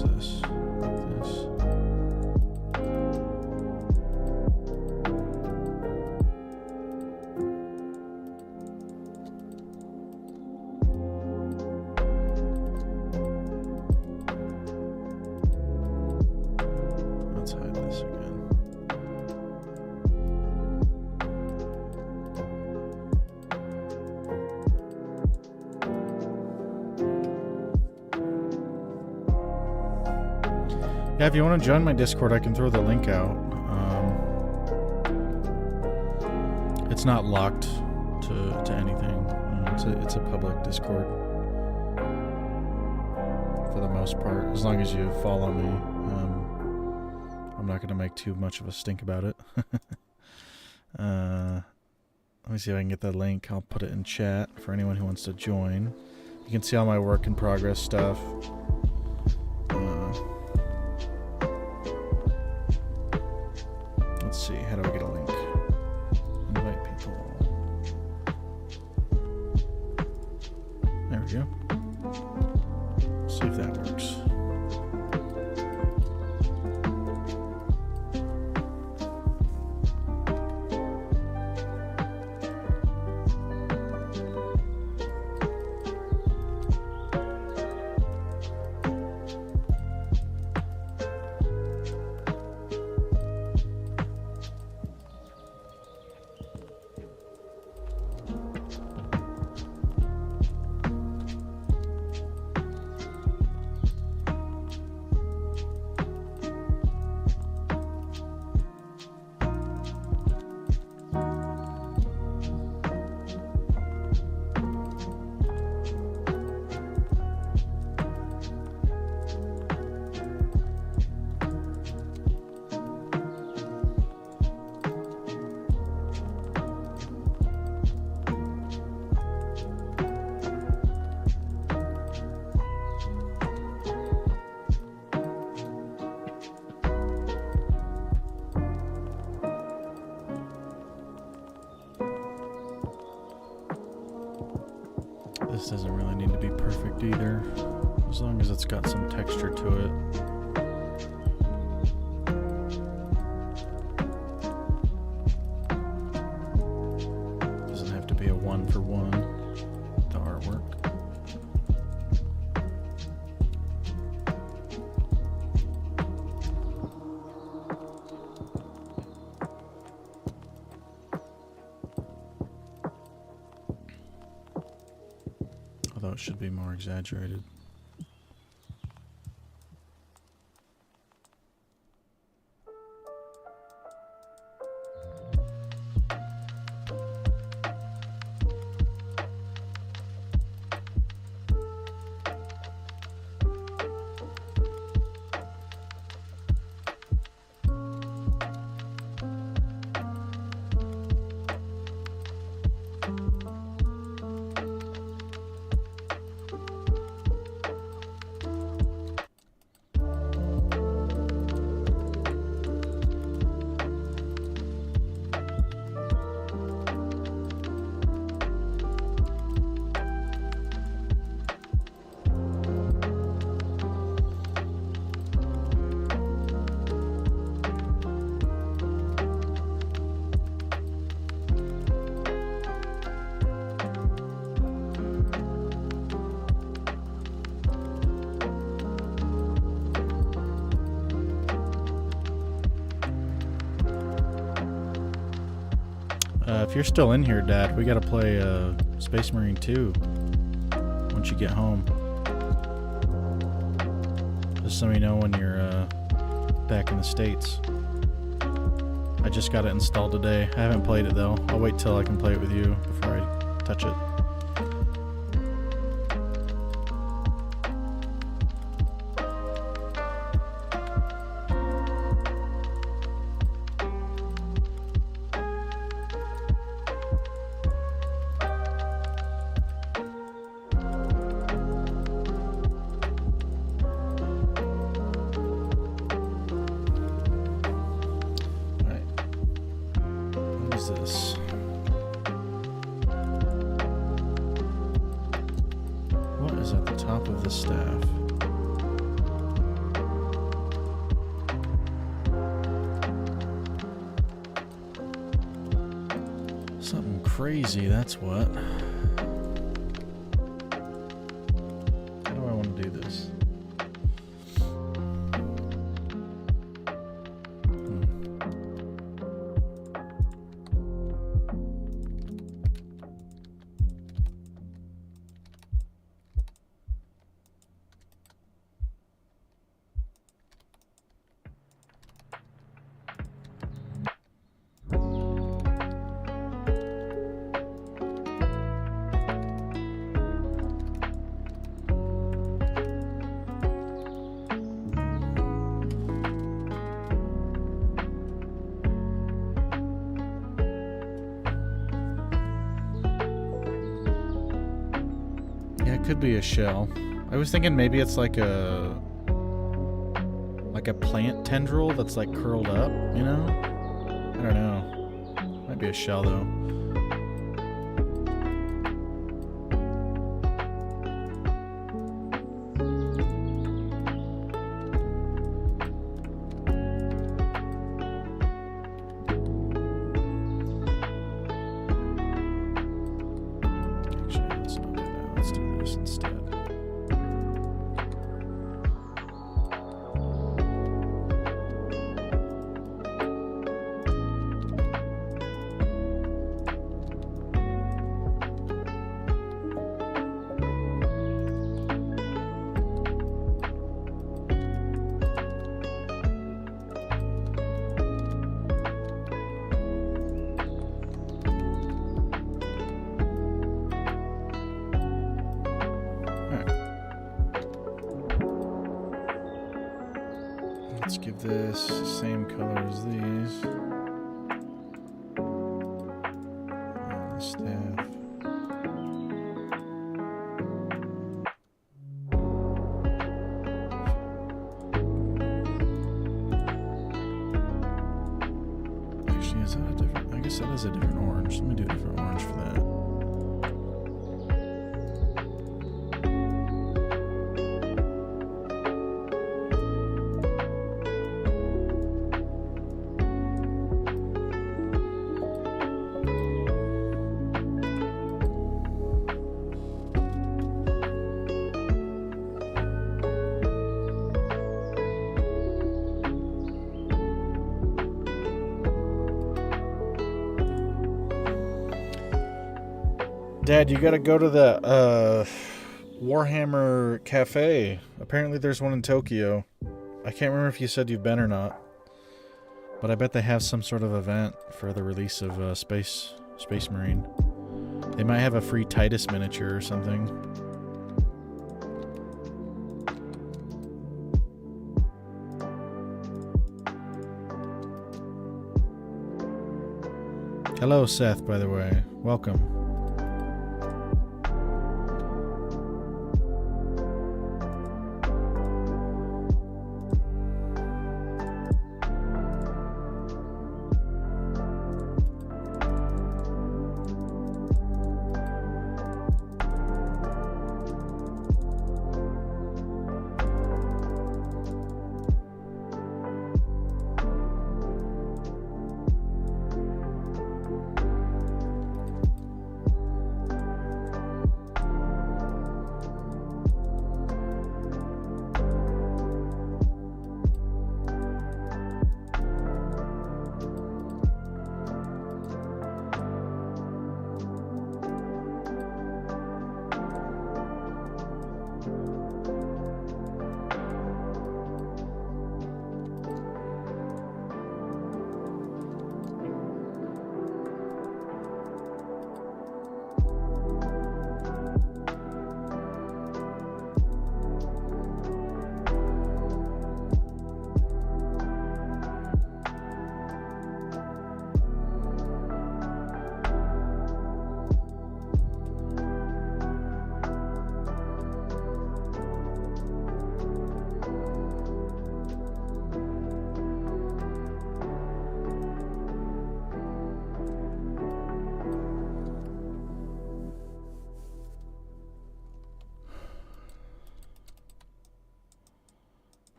is this? Like this. Let's hide this again. Yeah, if you want to join my Discord, I can throw the link out. It's not locked to anything. It's a public Discord for the most part, as long as you follow me. I'm not going to make too much of a stink about it. Let me see if I can get the link. I'll put it in chat for anyone who wants to join. You can see all my work in progress stuff. Let's see, how do I get a link? Invite people. There we go. See if that works. This doesn't really need to be perfect either, as long as it's got some texture to it. Doesn't have to be a one-for-one, the artwork. Although it should be more exaggerated. If you're still in here, Dad, we gotta play Space Marine 2 once you get home. Just so you know when you're back in the States. I just got it installed today. I haven't played it though. I'll wait till I can play it with you before I touch it. This. What is at the top of the staff? crazy, that's what. How do I want to do this? Could be a shell. I was thinking maybe it's like a plant tendril that's like curled up, you know? I don't know. Might be a shell though. Let's give this the same color as these. And the staff. Actually, is that a different? I guess that is a different orange. Let me do a different orange for that. Dad, you gotta go to the Warhammer Cafe. Apparently there's one in Tokyo. I can't remember if you said you've been or not. But I bet they have some sort of event for the release of Space Marine. They might have a free Titus miniature or something. Hello, Seth, by the way. Welcome.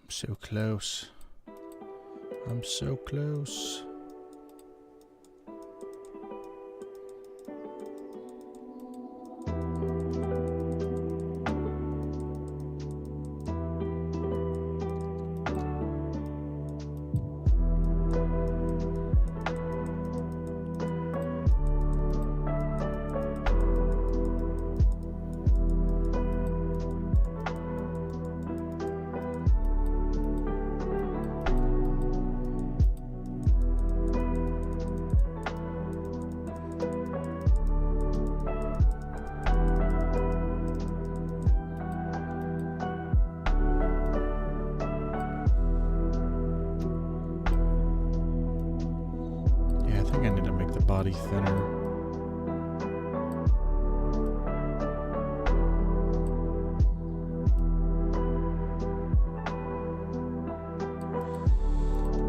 So close. I'm so close. body thinner.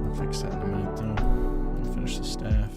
I'll fix that in a minute though. I'll finish the staff.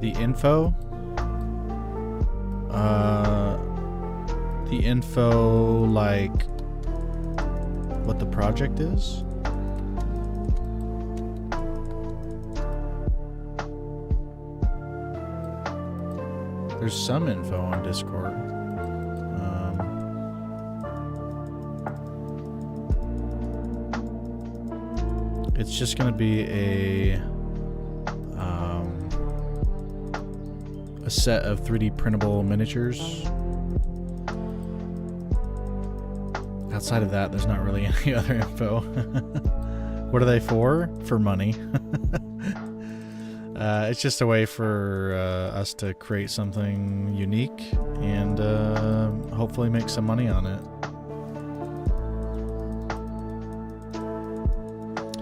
The info, like what the project is. There's some info on Discord. It's just going to be a set of 3D printable miniatures. Outside of that, there's not really any other info. What are they for? For money. It's just a way for us to create something unique and hopefully make some money on it.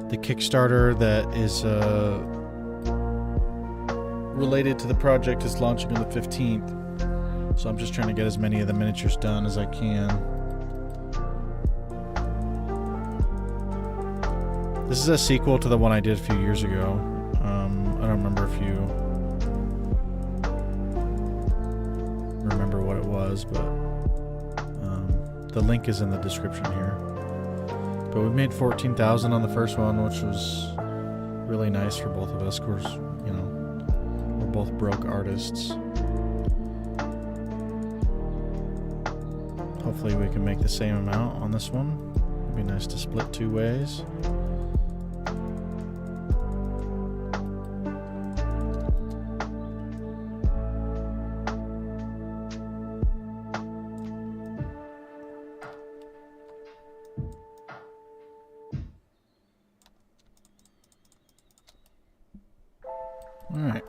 The Kickstarter that is related to the project is launching on the 15th. So I'm just trying to get as many of the miniatures done as I can. This is a sequel to the one I did a few years ago. I don't remember if you remember what it was, but the link is in the description here. But we made 14,000 on the first one, which was really nice for both of us. Of course, you know, we're both broke artists. Hopefully we can make the same amount on this one. It'd be nice to split 2 ways. All right.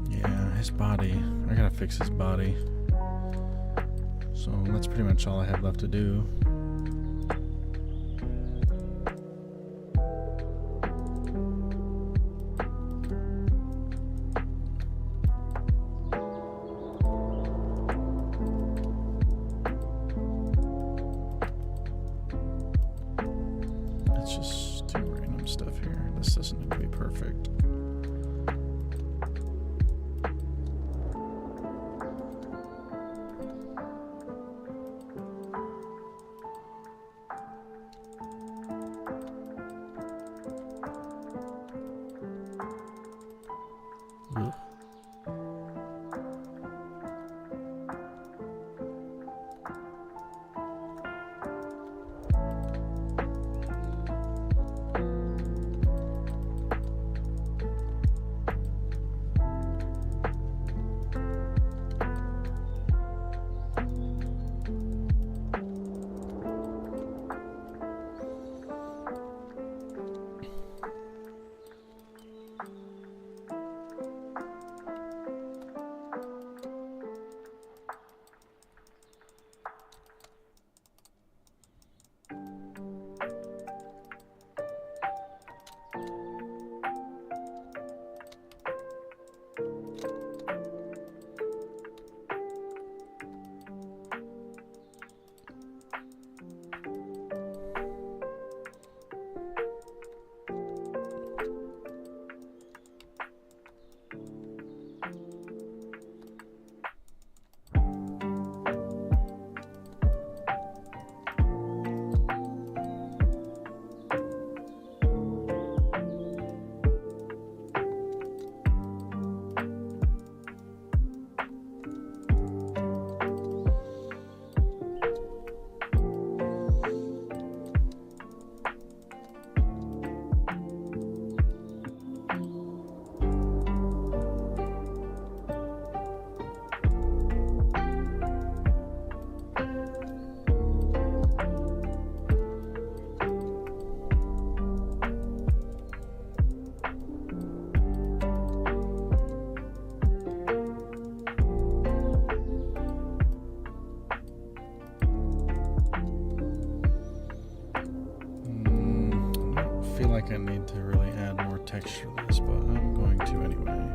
Yeah, his body. I gotta fix his body. So that's pretty much all I have left to do. Let's just do random stuff here. This doesn't need to be perfect. feel like I need to really add more texture to this, but I'm going to anyway.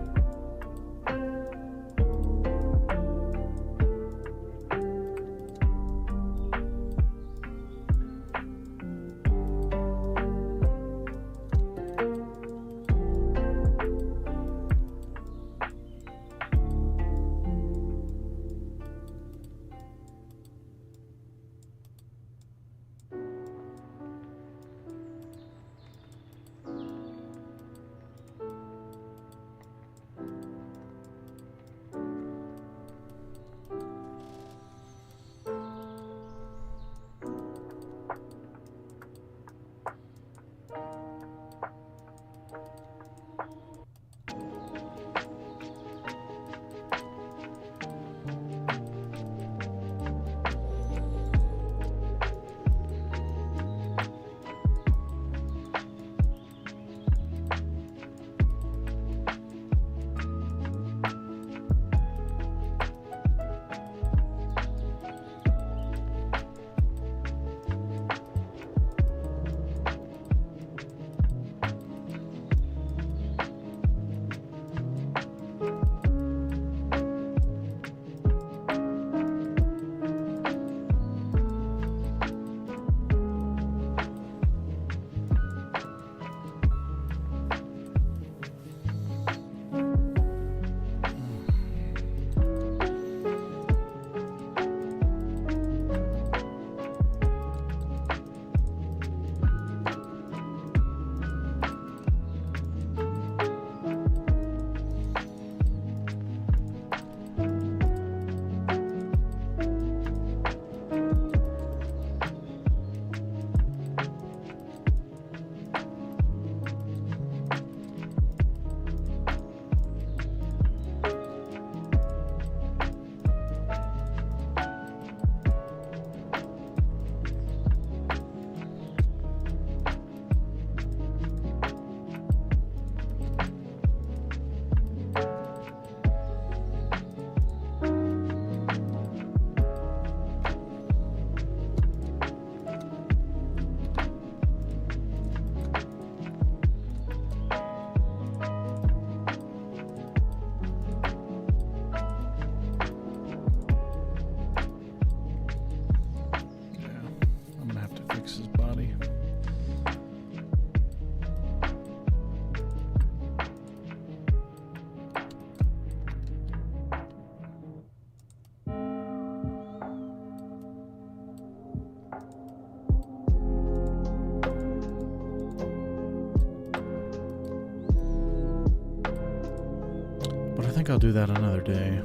I think I'll do that another day,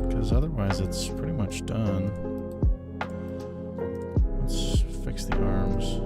because otherwise it's pretty much done. Let's fix the arms.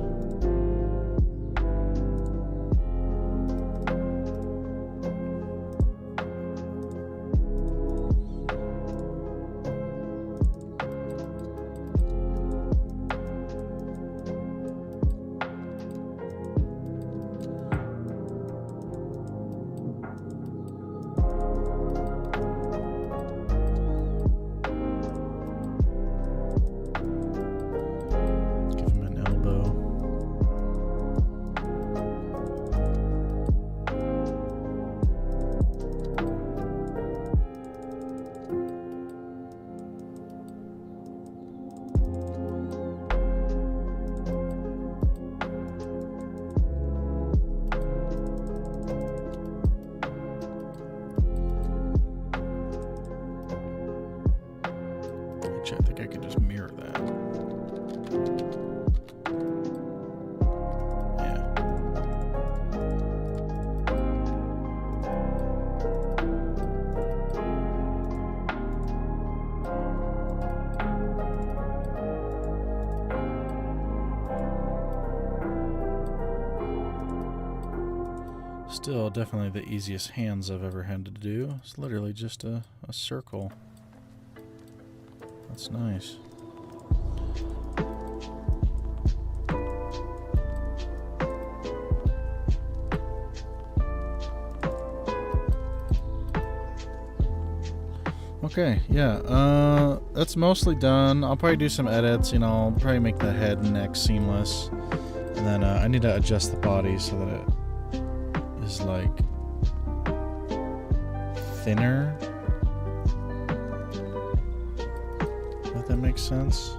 I think I can just mirror that. Yeah. Still, definitely the easiest hands I've ever had to do. It's literally just a circle. That's nice. Okay, yeah, that's mostly done. I'll probably do some edits, you know, I'll probably make the head and neck seamless. And then I need to adjust the body so that it is like thinner. If that makes sense.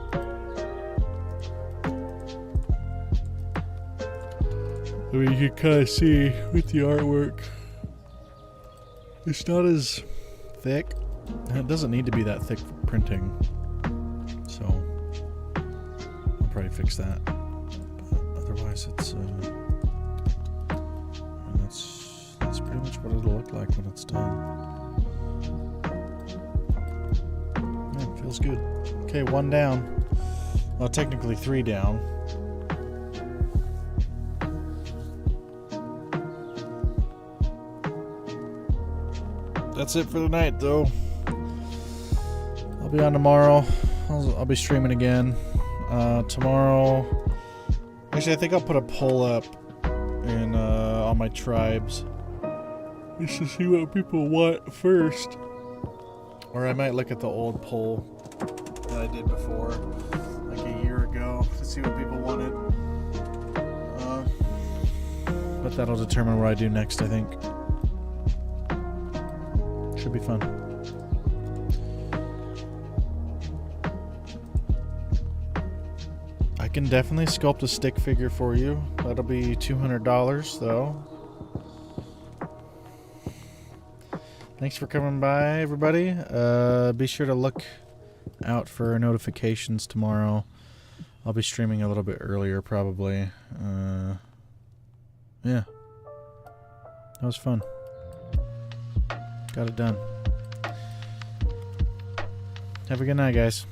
I mean, you can kind of see with the artwork, it's not as thick. And it doesn't need to be that thick for printing. So, I'll probably fix that. But otherwise, it's, that's pretty much what it'll look like when it's done. Yeah, it feels good. Okay, 1 down. Well, technically 3 down. That's it for tonight, though. I'll be on tomorrow. I'll be streaming again. Tomorrow... Actually, I think I'll put a poll up in on my tribes just to see what people want first. Or I might look at the old poll that I did before, like a year ago, to see what people wanted. But that'll determine what I do next, I think. Should be fun. I can definitely sculpt a stick figure for you. That'll be $200 though. Thanks for coming by, everybody. Be sure to look out for notifications tomorrow. I'll be streaming a little bit earlier probably. Yeah. That was fun. Got it done. Have a good night, guys.